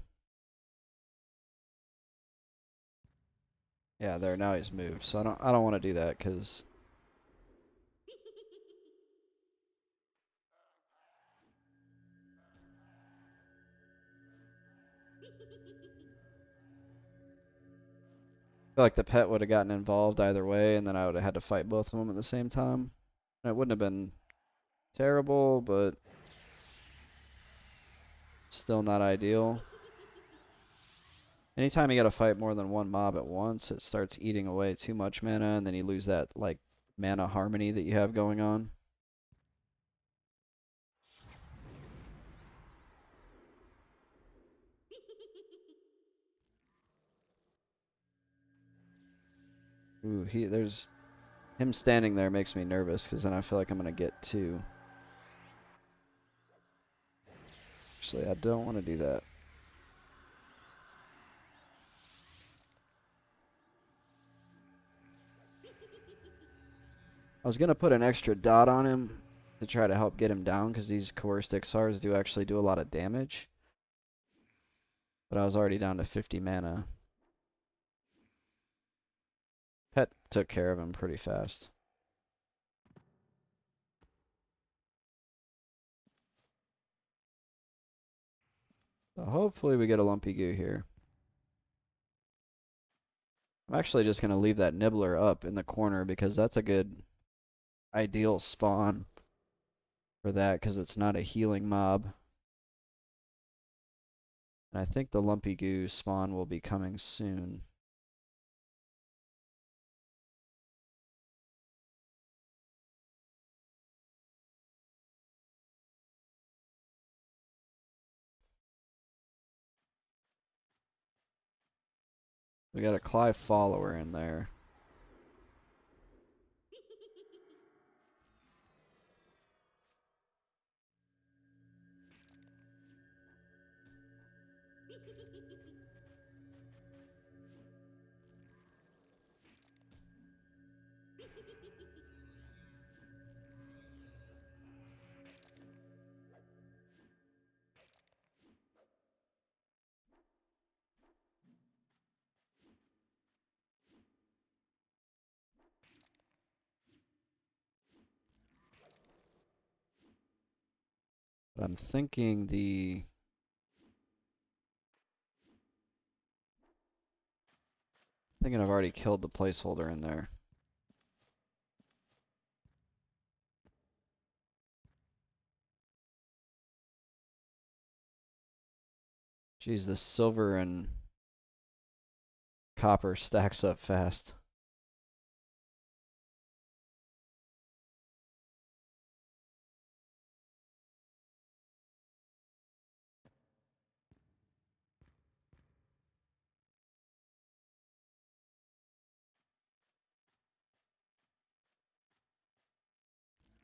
A: Yeah, there, now he's moved. So I don't want to do that because I feel like the pet would have gotten involved either way, and then I would have had to fight both of them at the same time. And it wouldn't have been terrible, but still not ideal. Anytime you gotta fight more than one mob at once, it starts eating away too much mana, and then you lose that like mana harmony that you have going on. Ooh, there's him standing there makes me nervous because then I feel like I'm gonna get two. Actually, I don't want to do that. I was gonna put an extra dot on him to try to help get him down because these coerced Ixars do actually do a lot of damage. But I was already down to 50 mana. Pet took care of him pretty fast. So hopefully we get a Lumpy Goo here. I'm actually just going to leave that Nibbler up in the corner because that's a good ideal spawn for that because it's not a healing mob. And I think the Lumpy Goo spawn will be coming soon. We got a Clive follower in there. But I'm thinking I've already killed the placeholder in there. Geez, the silver and copper stacks up fast.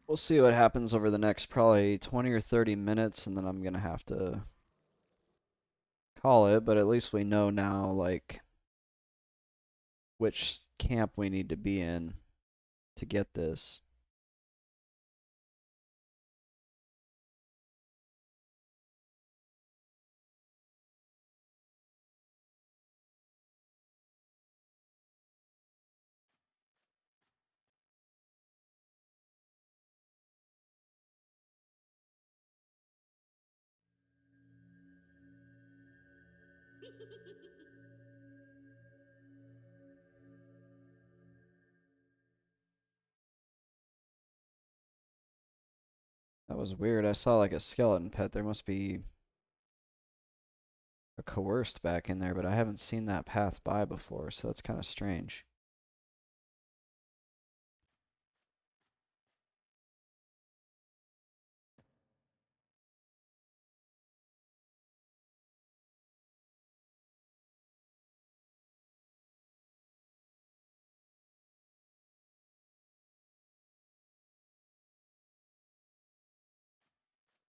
A: We'll see what happens over the next probably 20 or 30 minutes, and then I'm going to have to call it, but at least we know now, like, which camp we need to be in to get this. That was weird. I saw like a skeleton pet. There must be a coerced back in there, but I haven't seen that path by before, so that's kind of strange.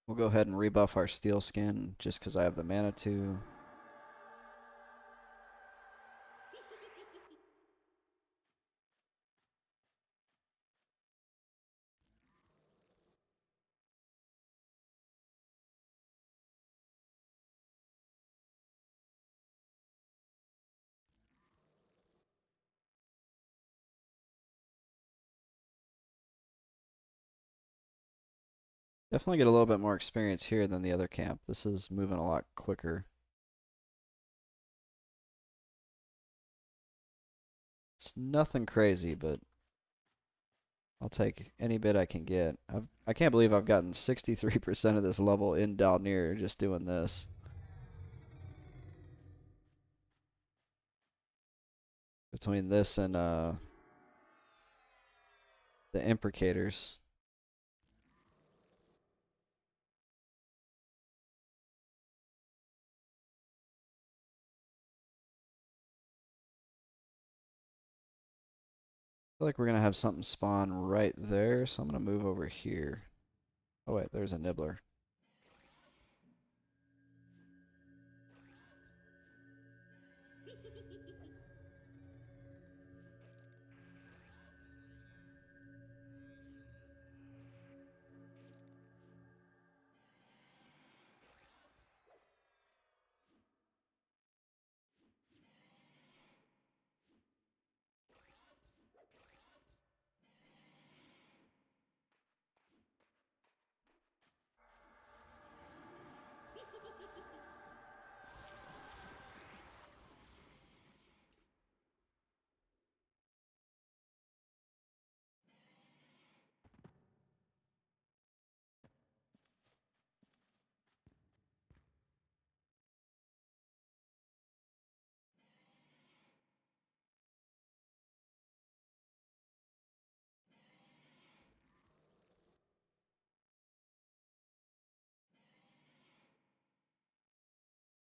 A: We'll go ahead and rebuff our steel skin just because I have the mana to. Definitely get a little bit more experience here than the other camp. This is moving a lot quicker. It's nothing crazy, but I'll take any bit I can get. I can't believe I've gotten 63% of this level in Dalnir just doing this. Between this and the imprecators. I feel like we're going to have something spawn right there, so I'm going to move over here. Oh wait, there's a nibbler.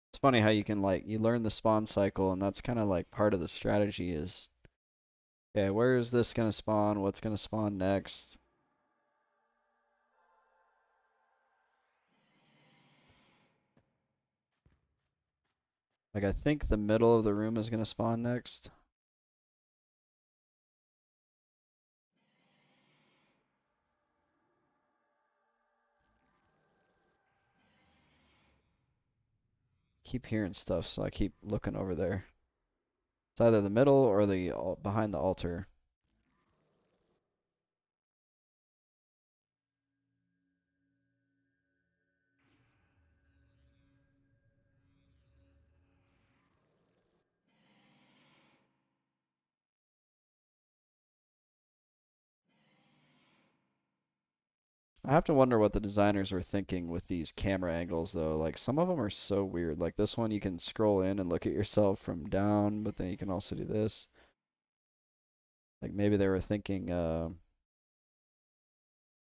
A: It's funny how you can you learn the spawn cycle, and that's kind of like part of the strategy is, okay, where is this going to spawn? What's going to spawn next? Like I think the middle of the room is going to spawn next. Keep hearing stuff, so I keep looking over there. It's either the middle or the behind the altar. I have to wonder what the designers were thinking with these camera angles, though. Like, some of them are so weird. Like, this one, you can scroll in and look at yourself from down, but then you can also do this. Like, maybe they were thinking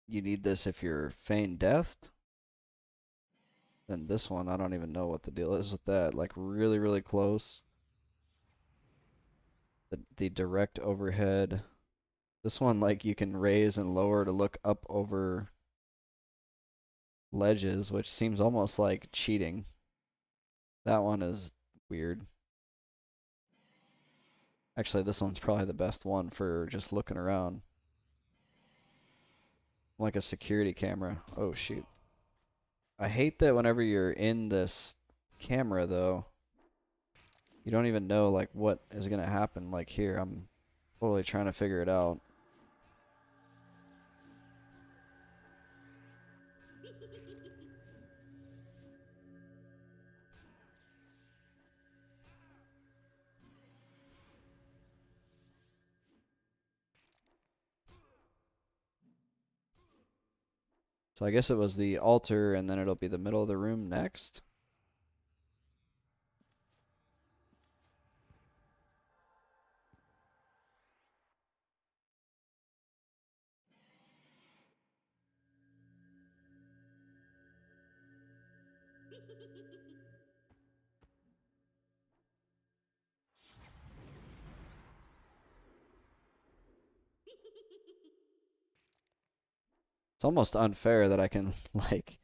A: you need this if you're feigned death. Then this one, I don't even know what the deal is with that. Like, really, really close. The direct overhead. This one, like, you can raise and lower to look up over ledges, which seems almost like cheating. That one is weird. Actually, this one's probably the best one for just looking around. Like a security camera. Oh, shoot. I hate that whenever you're in this camera, though, you don't even know, like, what is going to happen. Like, here, I'm totally trying to figure it out. So I guess it was the altar, and then it'll be the middle of the room next. It's almost unfair that I can like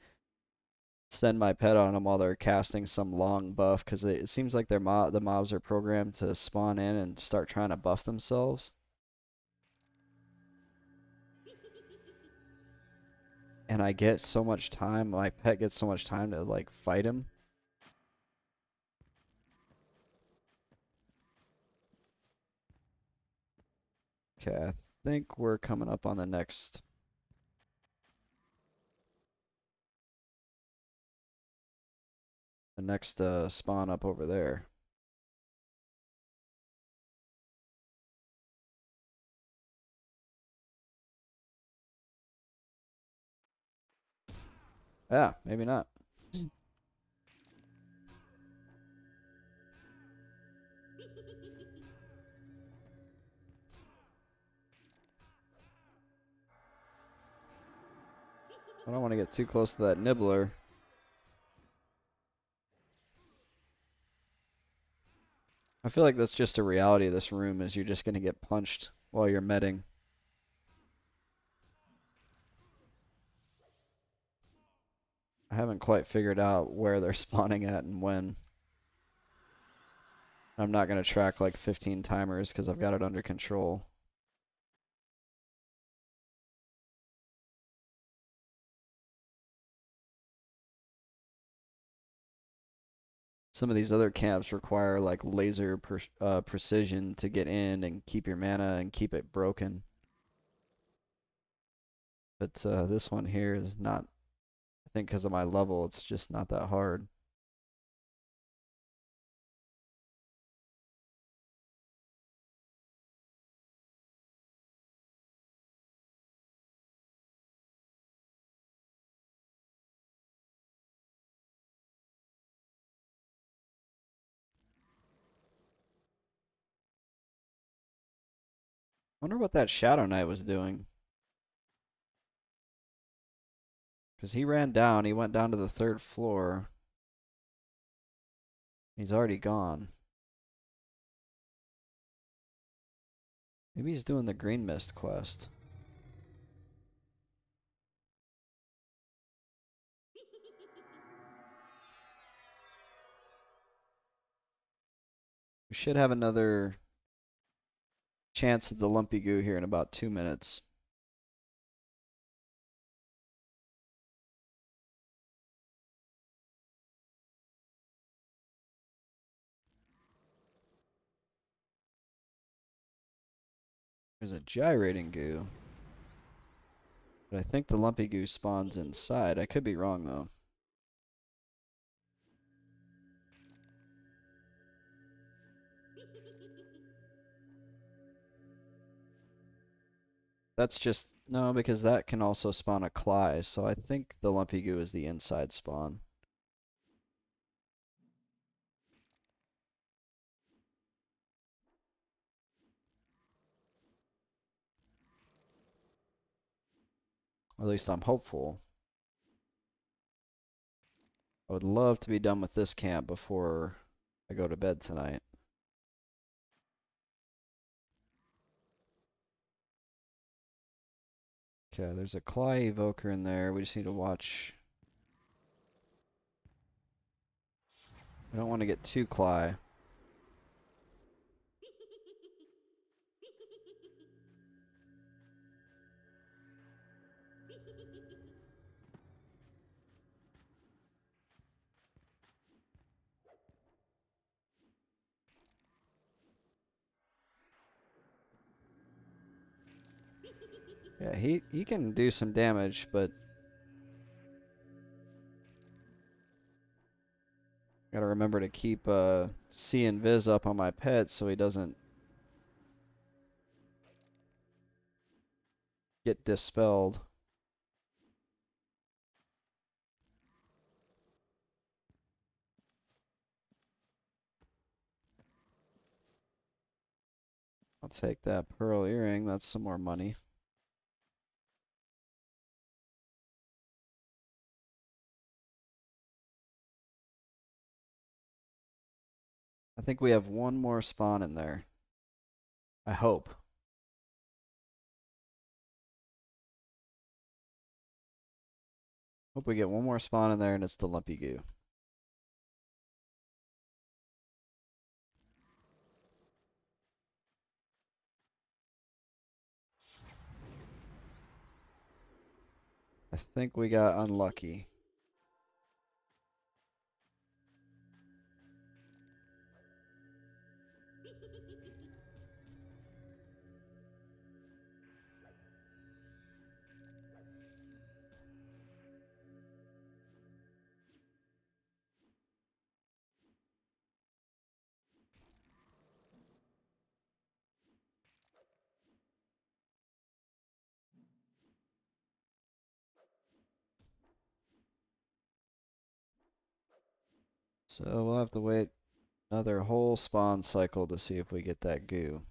A: send my pet on them while they're casting some long buff, because it seems like the mobs are programmed to spawn in and start trying to buff themselves. And I get so much time, my pet gets so much time to like fight him. Okay, I think we're coming up on the next spawn up over there. Yeah, maybe not. I don't want to get too close to that nibbler. I feel like that's just a reality of this room, is you're just going to get punched while you're medding. I haven't quite figured out where they're spawning at and when. I'm not going to track like 15 timers because I've got it under control. Some of these other camps require like laser precision to get in and keep your mana and keep it broken. But this one here is not, I think because of my level, it's just not that hard. Wonder what that Shadow Knight was doing. Because he ran down, he went down to the 3rd floor. He's already gone. Maybe he's doing the Green Mist quest. We should have another chance at the Lumpy Goo here in about 2 minutes. There's a gyrating goo. But I think the Lumpy Goo spawns inside. I could be wrong, though. That's just... No, because that can also spawn a Cly, so I think the Lumpy Goo is the inside spawn. At least I'm hopeful. I would love to be done with this camp before I go to bed tonight. Okay, there's a Cly Evoker in there. We just need to watch. I don't want to get too Cly. Yeah, he can do some damage, but gotta remember to keep C and Viz up on my pet so he doesn't get dispelled. I'll take that pearl earring. That's some more money. I think we have one more spawn in there. I hope. Hope we get one more spawn in there and it's the lumpy goo. I think we got unlucky. So we'll have to wait another whole spawn cycle to see if we get that goo.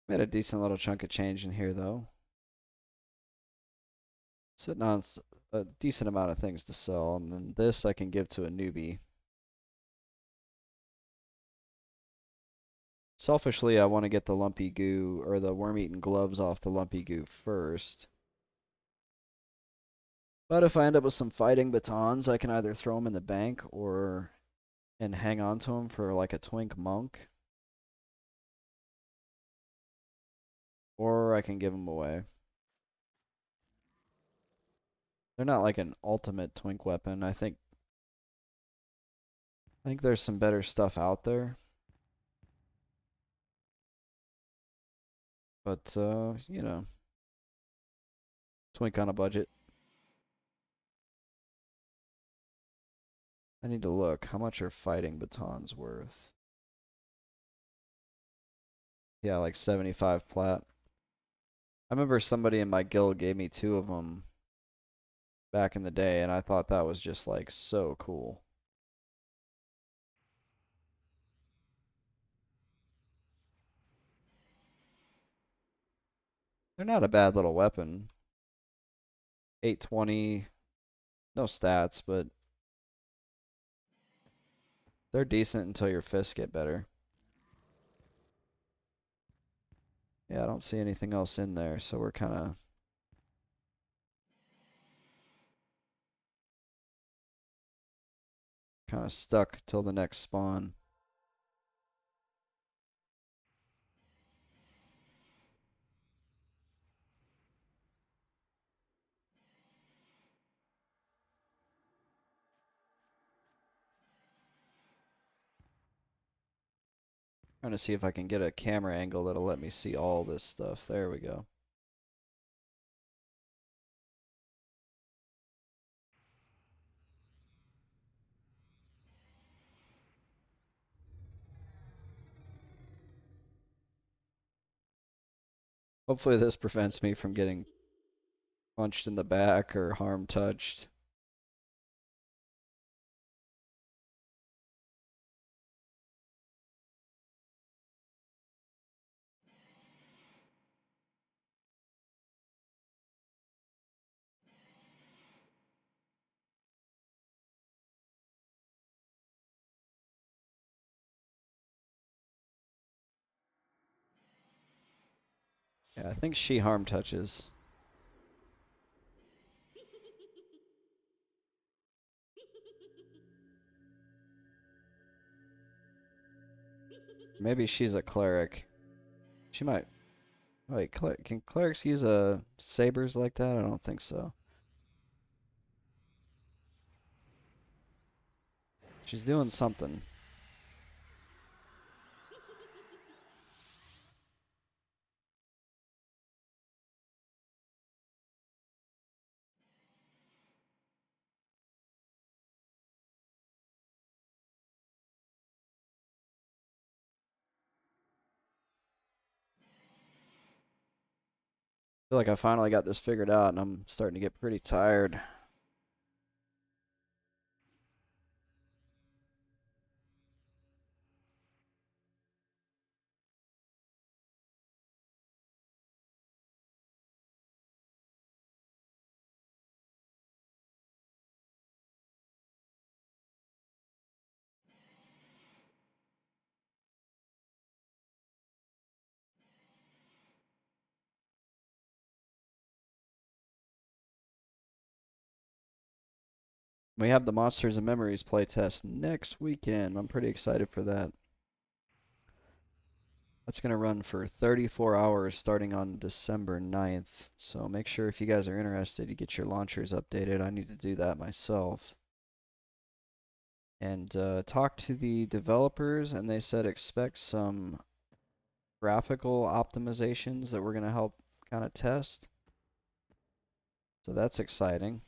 A: We had a decent little chunk of change in here though. Sitting on a decent amount of things to sell, and then this I can give to a newbie. Selfishly, I want to get the lumpy goo or the worm-eaten gloves off the lumpy goo first. But if I end up with some fighting batons, I can either throw them in the bank and hang on to them for like a twink monk, or I can give them away. They're not like an ultimate twink weapon. I think there's some better stuff out there. But you know, twink on a budget. I need to look. How much are fighting batons worth? Yeah, like 75 plat. I remember somebody in my guild gave me 2 of them back in the day, and I thought that was just like so cool. They're not a bad little weapon. 820, no stats, but they're decent until your fists get better. Yeah, I don't see anything else in there, so we're kind of stuck till the next spawn. Trying to see if I can get a camera angle that'll let me see all this stuff. There we go. Hopefully this prevents me from getting punched in the back or harm touched. Yeah, I think she harm touches. Maybe she's a cleric. She might. Wait, can clerics use sabers like that? I don't think so. She's doing something. feel like I finally got this figured out and I'm starting to get pretty tired. We have the Monsters and Memories playtest next weekend. I'm pretty excited for that. That's going to run for 34 hours starting on December 9th. So make sure if you guys are interested, you get your launchers updated. I need to do that myself. And talk to the developers, and they said expect some graphical optimizations that we're going to help kind of test. So that's exciting.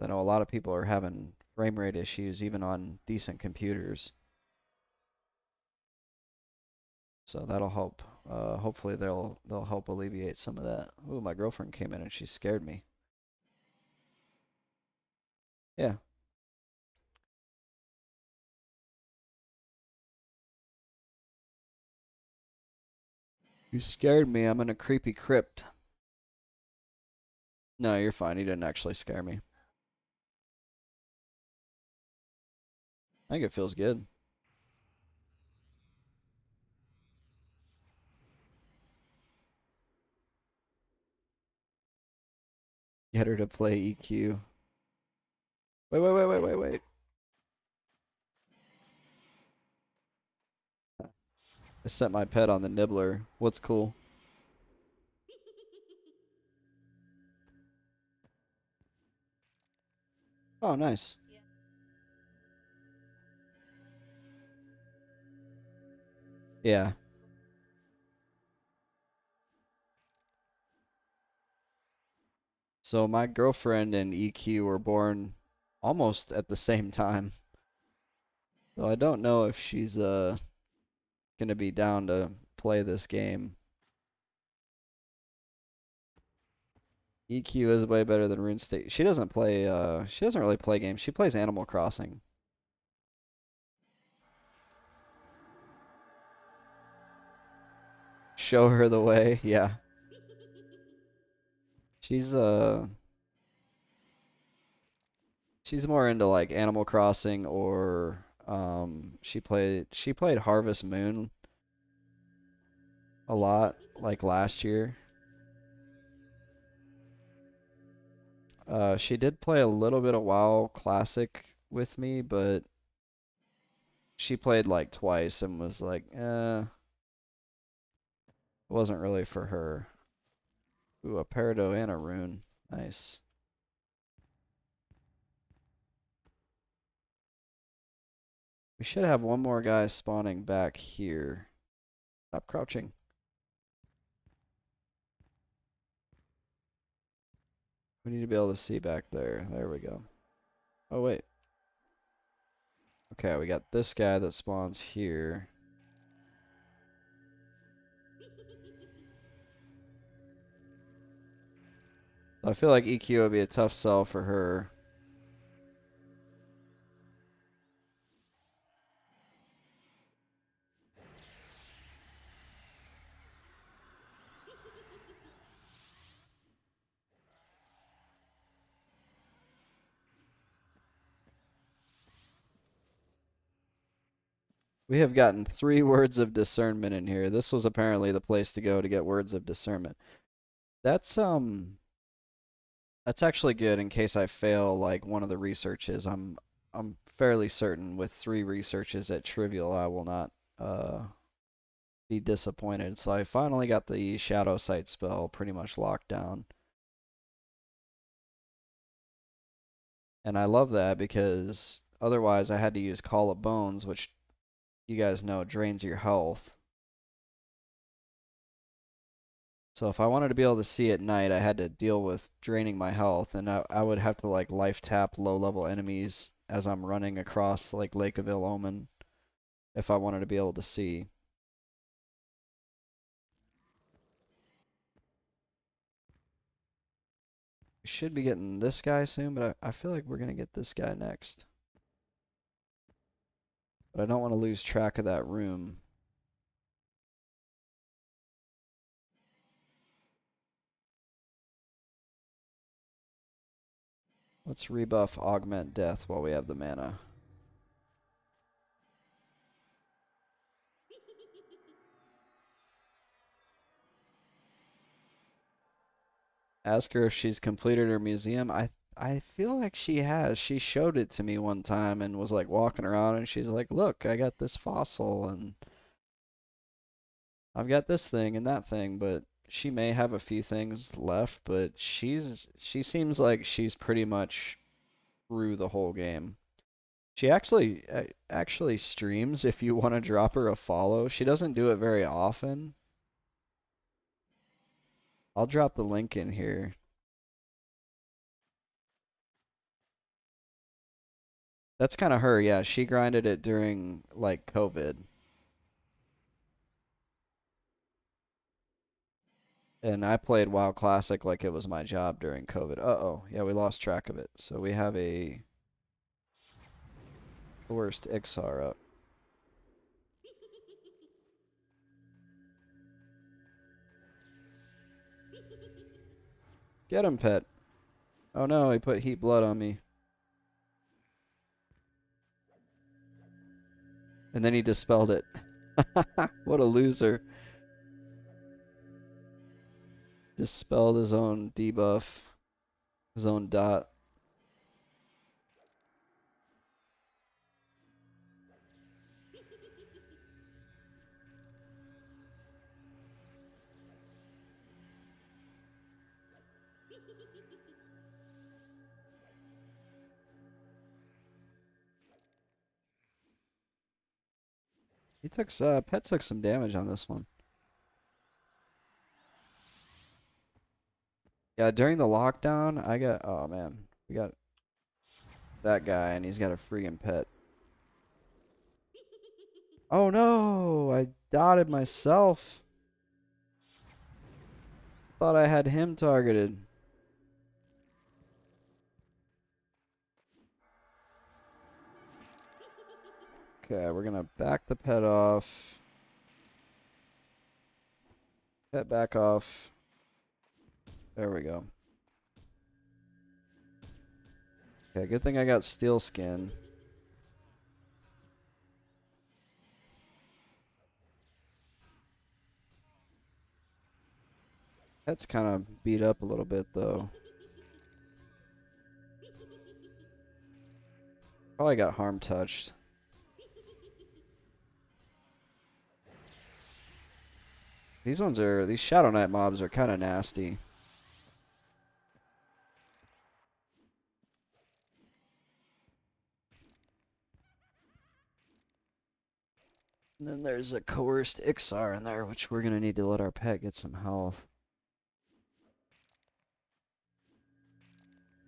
A: I know a lot of people are having frame rate issues even on decent computers. So that'll help. Hopefully they'll help alleviate some of that. Ooh, my girlfriend came in and she scared me. Yeah. You scared me. I'm in a creepy crypt. No, you're fine. You didn't actually scare me. I think it feels good. Get her to play EQ. Wait. I set my pet on the nibbler. What's cool? Oh, nice. Yeah. So my girlfriend and EQ were born almost at the same time. So I don't know if she's gonna be down to play this game. EQ is way better than RuneScape. She doesn't really play games. She plays Animal Crossing. Show her the way. Yeah. She's uh she's more into like Animal Crossing or she played Harvest Moon a lot like last year. She did play a little bit of WoW Classic with me, but she played like twice and was like, it wasn't really for her. Ooh, a Peridot and a rune. Nice. We should have one more guy spawning back here. Stop crouching. We need to be able to see back there. There we go. Oh, wait. Okay, we got this guy that spawns here. I feel like EQ would be a tough sell for her. We have gotten 3 words of discernment in here. This was apparently the place to go to get words of discernment. That's that's actually good in case I fail like one of the researches. I'm fairly certain with 3 researches at trivial I will not be disappointed. So I finally got the shadow sight spell pretty much locked down. And I love that because otherwise I had to use Call of Bones, which you guys know drains your health. So if I wanted to be able to see at night, I had to deal with draining my health, and I would have to like life tap low level enemies as I'm running across like Lake of Ill Omen if I wanted to be able to see. We should be getting this guy soon, but I feel like we're going to get this guy next. But I don't want to lose track of that room. Let's rebuff Augment Death while we have the mana. Ask her if she's completed her museum. I feel like she has. She showed it to me one time and was like walking around and she's like, "Look, I got this fossil and I've got this thing and that thing," but she may have a few things left, but she seems like she's pretty much through the whole game. She actually streams if you want to drop her a follow. She doesn't do it very often. I'll drop the link in here. That's kind of her, yeah. She grinded it during like COVID. And I played WoW Classic like it was my job during COVID. Uh-oh. Yeah, we lost track of it. So we have a coerced Ixar up. Get him, pet. Oh no, he put heat blood on me. And then he dispelled it. What a loser. Dispelled his own debuff. His own dot. He took Pet took some damage on this one. Yeah, during the lockdown, I got oh man, we got that guy and he's got a freaking pet. Oh no, I dotted myself. Thought I had him targeted. Okay, we're gonna back the pet off. Pet back off. There we go. Okay, good thing I got steel skin. Pet's kind of beat up a little bit though. Probably got harm touched. These Shadow Knight mobs are kind of nasty. And then there's a coerced Ixar in there, which we're gonna need to let our pet get some health.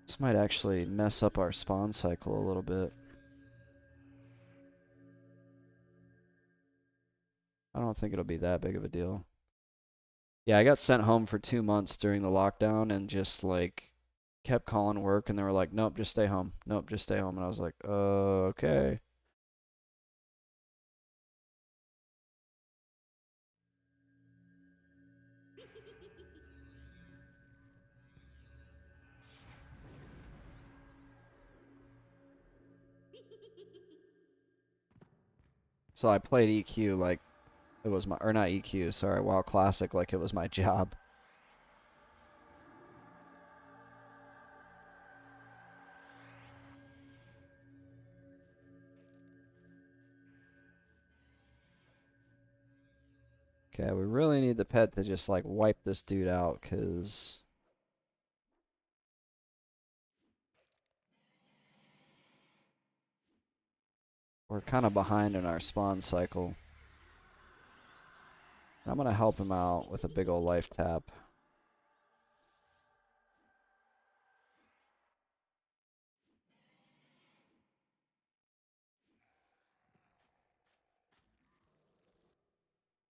A: This might actually mess up our spawn cycle a little bit. I don't think it'll be that big of a deal. Yeah, I got sent home for 2 months during the lockdown and just like kept calling work and they were like, "Nope, just stay home. Nope, just stay home." And I was like, okay." So I played EQ like it was my, or not EQ, sorry, WoW Classic like it was my job. Okay, we really need the pet to just like wipe this dude out because we're kind of behind in our spawn cycle. I'm going to help him out with a big old life tap.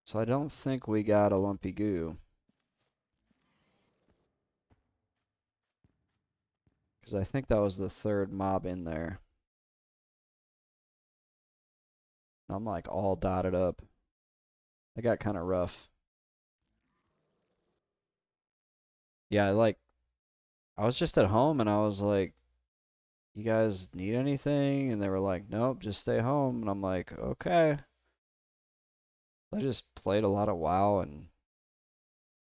A: So I don't think we got a Lumpy Goo. Because I think that was the third mob in there. I'm like all dotted up. It got kind of rough. Yeah, I was just at home and I was like, you guys need anything? And they were like, nope, just stay home. And I'm like, okay. I just played a lot of WoW and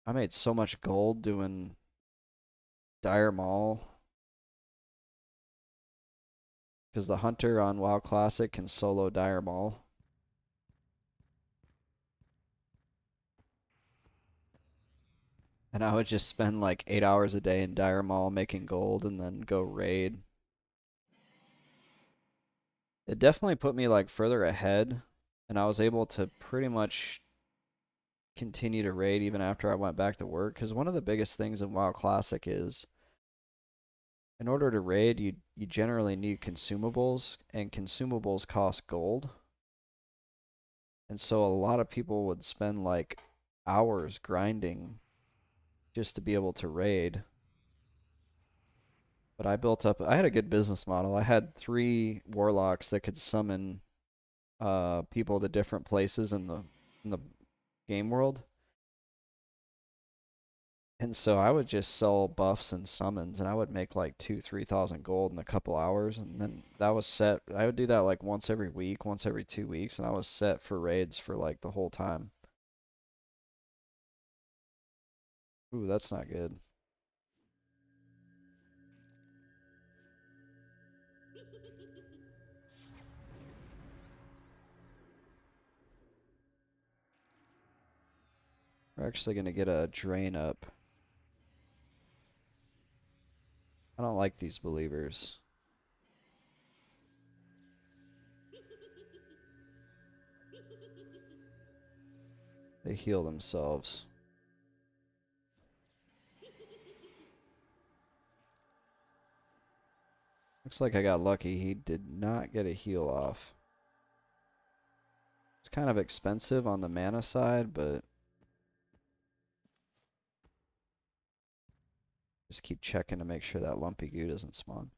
A: I made so much gold doing Dire Maul. Because the hunter on WoW Classic can solo Dire Maul. And I would just spend like 8 hours a day in Dire Maul making gold and then go raid. It definitely put me like further ahead, and I was able to pretty much continue to raid even after I went back to work. Because one of the biggest things in WoW Classic is in order to raid, you generally need consumables, and consumables cost gold. And so a lot of people would spend like hours grinding just to be able to raid. But I had a good business model. I had 3 warlocks that could summon people to different places in the game world. And so I would just sell buffs and summons, and I would make like 3,000 gold in a couple hours, and then that was set. I would do that like once every week, once every 2 weeks, and I was set for raids for like the whole time. Ooh, that's not good. We're actually gonna get a drain up. I don't like these believers. They heal themselves. Looks like I got lucky. He did not get a heal off. It's kind of expensive on the mana side, but just keep checking to make sure that Lumpy goo doesn't spawn.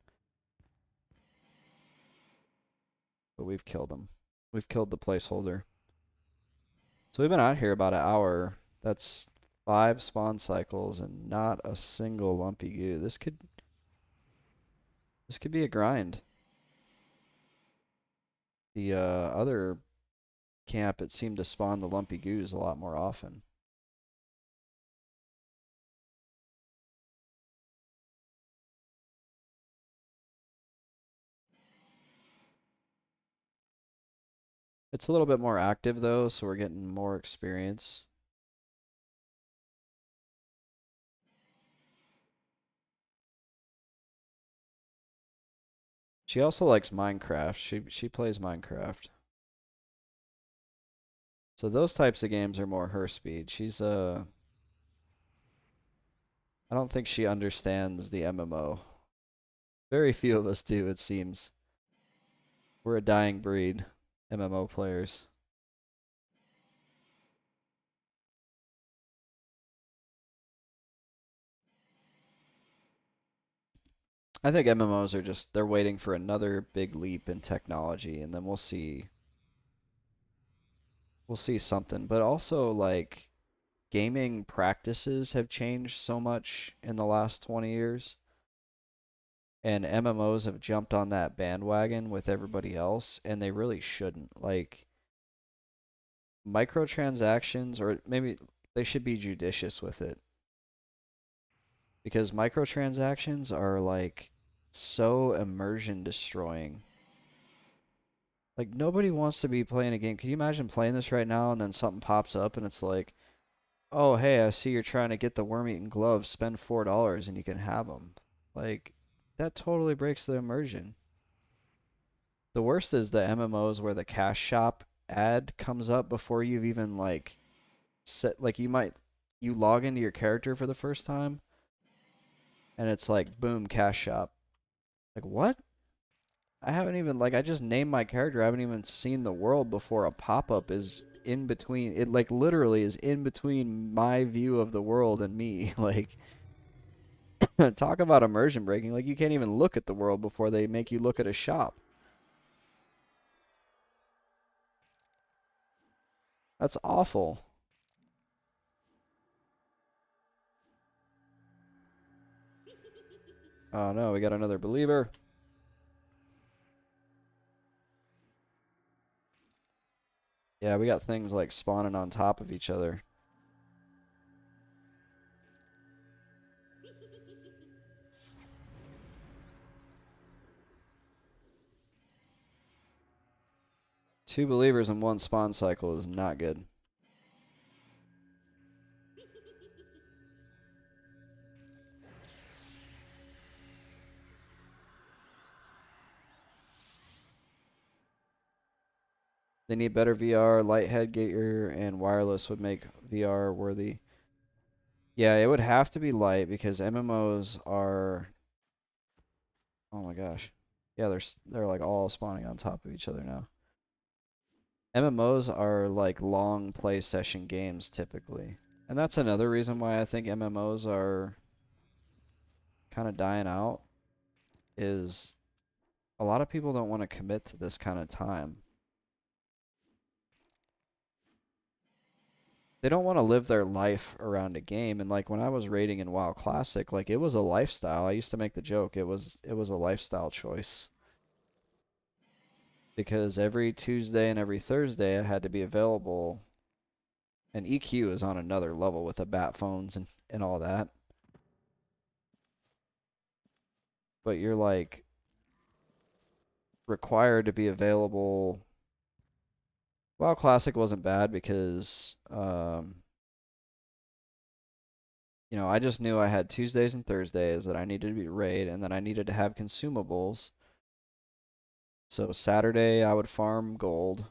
A: But we've killed him. We've killed the placeholder. So we've been out here about an hour. That's 5 spawn cycles and not a single Lumpy goo. This could be a grind. The other camp, it seemed to spawn the Lumpy goos a lot more often. It's a little bit more active though, so we're getting more experience. She also likes Minecraft. She plays Minecraft. So those types of games are more her speed. I don't think she understands the MMO. Very few of us do, it seems. We're a dying breed, MMO players. I think MMOs are just they're waiting for another big leap in technology and then we'll see something. But also like gaming practices have changed so much in the last 20 years and MMOs have jumped on that bandwagon with everybody else and they really shouldn't. Like microtransactions or maybe they should be judicious with it because microtransactions are like so immersion destroying. Like nobody wants to be playing a game. Can you imagine playing this right now and then something pops up and it's like, "Oh, hey, I see you're trying to get the worm-eaten gloves. Spend $4 and you can have them." Like that totally breaks the immersion. The worst is the MMOs where the cash shop ad comes up before you've even like set like you log into your character for the first time and it's like boom cash shop. Like what? I haven't even like I just named my character. I haven't even seen the world before a pop-up is in between. It like literally is in between my view of the world and me. Like Talk about immersion breaking. Like, you can't even look at the world before they make you look at a shop. That's awful. Oh no, we got another believer. Yeah, we got things like spawning on top of each other. Two believers in one spawn cycle is not good. They need better VR. Light headgear and wireless would make VR worthy. Yeah, it would have to be light because MMOs are. Oh my gosh. Yeah, they're like all spawning on top of each other now. MMOs are like long play session games typically. And that's another reason why I think MMOs are kind of dying out is a lot of people don't want to commit to this kind of time. They don't want to live their life around a game. And like when I was raiding in WoW Classic, like it was a lifestyle. I used to make the joke it was a lifestyle choice because every Tuesday and every Thursday I had to be available. And EQ is on another level with the bat phones and all that. But you're like required to be available. WoW Classic wasn't bad because I just knew I had Tuesdays and Thursdays that I needed to be raid, and then I needed to have consumables. So Saturday I would farm gold,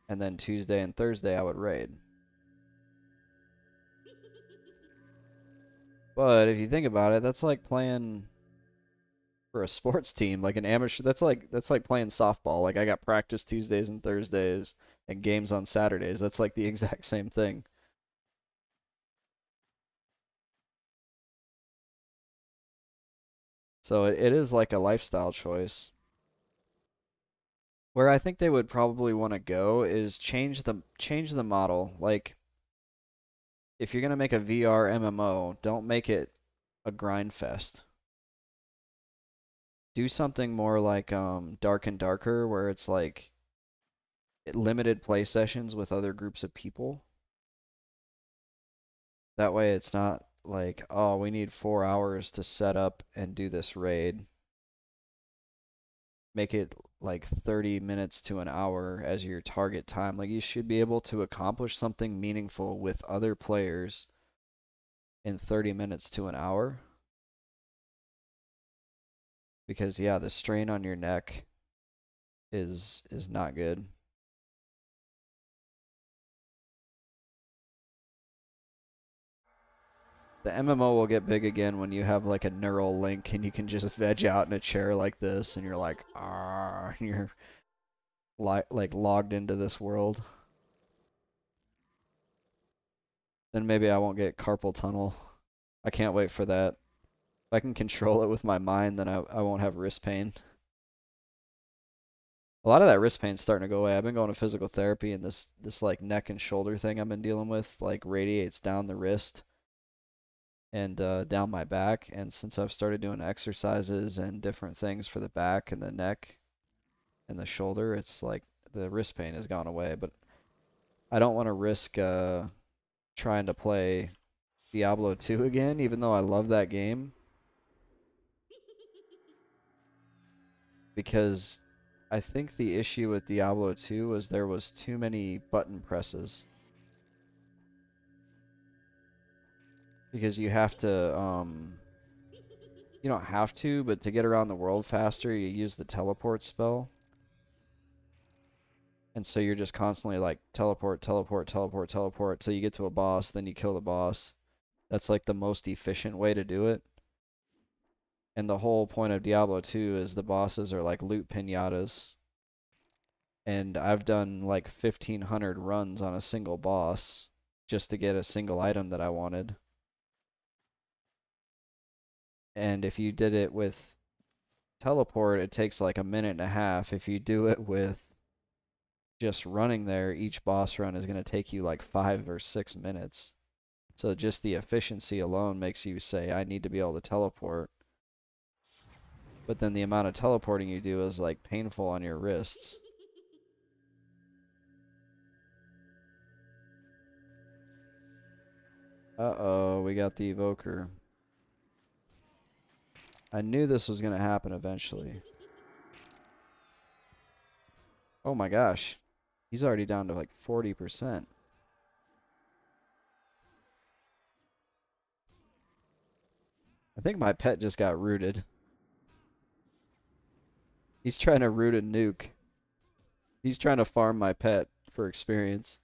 A: and then Tuesday and Thursday I would raid. But if you think about it, that's like playing for a sports team, like an amateur. That's like playing softball. Like I got practice Tuesdays and Thursdays and games on Saturdays. That's like the exact same thing. So it is like a lifestyle choice. Where I think they would probably want to go is change the model. Like if you're gonna make a VR MMO, don't make it a grind fest. Do something more like Dark and Darker, where it's like limited play sessions with other groups of people. That way, it's not like, oh, we need 4 hours to set up and do this raid. Make it like 30 minutes to an hour as your target time. Like you should be able to accomplish something meaningful with other players in 30 minutes to an hour. Because yeah, the strain on your neck is not good. The MMO will get big again when you have like a neural link and you can just veg out in a chair like this and you're like, ah, and you're like logged into this world. Then maybe I won't get carpal tunnel. I can't wait for that. If I can control it with my mind, then I won't have wrist pain. A lot of that wrist pain's starting to go away. I've been going to physical therapy and this like neck and shoulder thing I've been dealing with like radiates down the wrist and down my back. And since I've started doing exercises and different things for the back and the neck and the shoulder, it's like the wrist pain has gone away. But I don't want to risk trying to play Diablo 2 again, even though I love that game, because I think the issue with Diablo 2 was there was too many button presses. Because you don't have to, but to get around the world faster, you use the teleport spell. And so you're just constantly like teleport, teleport, teleport, teleport till you get to a boss, then you kill the boss. That's like the most efficient way to do it. And the whole point of Diablo 2 is the bosses are like loot pinatas. And I've done like 1,500 runs on a single boss just to get a single item that I wanted. And if you did it with teleport, it takes like a minute and a half. If you do it with just running there, each boss run is going to take you like 5 or 6 minutes. So just the efficiency alone makes you say, I need to be able to teleport. But then the amount of teleporting you do is like painful on your wrists. Uh-oh, we got the evoker. I knew this was going to happen eventually. Oh my gosh. He's already down to like 40%. I think my pet just got rooted. He's trying to root a nuke. He's trying to farm my pet for experience.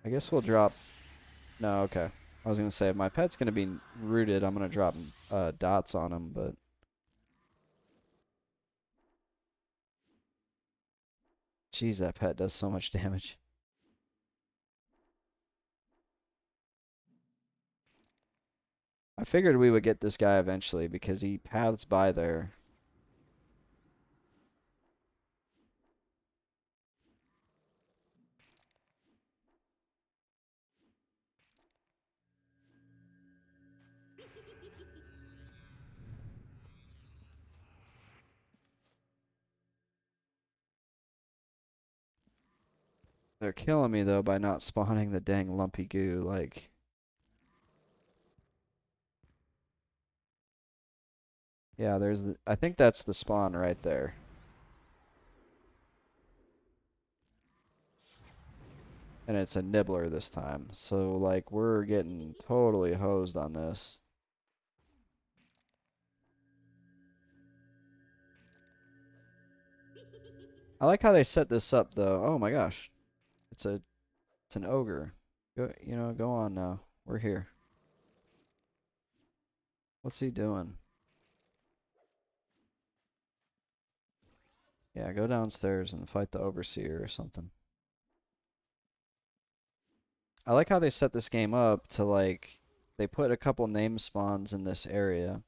A: I guess we'll drop... No, okay. I was going to say, if my pet's going to be rooted, I'm going to drop dots on him, but... Jeez, that pet does so much damage. I figured we would get this guy eventually because he paths by there. They're killing me, though, by not spawning the dang lumpy goo, like... Yeah, there's the... I think that's the spawn right there. And it's a nibbler this time. So, like, we're getting totally hosed on this. I like how they set this up, though. Oh my gosh. It's an ogre. Go on now. We're here. What's he doing? Yeah, go downstairs and fight the overseer or something. I like how they set this game up to, like, they put a couple name spawns in this area.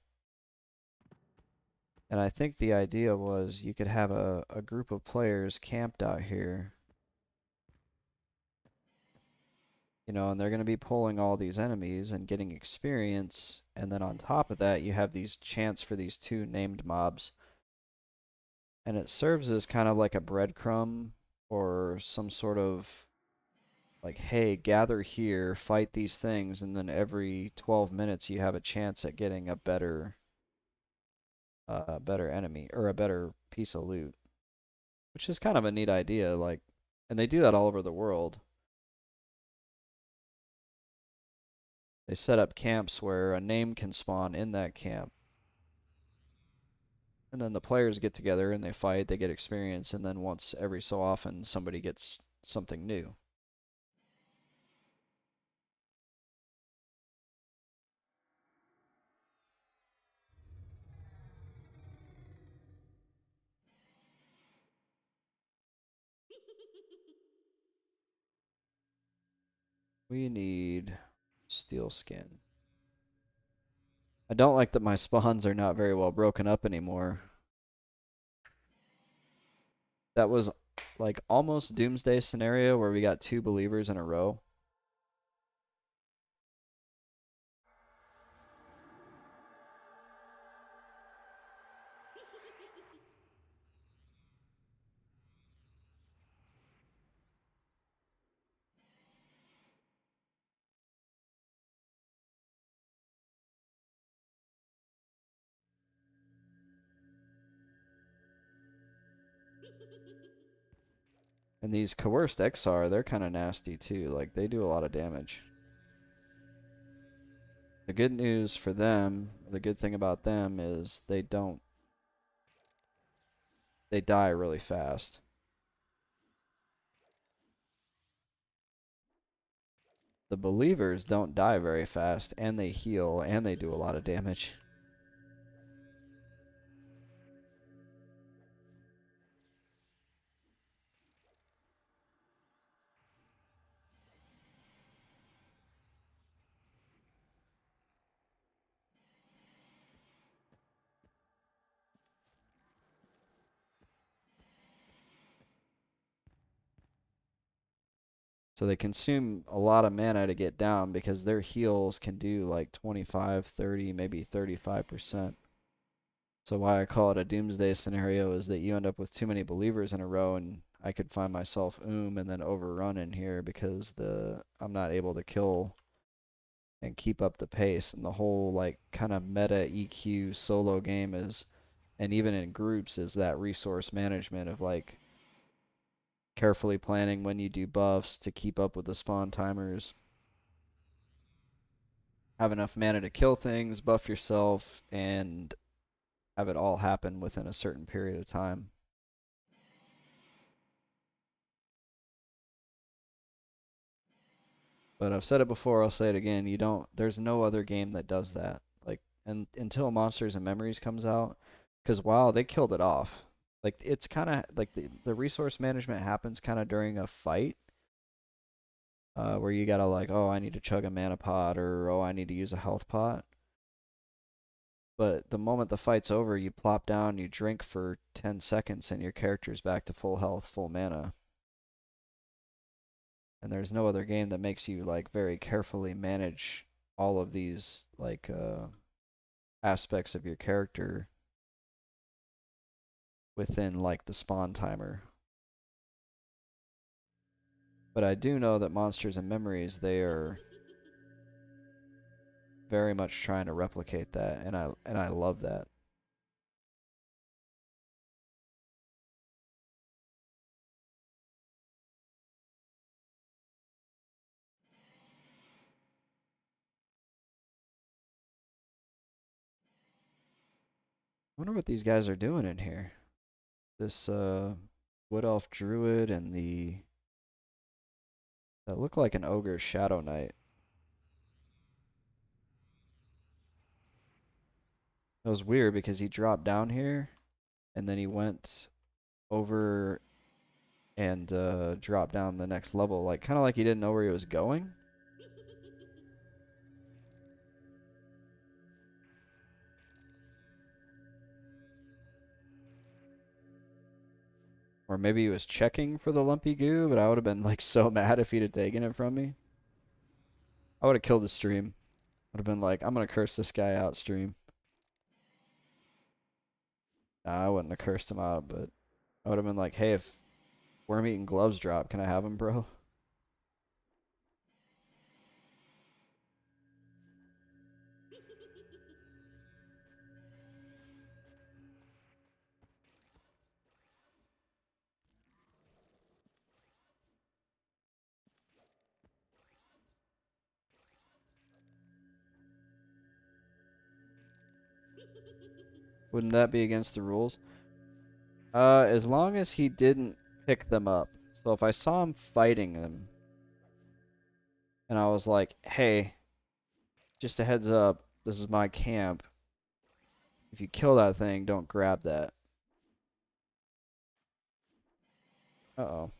A: And I think the idea was you could have a group of players camped out here. And they're going to be pulling all these enemies and getting experience. And then on top of that, you have these chants for these two named mobs. And it serves as kind of like a breadcrumb or some sort of like, hey, gather here, fight these things, and then every 12 minutes you have a chance at getting a better enemy or a better piece of loot, which is kind of a neat idea. Like, and they do that all over the world. They set up camps where a name can spawn in that camp. And then the players get together and they fight, they get experience, and then once every so often somebody gets something new. We need steel skin. I don't like that my spawns are not very well broken up anymore. That was like almost doomsday scenario where we got two believers in a row. And these coerced XR, they're kind of nasty too. Like, they do a lot of damage. The good news for them, the good thing about them is they die really fast. The believers don't die very fast, and they heal, and they do a lot of damage. So they consume a lot of mana to get down because their heals can do like 25, 30, maybe 35%. So why I call it a doomsday scenario is that you end up with too many believers in a row, and I could find myself and then overrun in here because I'm not able to kill and keep up the pace. And the whole like kind of meta EQ solo game is, and even in groups, is that resource management of like carefully planning when you do buffs to keep up with the spawn timers, have enough mana to kill things, buff yourself, and have it all happen within a certain period of time. But I've said it before, I'll say it again. There's no other game that does that. Like, and until Monsters and Memories comes out, because WoW, they killed it off. Like, it's kind of like the resource management happens kind of during a fight, where you gotta like, oh, I need to chug a mana pot, or oh, I need to use a health pot. But the moment the fight's over, you plop down, you drink for 10 seconds, and your character's back to full health, full mana. And there's no other game that makes you like very carefully manage all of these like aspects of your character within like the spawn timer. But I do know that Monsters and Memories, they are very much trying to replicate that, and I love that. I wonder what these guys are doing in here. This Wood Elf Druid and the that look like an ogre Shadow Knight. It was weird because he dropped down here and then he went over and dropped down the next level, like kind of like he didn't know where he was going. Or maybe he was checking for the lumpy goo, but I would have been like so mad if he'd have taken it from me. I would have killed the stream. Would have been like, I'm gonna curse this guy out stream. Nah, I wouldn't have cursed him out, but I would have been like, hey, if Worm Eating Gloves drop, can I have him, bro? Wouldn't that be against the rules? As long as he didn't pick them up. So if I saw him fighting them, and I was like, hey, just a heads up, this is my camp. If you kill that thing, don't grab that. Uh-oh.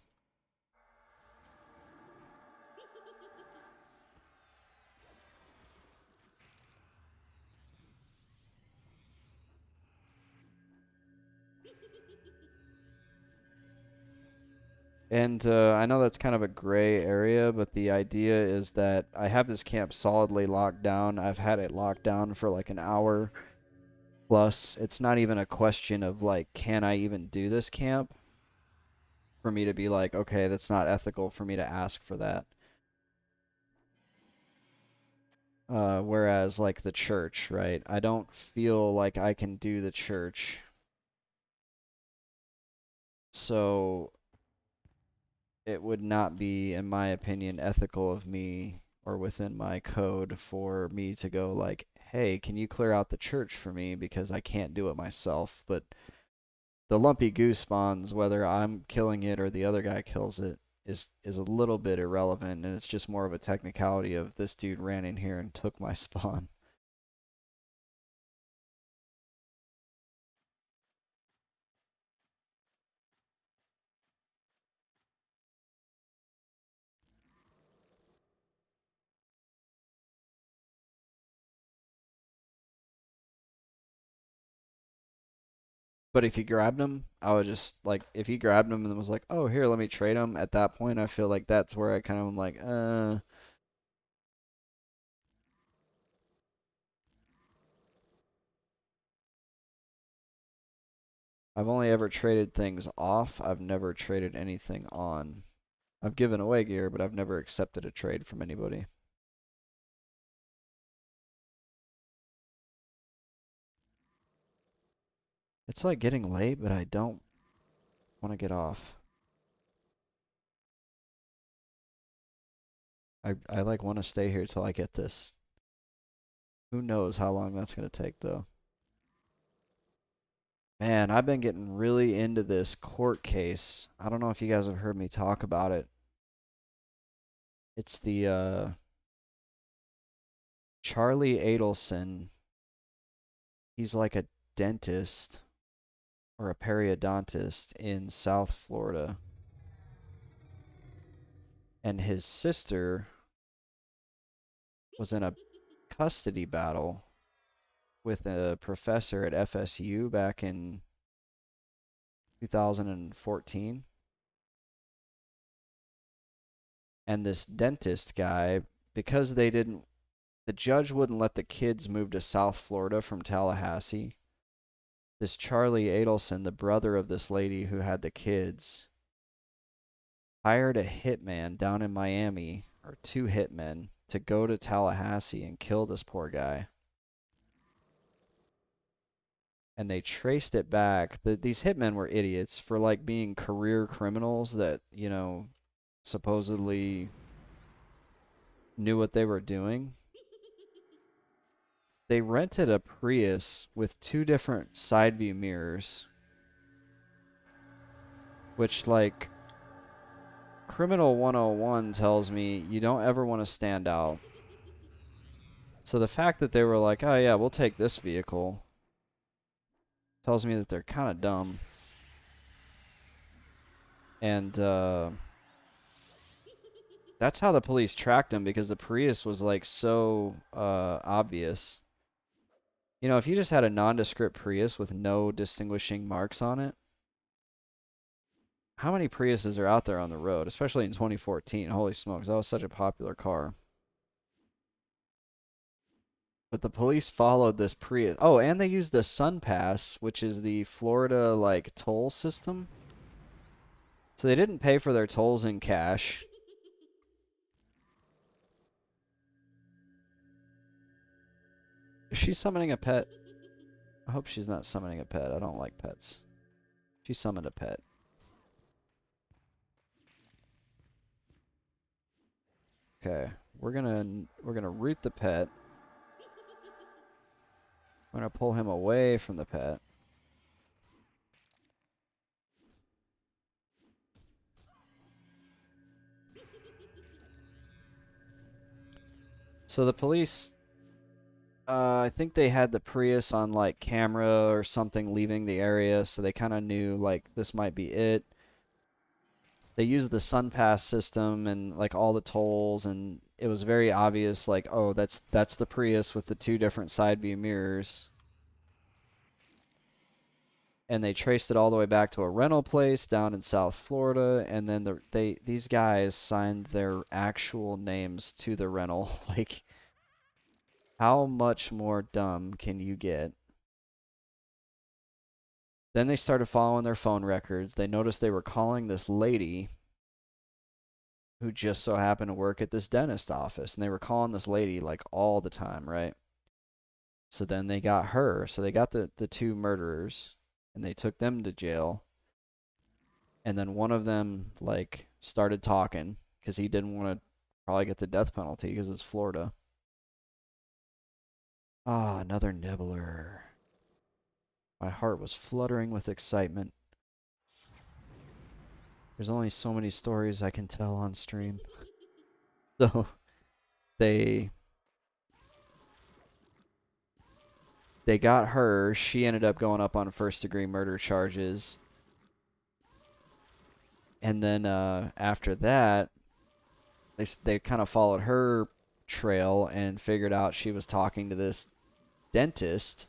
A: And I know that's kind of a gray area, but the idea is that I have this camp solidly locked down. I've had it locked down for like an hour plus. It's not even a question of like, can I even do this camp? For me to be like, okay, that's not ethical for me to ask for that. Whereas like the church, right? I don't feel like I can do the church. So it would not be, in my opinion, ethical of me or within my code for me to go like, hey, can you clear out the church for me because I can't do it myself. But the lumpy goose spawns, whether I'm killing it or the other guy kills it, is a little bit irrelevant, and it's just more of a technicality of this dude ran in here and took my spawn. But if he grabbed him, I would just like if he grabbed him and was like, "Oh, here, let me trade him." At that point, I feel like that's where I kind of am like, I've only ever traded things off. I've never traded anything on. I've given away gear, but I've never accepted a trade from anybody. It's like getting late, but I don't want to get off. I like want to stay here till I get this. Who knows how long that's going to take though. Man, I've been getting really into this court case. I don't know if you guys have heard me talk about it. It's the Charlie Adelson. He's like a dentist or a periodontist in South Florida. And his sister was in a custody battle with a professor at FSU back in 2014. And this dentist guy, because the judge wouldn't let the kids move to South Florida from Tallahassee. This Charlie Adelson, the brother of this lady who had the kids, hired a hitman down in Miami, or two hitmen, to go to Tallahassee and kill this poor guy. And they traced it back. These hitmen were idiots for like being career criminals that, supposedly knew what they were doing. They rented a Prius with two different side view mirrors, which like Criminal 101 tells me you don't ever want to stand out. So the fact that they were like, "Oh yeah, we'll take this vehicle," tells me that they're kind of dumb. And that's how the police tracked him, because the Prius was like so obvious. If you just had a nondescript Prius with no distinguishing marks on it, how many Priuses are out there on the road, especially in 2014? Holy smokes, that was such a popular car. But the police followed this Prius. Oh, and they used the Sun Pass, which is the Florida like toll system. So they didn't pay for their tolls in cash. Is she summoning a pet? I hope she's not summoning a pet. I don't like pets. She summoned a pet. Okay, we're gonna root the pet. We're gonna pull him away from the pet. So the police, I think they had the Prius on like camera or something leaving the area, so they kind of knew like this might be it. They used the Sun Pass system and like all the tolls, and it was very obvious like, oh, that's the Prius with the two different side view mirrors. And they traced it all the way back to a rental place down in South Florida, and then these guys signed their actual names to the rental. Like, how much more dumb can you get? Then they started following their phone records. They noticed they were calling this lady who just so happened to work at this dentist office, and they were calling this lady like all the time, right? So then they got her. So they got the two murderers, and they took them to jail. And then one of them like started talking because he didn't want to probably get the death penalty because it's Florida. Ah, another nibbler. My heart was fluttering with excitement. There's only so many stories I can tell on stream. So they they got her. She ended up going up on first-degree murder charges. And then after that, they kind of followed her trail and figured out she was talking to this dentist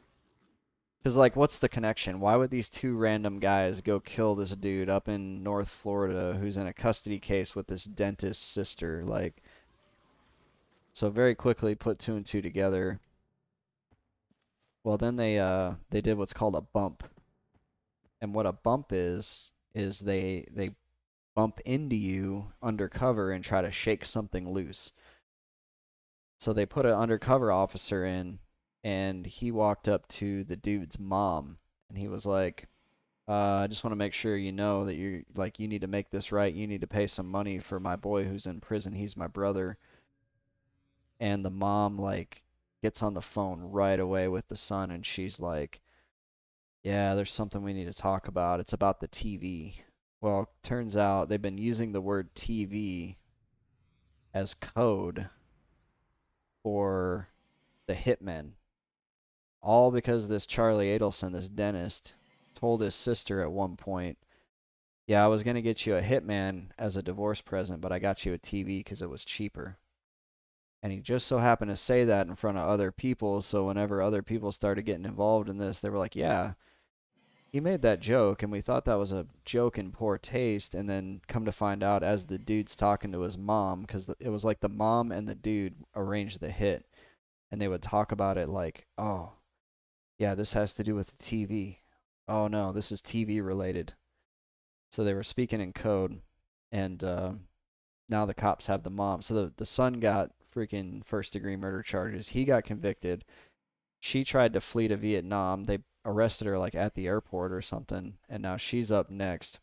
A: Because, like, what's the connection? Why would these two random guys go kill this dude up in North Florida who's in a custody case with this dentist's sister? Like, so very quickly put two and two together. Well, then they did what's called a bump. And what a bump is they bump into you undercover and try to shake something loose. So they put an undercover officer in, and he walked up to the dude's mom, and he was like, I just want to make sure you know that you're like you need to make this right. You need to pay some money for my boy who's in prison. He's my brother." And the mom like gets on the phone right away with the son, and she's like, "Yeah, there's something we need to talk about. It's about the TV." Well, turns out they've been using the word TV as code for the hitmen. All because this Charlie Adelson, this dentist, told his sister at one point, "Yeah, I was going to get you a hitman as a divorce present, but I got you a TV because it was cheaper." And he just so happened to say that in front of other people. So whenever other people started getting involved in this, they were like, "Yeah, he made that joke, and we thought that was a joke in poor taste." And then come to find out, as the dude's talking to his mom, because it was like the mom and the dude arranged the hit, and they would talk about it like, "Oh, yeah, this has to do with the TV. Oh no, this is TV related." So they were speaking in code, and now the cops have the mom. So the son got freaking first degree murder charges. He got convicted. She tried to flee to Vietnam. They arrested her like at the airport or something, and now she's up next.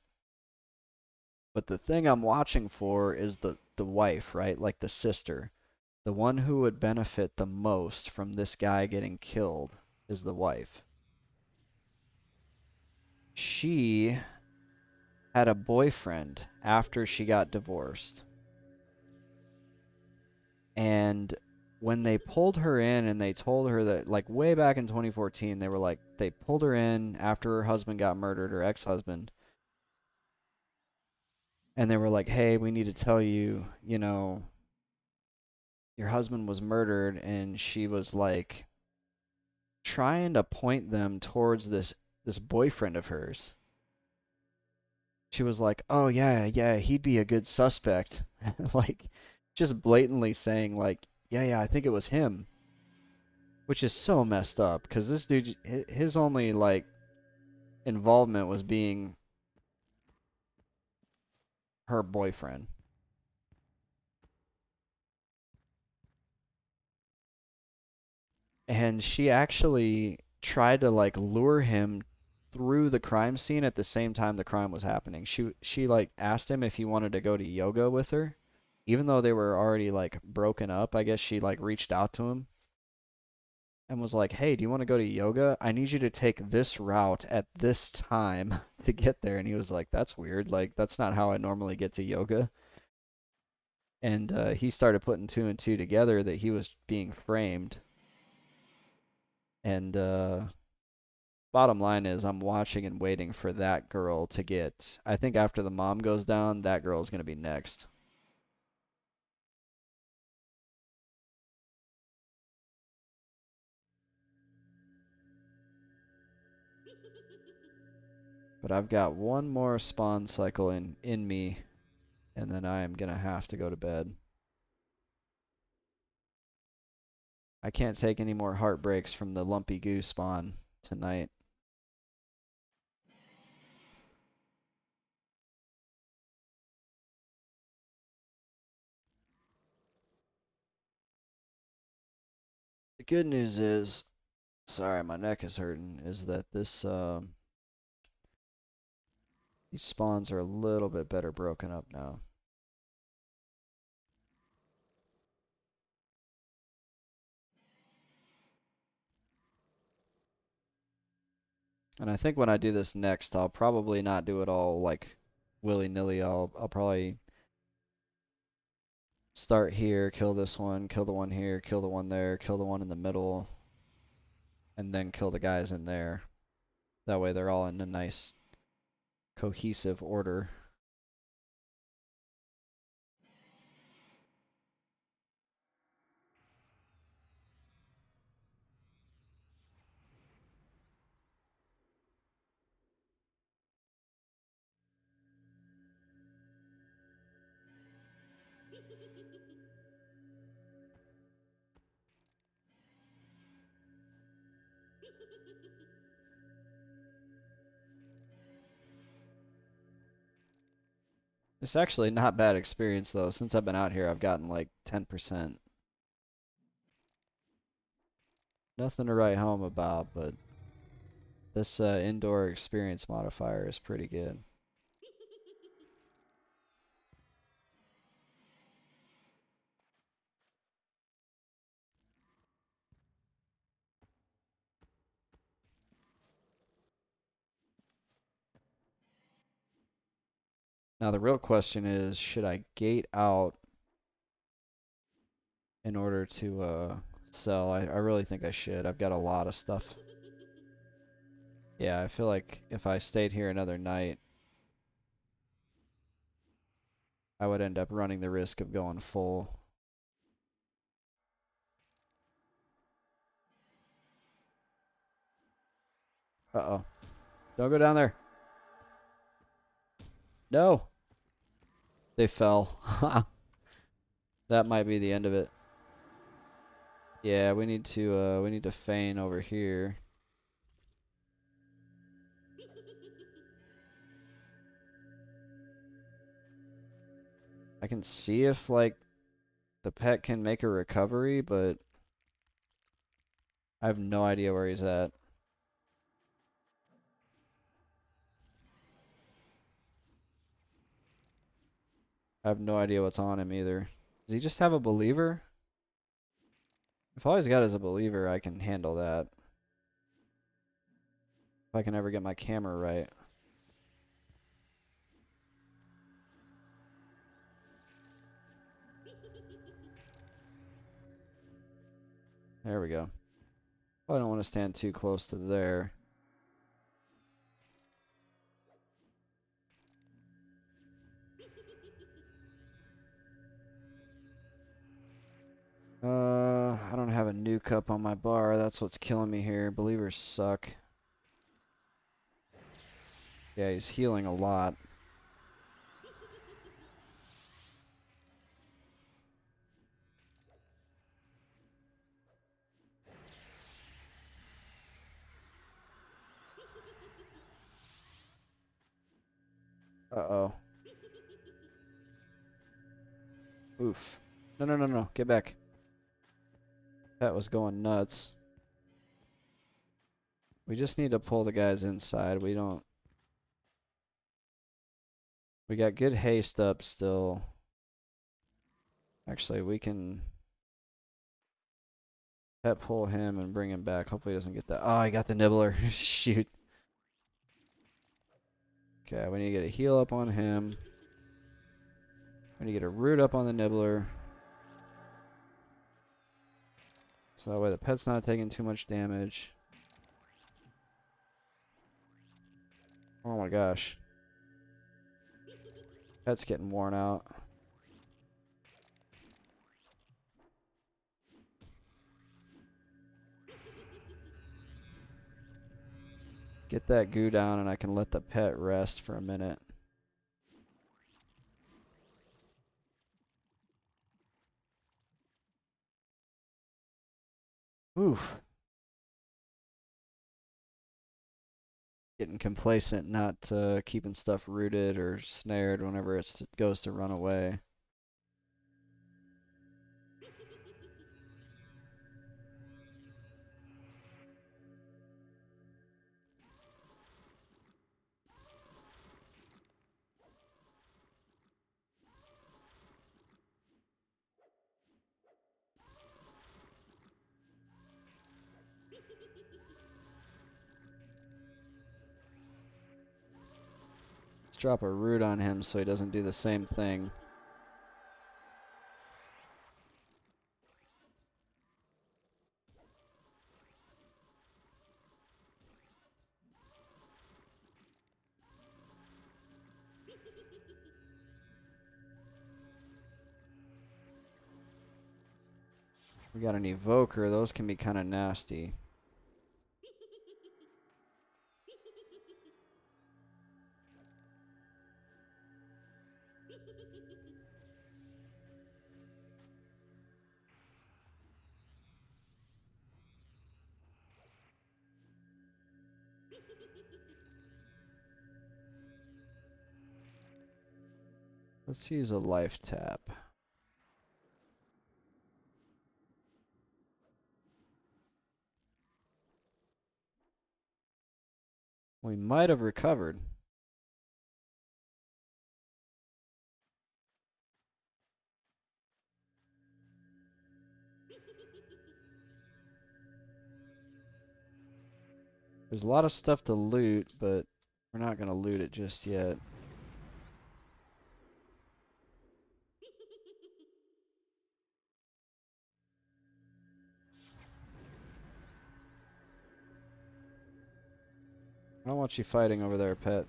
A: But the thing I'm watching for is the wife, right? Like the sister. The one who would benefit the most from this guy getting killed is the wife. She had a boyfriend after she got divorced. And when they pulled her in and they told her that, like, way back in 2014, they were like, they pulled her in after her husband got murdered, her ex husband, and they were like, "Hey, we need to tell you, you know, your husband was murdered." And she was like, trying to point them towards this boyfriend of hers. She was like, "Oh yeah, yeah, he'd be a good suspect." Like, just blatantly saying like, "Yeah, yeah, I think it was him." Which is so messed up because this dude, his only like involvement was being her boyfriend. And she actually tried to like lure him through the crime scene at the same time the crime was happening. She like asked him if he wanted to go to yoga with her. Even though they were already like broken up, I guess she like reached out to him and was like, "Hey, do you want to go to yoga? I need you to take this route at this time to get there." And he was like, "That's weird. Like, that's not how I normally get to yoga." And he started putting two and two together that he was being framed. And bottom line is, I'm watching and waiting for that girl to get. I think after the mom goes down, that girl is going to be next. But I've got one more spawn cycle in me, and then I am going to have to go to bed. I can't take any more heartbreaks from the Lumpy Goo spawn tonight. The good news is, sorry, my neck is hurting, is that these spawns are a little bit better broken up now. And I think when I do this next, I'll probably not do it all like willy nilly. I'll probably start here, kill this one, kill the one here, kill the one there, kill the one in the middle, and then kill the guys in there. That way they're all in a nice cohesive order. It's actually not bad experience though. Since I've been out here, I've gotten like 10%. Nothing to write home about, but this indoor experience modifier is pretty good. Now the real question is, should I gate out in order to sell? I really think I should. I've got a lot of stuff. Yeah, I feel like if I stayed here another night, I would end up running the risk of going full. Uh-oh. Don't go down there. No. They fell. That might be the end of it. Yeah, we need to feign over here. I can see if like the pet can make a recovery, but I have no idea where he's at. I have no idea what's on him either. Does he just have a believer? If all he's got is a believer, I can handle that. If I can ever get my camera right. There we go. I don't want to stand too close to there. I don't have a nuke up on my bar. That's what's killing me here. Believers suck. Yeah, he's healing a lot. Uh-oh. Oof. No, no, no, no. Get back. That was going nuts. We just need to pull the guys inside. We don't... We got good haste up still. Actually, we can... pet pull him and bring him back. Hopefully he doesn't get that. Oh, I got the nibbler. Shoot. Okay, we need to get a heal up on him. We need to get a root up on the nibbler. So that way the pet's not taking too much damage. Oh my gosh. Pet's getting worn out. Get that goo down and I can let the pet rest for a minute. Oof. Getting complacent, not keeping stuff rooted or snared whenever it goes to run away. Let's drop a root on him so he doesn't do the same thing. We got an evoker. Those can be kind of nasty. Let's use a life tap. We might have recovered. There's a lot of stuff to loot, but we're not going to loot it just yet. I don't want you fighting over there, pet.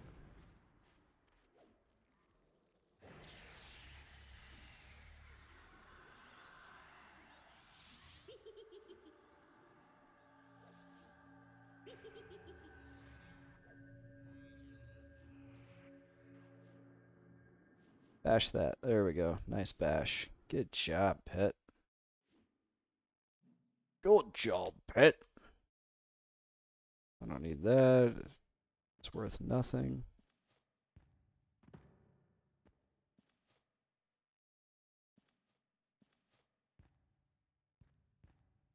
A: Bash that. There we go. Nice bash. Good job, pet. Good job, pet. I don't need that. It's worth nothing.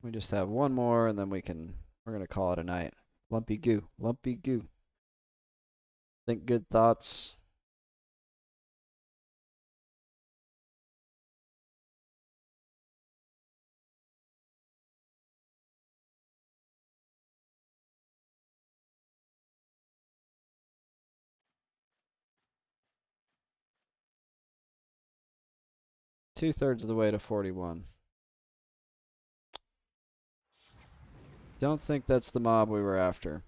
A: We just have one more, and then we're going to call it a night. Lumpy goo. Lumpy goo. Think good thoughts. Two-thirds of the way to 41. Don't think that's the mob we were after.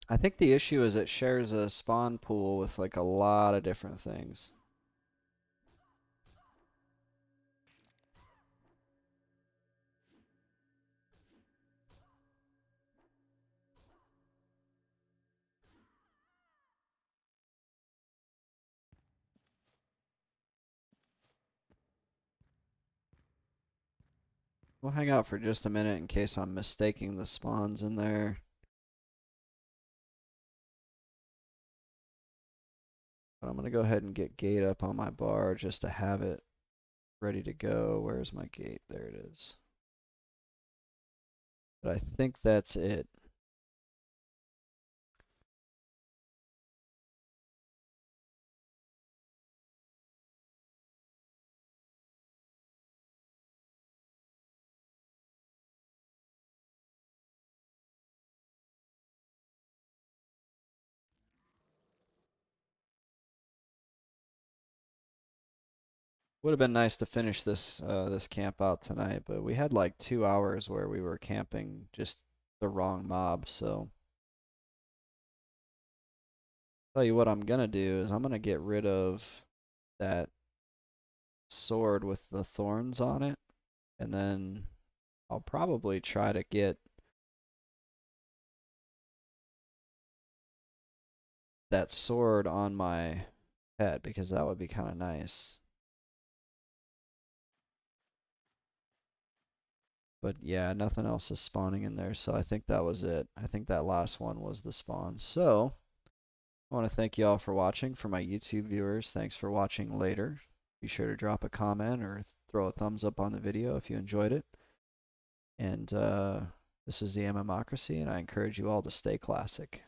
A: I think the issue is it shares a spawn pool with like a lot of different things. We'll hang out for just a minute in case I'm mistaking the spawns in there. But I'm going to go ahead and get gate up on my bar just to have it ready to go. Where's my gate? There it is. But I think that's it. Would have been nice to finish this camp out tonight, but we had like 2 hours where we were camping just the wrong mob. So tell you what I'm gonna do is I'm gonna get rid of that sword with the thorns on it, and then I'll probably try to get that sword on my head because that would be kind of nice. But yeah, nothing else is spawning in there, so I think that was it. I think that last one was the spawn. So I want to thank you all for watching. For my YouTube viewers, thanks for watching later. Be sure to drop a comment or throw a thumbs up on the video if you enjoyed it. And this is the MMocracy, and I encourage you all to stay classic.